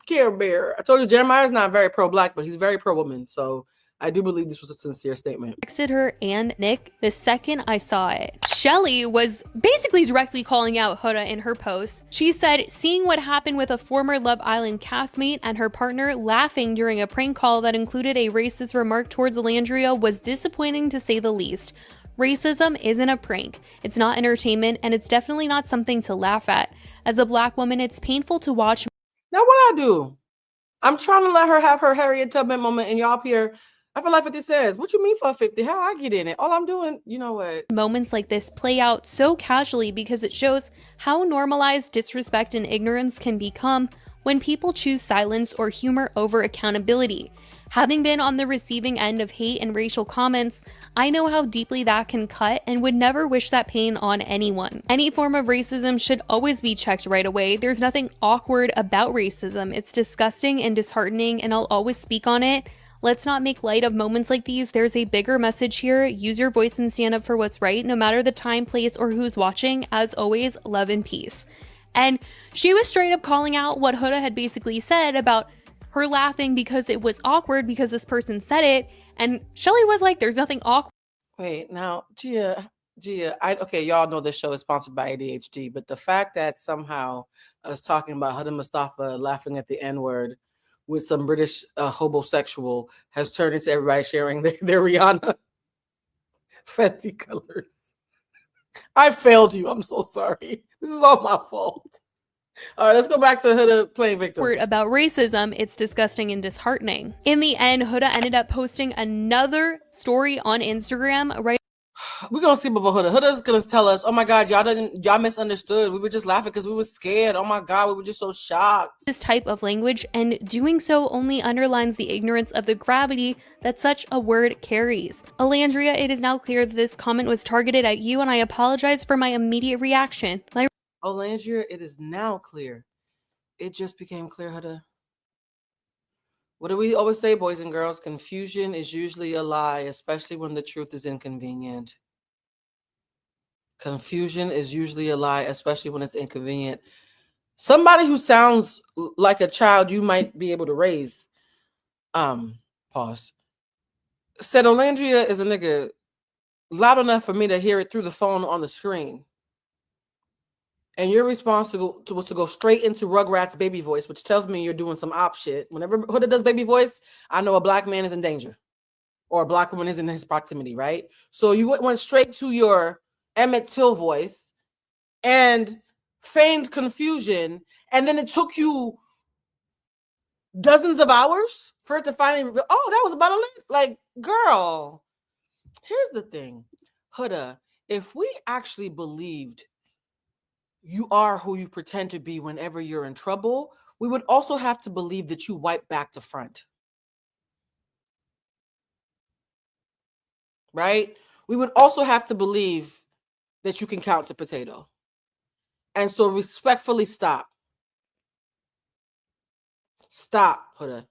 Care Bear. I told you Jeremiah's not very pro-black, but he's very pro-woman. So I do believe this was a sincere statement. Texted her and Nick the second I saw it. Shelly was basically directly calling out Huda in her post. She said, seeing what happened with a former Love Island castmate and her partner laughing during a prank call that included a racist remark towards Olandria was disappointing to say the least. Racism isn't a prank. It's not entertainment, and it's definitely not something to laugh at. As a black woman, it's painful to watch. Now what I do? I'm trying to let her have her Harriet Tubman moment, and y'all up here, I feel like what this says. What you mean for 50? How I get in it? All I'm doing, you know what? Moments like this play out so casually because it shows how normalized disrespect and ignorance can become when people choose silence or humor over accountability. Having been on the receiving end of hate and racial comments, I know how deeply that can cut and would never wish that pain on anyone. Any form of racism should always be checked right away. There's nothing awkward about racism. It's disgusting and disheartening, and I'll always speak on it. Let's not make light of moments like these. There's a bigger message here. Use your voice and stand up for what's right, no matter the time, place, or who's watching. As always, love and peace. And she was straight up calling out what Huda had basically said about her laughing because it was awkward because this person said it. And Shelly was like, there's nothing awkward. Wait, now, Gia, okay, y'all know this show is sponsored by ADHD, but the fact that somehow I was talking about Huda Mustafa laughing at the N-word with some British homosexual has turned into everybody sharing their Rihanna Fenty colors. I failed you. I'm so sorry. This is all my fault. All right, let's go back to Huda playing victim. About racism, it's disgusting and disheartening. In the end, Huda ended up posting another story on Instagram right. We're gonna see about Huda. Huda's gonna tell us, oh my God, y'all misunderstood. We were just laughing because we were scared. Oh my God, we were just so shocked. This type of language, and doing so only underlines the ignorance of the gravity that such a word carries. Olandria, it is now clear that this comment was targeted at you, and I apologize for my immediate reaction. Olandria, it is now clear. It just became clear, Huda. What do we always say, boys and girls? Confusion is usually a lie, especially when the truth is inconvenient. Confusion is usually a lie, especially when it's inconvenient. Somebody who sounds like a child you might be able to raise, pause, said Olandria is a nigga loud enough for me to hear it through the phone on the screen. And your response was to go straight into Rugrats' baby voice, which tells me you're doing some op shit. Whenever Huda does baby voice, I know a black man is in danger or a black woman is in his proximity, right? So you went straight to your Emmett Till voice and feigned confusion. And then it took you dozens of hours for it to finally, oh, that was about a like, girl, here's the thing. Huda, if we actually believed you are who you pretend to be whenever you're in trouble, we would also have to believe that you wipe back to front. Right? We would also have to believe that you can count to potato. And so respectfully stop. Stop, Huda.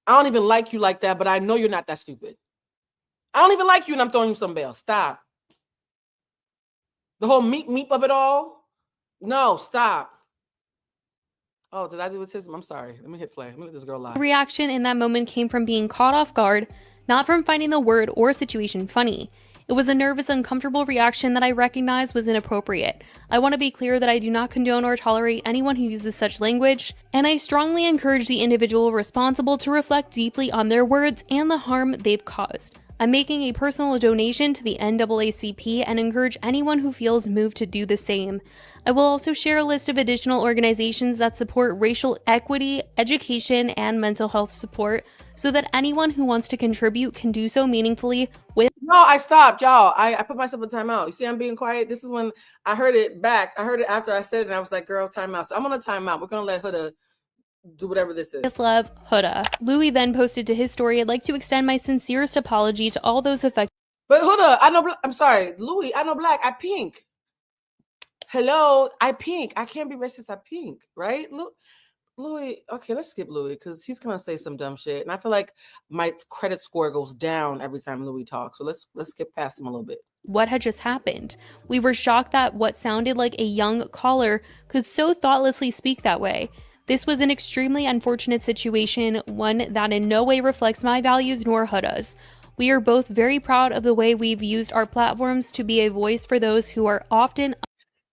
I don't even like you like that, but I know you're not that stupid. I don't even like you and I'm throwing you some bail. Stop. The whole meep of it all? No, stop. Oh, did I do autism? I'm sorry. Let me hit play. Let me let this girl lie. Reaction in that moment came from being caught off guard, not from finding the word or situation funny. It was a nervous, uncomfortable reaction that I recognized was inappropriate. I want to be clear that I do not condone or tolerate anyone who uses such language, and I strongly encourage the individual responsible to reflect deeply on their words and the harm they've caused. I'm making a personal donation to the NAACP and encourage anyone who feels moved to do the same. I will also share a list of additional organizations that support racial equity, education, and mental health support so that anyone who wants to contribute can do so meaningfully with— No, I stopped, y'all. I put myself in timeout. You see, I'm being quiet. This is when I heard it back. I heard it after I said it, and I was like, girl, timeout. So I'm on a timeout. We're going to let Huda do whatever this is. With love, Huda. Louis then posted to his story, I'd like to extend my sincerest apology to all those affected. But Huda, I know, I'm sorry, Louis, I know black, I pink. Hello, I pink. I can't be racist, I pink, right? Louis, okay, let's skip Louis because he's going to say some dumb shit. And I feel like my credit score goes down every time Louis talks. So let's skip past him a little bit. What had just happened? We were shocked that what sounded like a young caller could so thoughtlessly speak that way. This was an extremely unfortunate situation, one that in no way reflects my values nor Huda's. We are both very proud of the way we've used our platforms to be a voice for those who are often—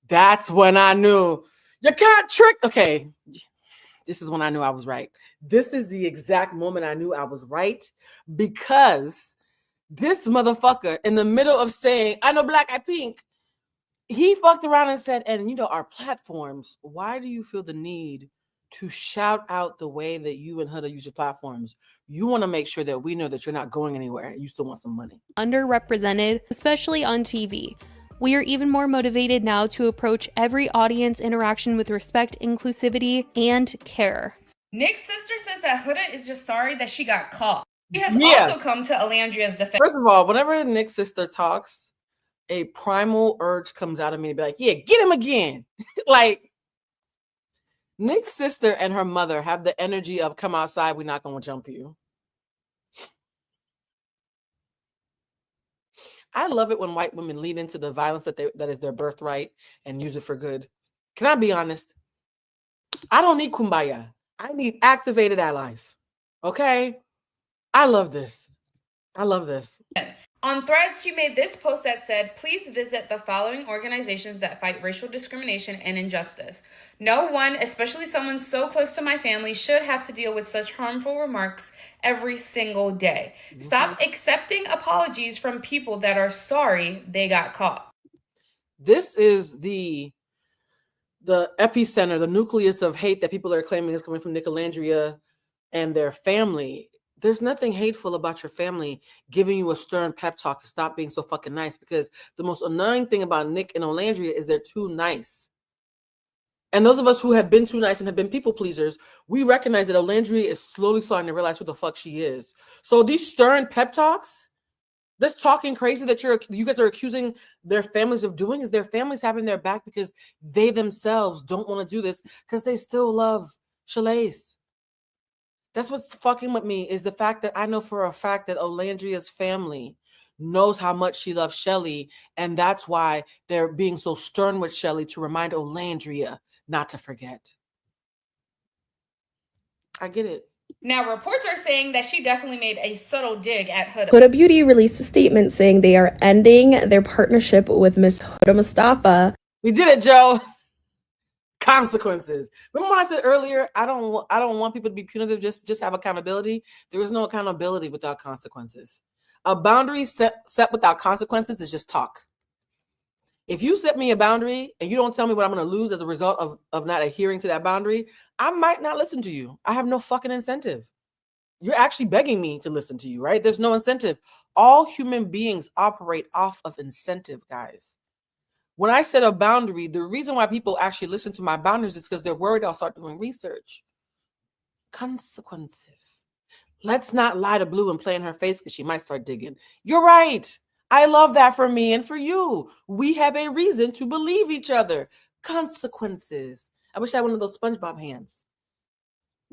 That's when I knew. You can't trick. Okay, this is when I knew I was right. This is the exact moment I knew I was right because this motherfucker in the middle of saying, I know black, I pink, he fucked around and said, and you know, our platforms, why do you feel the need to shout out the way that you and Huda use your platforms? You want to make sure that we know that you're not going anywhere. You still want some money. Underrepresented, especially on TV. We are even more motivated now to approach every audience interaction with respect, inclusivity, and care. Nick's sister says that Huda is just sorry that she got caught. She has Yeah. also come to Olandria's defense. First of all, whenever Nick's sister talks, a primal urge comes out of me to be like, yeah, get him again. Like, Nick's sister and her mother have the energy of come outside, we're not going to jump you. I love it when white women lean into the violence that is their birthright and use it for good. Can I be honest? I don't need kumbaya. I need activated allies. Okay? I love this. I love this. On Threads, she made this post that said, please visit the following organizations that fight racial discrimination and injustice. No one, especially someone so close to my family, should have to deal with such harmful remarks every single day. Stop accepting apologies from people that are sorry they got caught. This is the epicenter, the nucleus of hate that people are claiming is coming from Nick Olandria and their family. There's nothing hateful about your family giving you a stern pep talk to stop being so fucking nice, because the most annoying thing about Nick and Olandria is they're too nice. And those of us who have been too nice and have been people pleasers, we recognize that Olandria is slowly starting to realize who the fuck she is. So these stern pep talks, this talking crazy that you guys are accusing their families of doing, is their families having their back because they themselves don't want to do this because they still love Shalace. That's what's fucking with me, is the fact that I know for a fact that Olandria's family knows how much she loves Shelly, and that's why they're being so stern with Shelly to remind Olandria not to forget. I get it. Now, reports are saying that she definitely made a subtle dig at Huda. Huda Beauty released a statement saying they are ending their partnership with Miss Huda Mustafa. We did it, Joe. Consequences. Remember when I said earlier, I don't want people to be punitive, just have accountability. There is no accountability without consequences. A boundary set without consequences is just talk. If you set me a boundary and you don't tell me what I'm going to lose as a result of not adhering to that boundary, I might not listen to you. I have no fucking incentive. You're actually begging me to listen to you, right? There's no incentive. All human beings operate off of incentive, guys. When I set a boundary, the reason why people actually listen to my boundaries is because they're worried I'll start doing research. Consequences. Let's not lie to Blue and play in her face because she might start digging. You're right. I love that for me and for you. We have a reason to believe each other. Consequences. I wish I had one of those SpongeBob hands.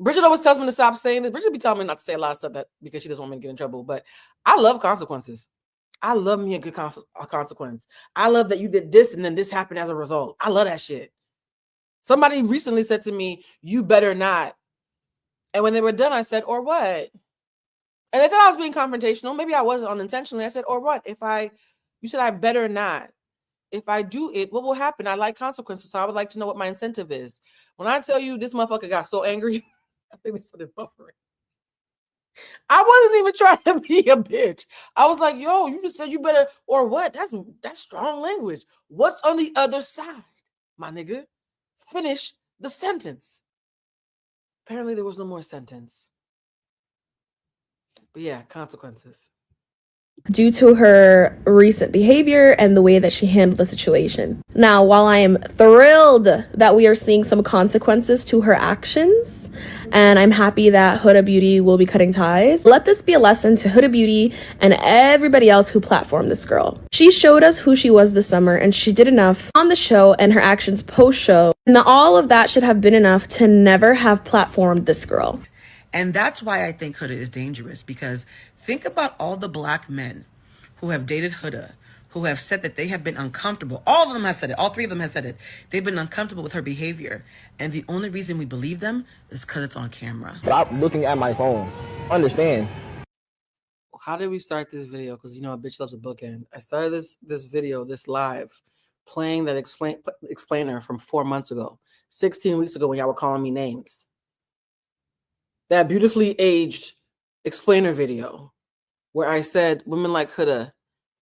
Bridget always tells me to stop saying this. Bridget be telling me not to say a lot of stuff because she doesn't want me to get in trouble. But I love consequences. I love me a good consequence. I love that you did this and then this happened as a result. I love that shit. Somebody recently said to me, you better not. And when they were done, I said, or what? And they thought I was being confrontational. Maybe I wasn't unintentionally. I said, or what? You said I better not. If I do it, what will happen? I like consequences, so I would like to know what my incentive is. When I tell you this motherfucker got so angry, I think they started buffering. I wasn't even trying to be a bitch. I was like, yo, you just said you better, or what? That's strong language. What's on the other side, my nigga? Finish the sentence. Apparently there was no more sentence. But yeah, consequences. Due to her recent behavior and the way that she handled the situation. Now, while I am thrilled that we are seeing some consequences to her actions, and I'm happy that Huda Beauty will be cutting ties, let this be a lesson to Huda Beauty and everybody else who platformed this girl. She showed us who she was this summer, and she did enough on the show and her actions post-show, and all of that should have been enough to never have platformed this girl. And that's why I think Huda is dangerous, because think about all the black men who have dated Huda, who have said that they have been uncomfortable. All of them have said it. All three of them have said it. They've been uncomfortable with her behavior. And the only reason we believe them is because it's on camera. Stop looking at my phone. Understand. How did we start this video? Because, you know, a bitch loves a bookend. I started this video, this live, playing that explainer from 4 months ago, 16 weeks ago when y'all were calling me names. That beautifully aged explainer video where I said women like Huda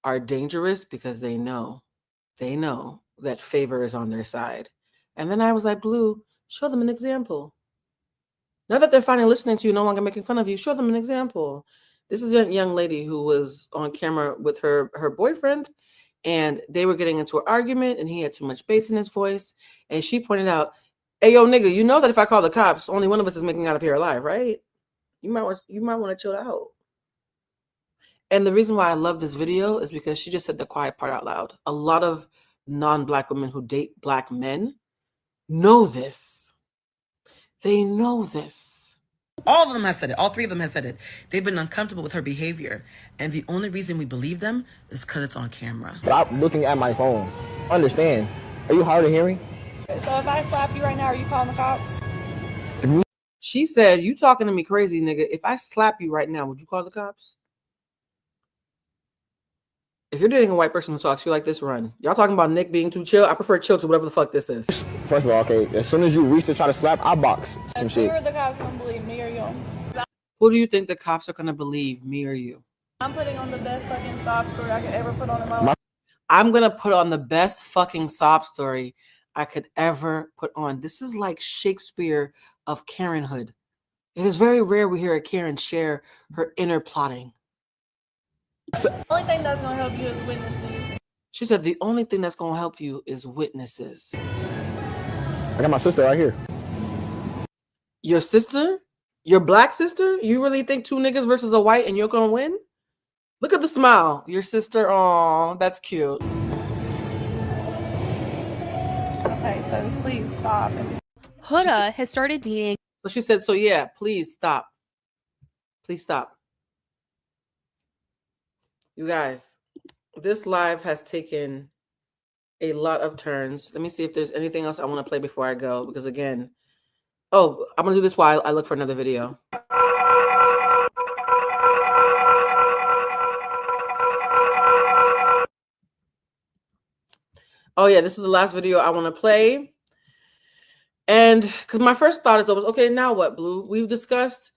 are dangerous because they know that favor is on their side. And then I was like, Blue, show them an example. Now that they're finally listening to you, no longer making fun of you, show them an example. This is a young lady who was on camera with her boyfriend, and they were getting into an argument, and he had too much bass in his voice. And she pointed out, Hey, yo, nigga, you know that if I call the cops, only one of us is making out of here alive, right? You might want to chill out. And the reason why I love this video is because she just said the quiet part out loud. A lot of non-Black women who date Black men know this. They know this. All of them have said it. All three of them have said it. They've been uncomfortable with her behavior. And the only reason we believe them is because it's on camera. Stop looking at my phone. Understand? Are you hard of hearing? So if I slap you right now, are you calling the cops? She said, you talking to me crazy, nigga. If I slap you right now, would you call the cops? If you're dating a white person who talks to you like this, run. Y'all talking about Nick being too chill? I prefer chill to whatever the fuck this is. First of all, okay, as soon as you reach to try to slap, I box some shit. Who are the cops gonna believe, me or you? Who do you think the cops are gonna believe, me or you? I'm putting on the best fucking sob story I could ever put on in my life. I'm gonna put on the best fucking sob story I could ever put on. This is like Shakespeare of Karenhood. It is very rare we hear a Karen share her inner plotting. The only thing that's gonna help you is witnesses. She said the only thing that's gonna help you is witnesses. I got my sister right here. Your sister? Your Black sister? You really think two niggas versus a white and you're gonna win? Look at the smile. Your sister, oh, that's cute. Okay, so please stop. Huda has started dating. So she said, so yeah, please stop. Please stop. You guys, this live has taken a lot of turns. Let me see if there's anything else I want to play before I go. Because again, oh, I'm going to do this while I look for another video. Oh yeah, this is the last video I want to play. And because my first thought is, okay, now what, Blue? We've discussed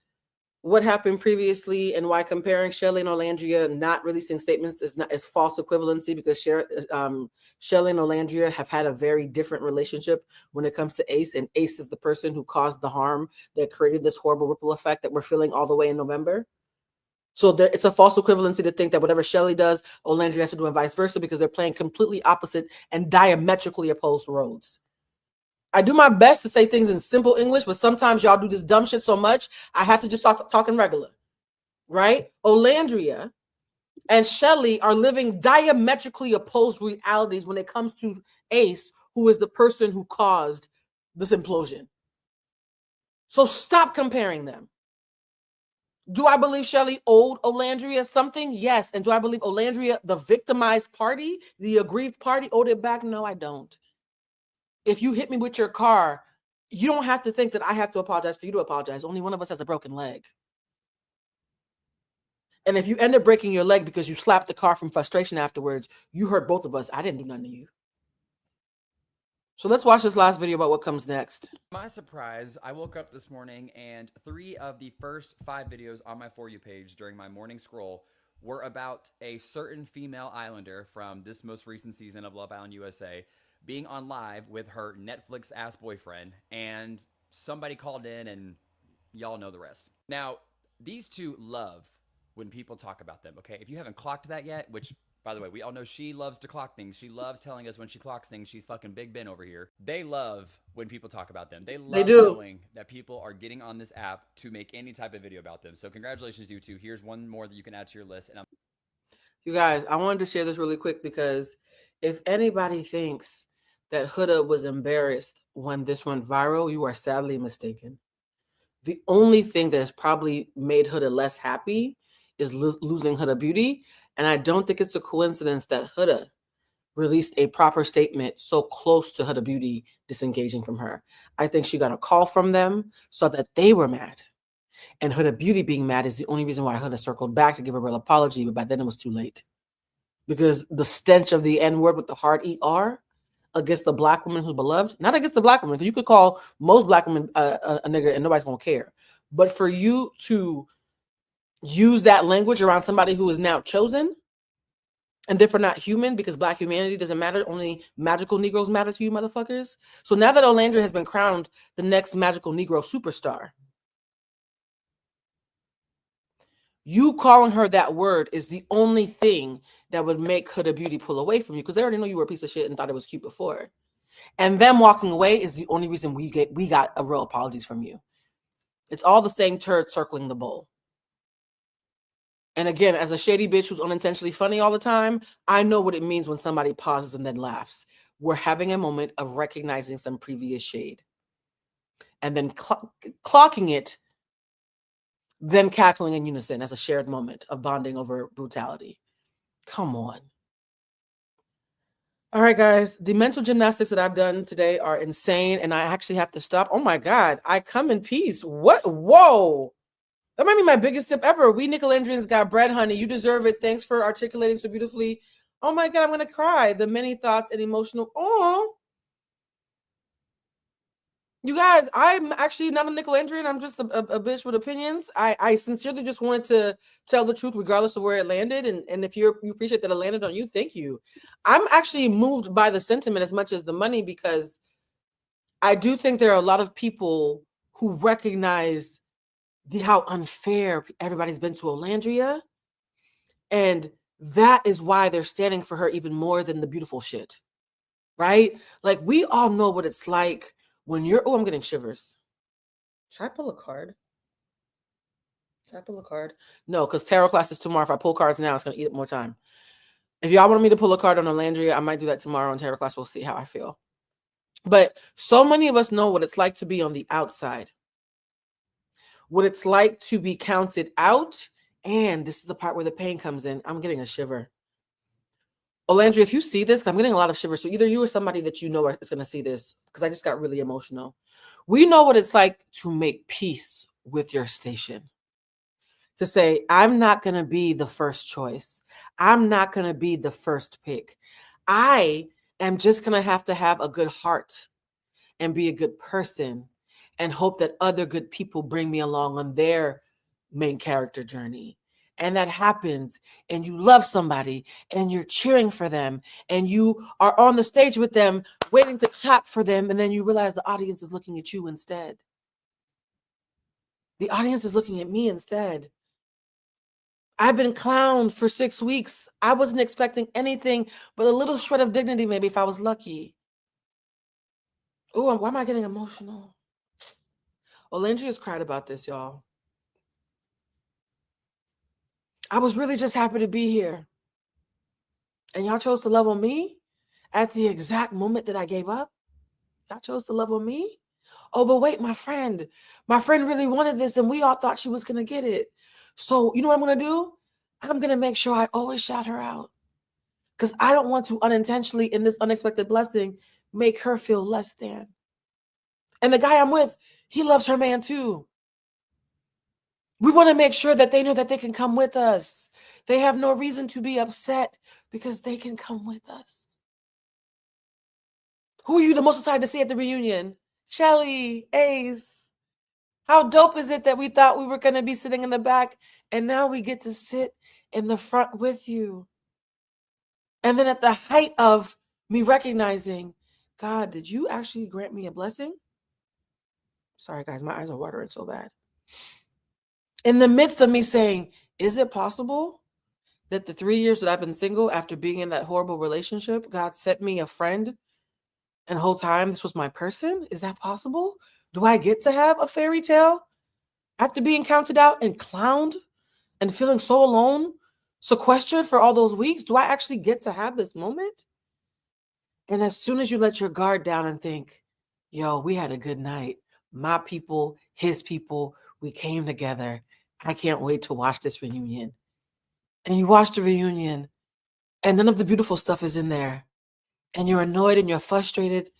what happened previously and why comparing Shelly and Olandria not releasing statements is false equivalency, because Shelly and Olandria have had a very different relationship when it comes to Ace, and Ace is the person who caused the harm that created this horrible ripple effect that we're feeling all the way in November. So it's a false equivalency to think that whatever Shelly does, Olandria has to do and vice versa, because they're playing completely opposite and diametrically opposed roads. I do my best to say things in simple English, but sometimes y'all do this dumb shit so much, I have to just start talking regular, right? Olandria and Shelly are living diametrically opposed realities when it comes to Ace, who is the person who caused this implosion. So stop comparing them. Do I believe Shelly owed Olandria something? Yes. And do I believe Olandria, the victimized party, the aggrieved party, owed it back? No, I don't. If you hit me with your car, you don't have to think that I have to apologize for you to apologize. Only one of us has a broken leg. And if you end up breaking your leg because you slapped the car from frustration afterwards, you hurt both of us. I didn't do nothing to you. So let's watch this last video about what comes next. To my surprise, I woke up this morning and 3 of the first 5 videos on my For You page during my morning scroll were about a certain female islander from this most recent season of Love Island USA being on live with her Netflix ass boyfriend, and somebody called in and y'all know the rest. Now, these two love when people talk about them, okay? If you haven't clocked that yet, which, by the way, we all know she loves to clock things. She loves telling us when she clocks things. She's fucking Big Ben over here. They love when people talk about them. They love knowing that people are getting on this app to make any type of video about them. So congratulations, you two. Here's one more that you can add to your list. And You guys, I wanted to share this really quick because if anybody thinks that Huda was embarrassed when this went viral, you are sadly mistaken. The only thing that has probably made Huda less happy is losing Huda Beauty. And I don't think it's a coincidence that Huda released a proper statement so close to Huda Beauty disengaging from her. I think she got a call from them so that they were mad. And Huda Beauty being mad is the only reason why Huda circled back to give a real apology, but by then it was too late. Because the stench of the N-word with the hard ER against the Black woman who's beloved, not against the Black woman, because you could call most Black women a nigga and nobody's gonna care. But for you to use that language around somebody who is now chosen and therefore not human, because Black humanity doesn't matter, only magical Negroes matter to you motherfuckers. So now that Olandria has been crowned the next magical Negro superstar, you calling her that word is the only thing that would make Huda Beauty pull away from you, because they already know you were a piece of shit and thought it was cute before. And them walking away is the only reason we got a real apologies from you. It's all the same turd circling the bowl. And again, as a shady bitch who's unintentionally funny all the time, I know what it means when somebody pauses and then laughs. We're having a moment of recognizing some previous shade. And then clocking it, then cackling in unison as a shared moment of bonding over brutality. Come on. All right, guys, the mental gymnastics that I've done today are insane, and I actually have to stop. Oh my God, I come in peace. What? Whoa. That might be my biggest sip ever. We Nicolandrians got bread, honey. You deserve it. Thanks for articulating so beautifully. Oh my God, I'm going to cry. The many thoughts and emotional. Oh. You guys, I'm actually not a Nicolandrian. I'm just a bitch with opinions. I sincerely just wanted to tell the truth regardless of where it landed. And if you appreciate that it landed on you, thank you. I'm actually moved by the sentiment as much as the money, because I do think there are a lot of people who recognize how unfair everybody's been to Olandria. And that is why they're standing for her even more than the beautiful shit. Right? Like, we all know what it's like when you're, oh, I'm getting shivers. Should I pull a card? Should I pull a card? No, because tarot class is tomorrow. If I pull cards now, it's going to eat up more time. If y'all want me to pull a card on Olandria, I might do that tomorrow in tarot class. We'll see how I feel. But so many of us know what it's like to be on the outside. What it's like to be counted out. And this is the part where the pain comes in. I'm getting a shiver. Olandria, if you see this, I'm getting a lot of shivers. So either you or somebody that you know is going to see this, because I just got really emotional. We know what it's like to make peace with your station. To say, I'm not going to be the first choice. I'm not going to be the first pick. I am just going to have a good heart and be a good person and hope that other good people bring me along on their main character journey. And that happens, and you love somebody, and you're cheering for them, and you are on the stage with them, waiting to clap for them, and then you realize the audience is looking at you instead. The audience is looking at me instead. I've been clowned for 6 weeks. I wasn't expecting anything but a little shred of dignity, maybe, if I was lucky. Oh, why am I getting emotional? Olandria's cried about this, y'all. I was really just happy to be here. And y'all chose to love on me at the exact moment that I gave up? Y'all chose to love on me? Oh, but wait, my friend really wanted this, and we all thought she was going to get it. So you know what I'm going to do? I'm going to make sure I always shout her out, because I don't want to unintentionally, in this unexpected blessing, make her feel less than. And the guy I'm with, he loves her man too. We want to make sure that they know that they can come with us. They have no reason to be upset because they can come with us. Who are you the most excited to see at the reunion? Shelly, Ace. How dope is it that we thought we were going to be sitting in the back, and now we get to sit in the front with you? And then at the height of me recognizing, God, did you actually grant me a blessing? Sorry, guys, my eyes are watering so bad. In the midst of me saying, is it possible that the 3 years that I've been single after being in that horrible relationship, God sent me a friend, and the whole time this was my person? Is that possible? Do I get to have a fairy tale after being counted out and clowned and feeling so alone, sequestered for all those weeks? Do I actually get to have this moment? And as soon as you let your guard down and think, yo, we had a good night. My people, his people, we came together. I can't wait to watch this reunion. And you watch the reunion, and none of the beautiful stuff is in there. And you're annoyed and you're frustrated,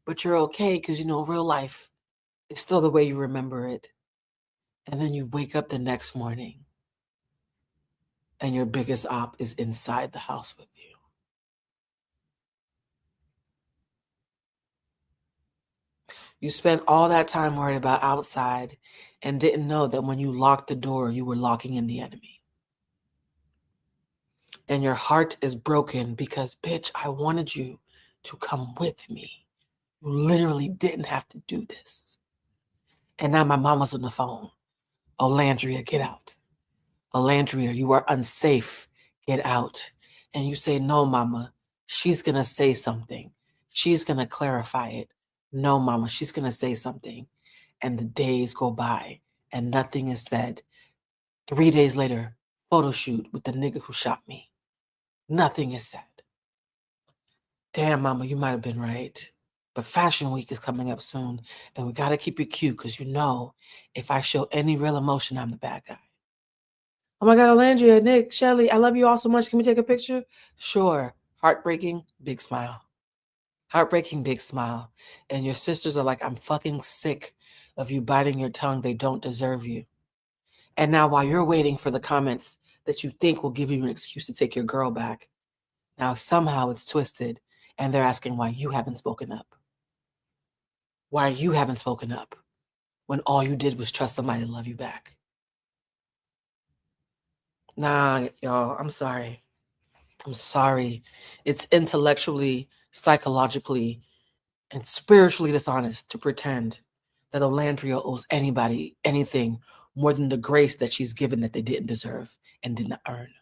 but you're okay because you know real life is still the way you remember it. And then you wake up the next morning, and your biggest op is inside the house with you. You spent all that time worried about outside and didn't know that when you locked the door, you were locking in the enemy. And your heart is broken because, bitch, I wanted you to come with me. You literally didn't have to do this. And now my mama's on the phone. Olandria, get out. Olandria, you are unsafe. Get out. And you say, no, mama, she's going to say something. She's going to clarify it. No, mama, she's going to say something. And the days go by and nothing is said. 3 days later, photo shoot with the nigga who shot me. Nothing is said. Damn, mama, you might have been right. But Fashion Week is coming up soon, and we got to keep it cute because you know, if I show any real emotion, I'm the bad guy. Oh my God, Olandria, Nick, Shelly, I love you all so much. Can we take a picture? Sure. Heartbreaking, big smile. Heartbreaking, big smile. And your sisters are like, I'm fucking sick of you biting your tongue. They don't deserve you. And now while you're waiting for the comments that you think will give you an excuse to take your girl back, now somehow it's twisted and they're asking why you haven't spoken up. Why you haven't spoken up when all you did was trust somebody to love you back. Nah, y'all, I'm sorry. I'm sorry. It's intellectually, psychologically, and spiritually dishonest to pretend that Olandria owes anybody anything more than the grace that she's given that they didn't deserve and did not earn.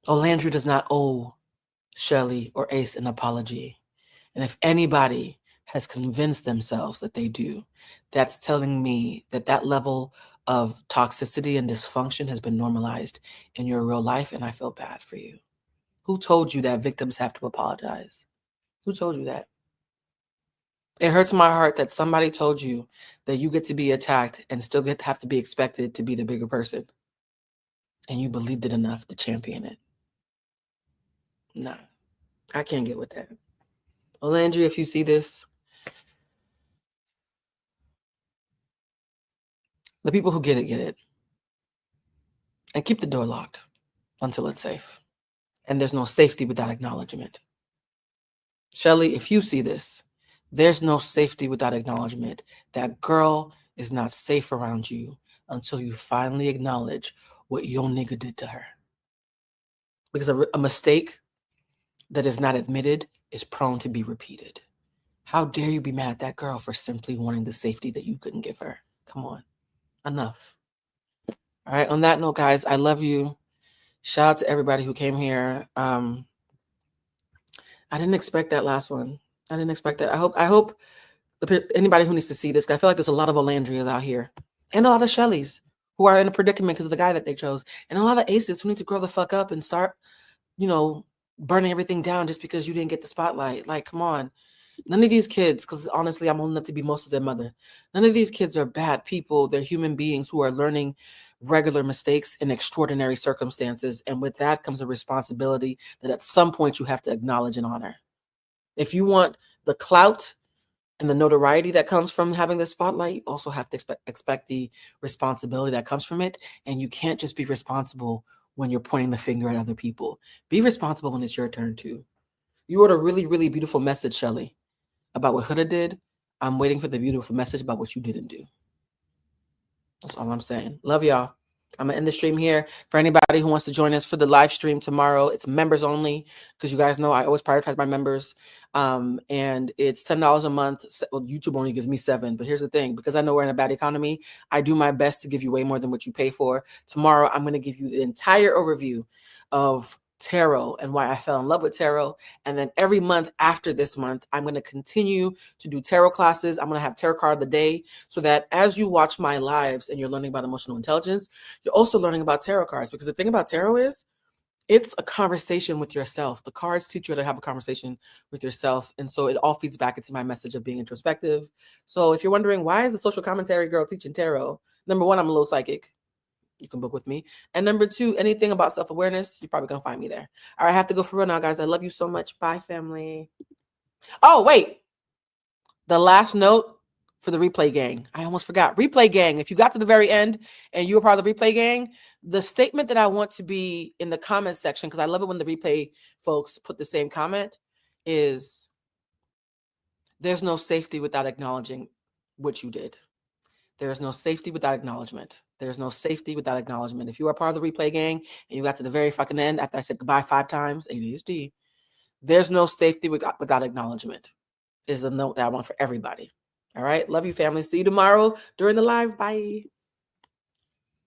Olandria does not owe Shelly or Ace an apology. And if anybody has convinced themselves that they do, that's telling me that that level of toxicity and dysfunction has been normalized in your real life, and I feel bad for you. Who told you that victims have to apologize? Who told you that? It hurts my heart that somebody told you that you get to be attacked and still have to be expected to be the bigger person. And you believed it enough to champion it. Nah, I can't get with that. Olandria, if you see this, the people who get it. And keep the door locked until it's safe. And there's no safety without acknowledgement. Shelly, if you see this, there's no safety without acknowledgement. That girl is not safe around you until you finally acknowledge what your nigga did to her. Because a mistake that is not admitted is prone to be repeated. How dare you be mad at that girl for simply wanting the safety that you couldn't give her? Come on. Enough. All right. On that note, guys, I love you. Shout out to everybody who came here. I didn't expect that last one. I didn't expect that. I hope anybody who needs to see this, I feel like there's a lot of Olandrias out here and a lot of Shellys who are in a predicament because of the guy that they chose, and a lot of Aces who need to grow the fuck up and start, burning everything down just because you didn't get the spotlight. Like, come on. None of these kids, because honestly, I'm old enough to be most of their mother. None of these kids are bad people. They're human beings who are learning regular mistakes in extraordinary circumstances. And with that comes a responsibility that at some point you have to acknowledge and honor. If you want the clout and the notoriety that comes from having the spotlight, you also have to expect the responsibility that comes from it. And you can't just be responsible when you're pointing the finger at other people. Be responsible when it's your turn too. You wrote a really, really beautiful message, Shelly, about what Huda did. I'm waiting for the beautiful message about what you didn't do. That's all I'm saying. Love y'all. I'm going to end the stream here. For anybody who wants to join us for the live stream tomorrow, it's members only, because you guys know I always prioritize my members. And it's $10 a month. Well, YouTube only gives me $7. But here's the thing. Because I know we're in a bad economy, I do my best to give you way more than what you pay for. Tomorrow, I'm going to give you the entire overview of tarot and why I fell in love with tarot. And then every month after this month, I'm going to continue to do tarot classes. I'm going to have tarot card of the day so that as you watch my lives and you're learning about emotional intelligence, you're also learning about tarot cards. Because the thing about tarot is it's a conversation with yourself. The cards teach you how to have a conversation with yourself. And so it all feeds back into my message of being introspective. So if you're wondering, why is the social commentary girl teaching tarot? Number one, I'm a little psychic. You can book with me. And number two, anything about self-awareness, you're probably going to find me there. All right, I have to go for real now, guys. I love you so much. Bye, family. Oh, wait. The last note for the replay gang. I almost forgot. Replay gang. If you got to the very end and you were part of the replay gang, the statement that I want to be in the comment section, because I love it when the replay folks put the same comment, is there's no safety without acknowledging what you did. There is no safety without acknowledgement. There's no safety without acknowledgement. If you are part of the replay gang and you got to the very fucking end after I said goodbye 5 times, ADHD, there's no safety without acknowledgement is the note that I want for everybody. All right. Love you, family. See you tomorrow during the live. Bye.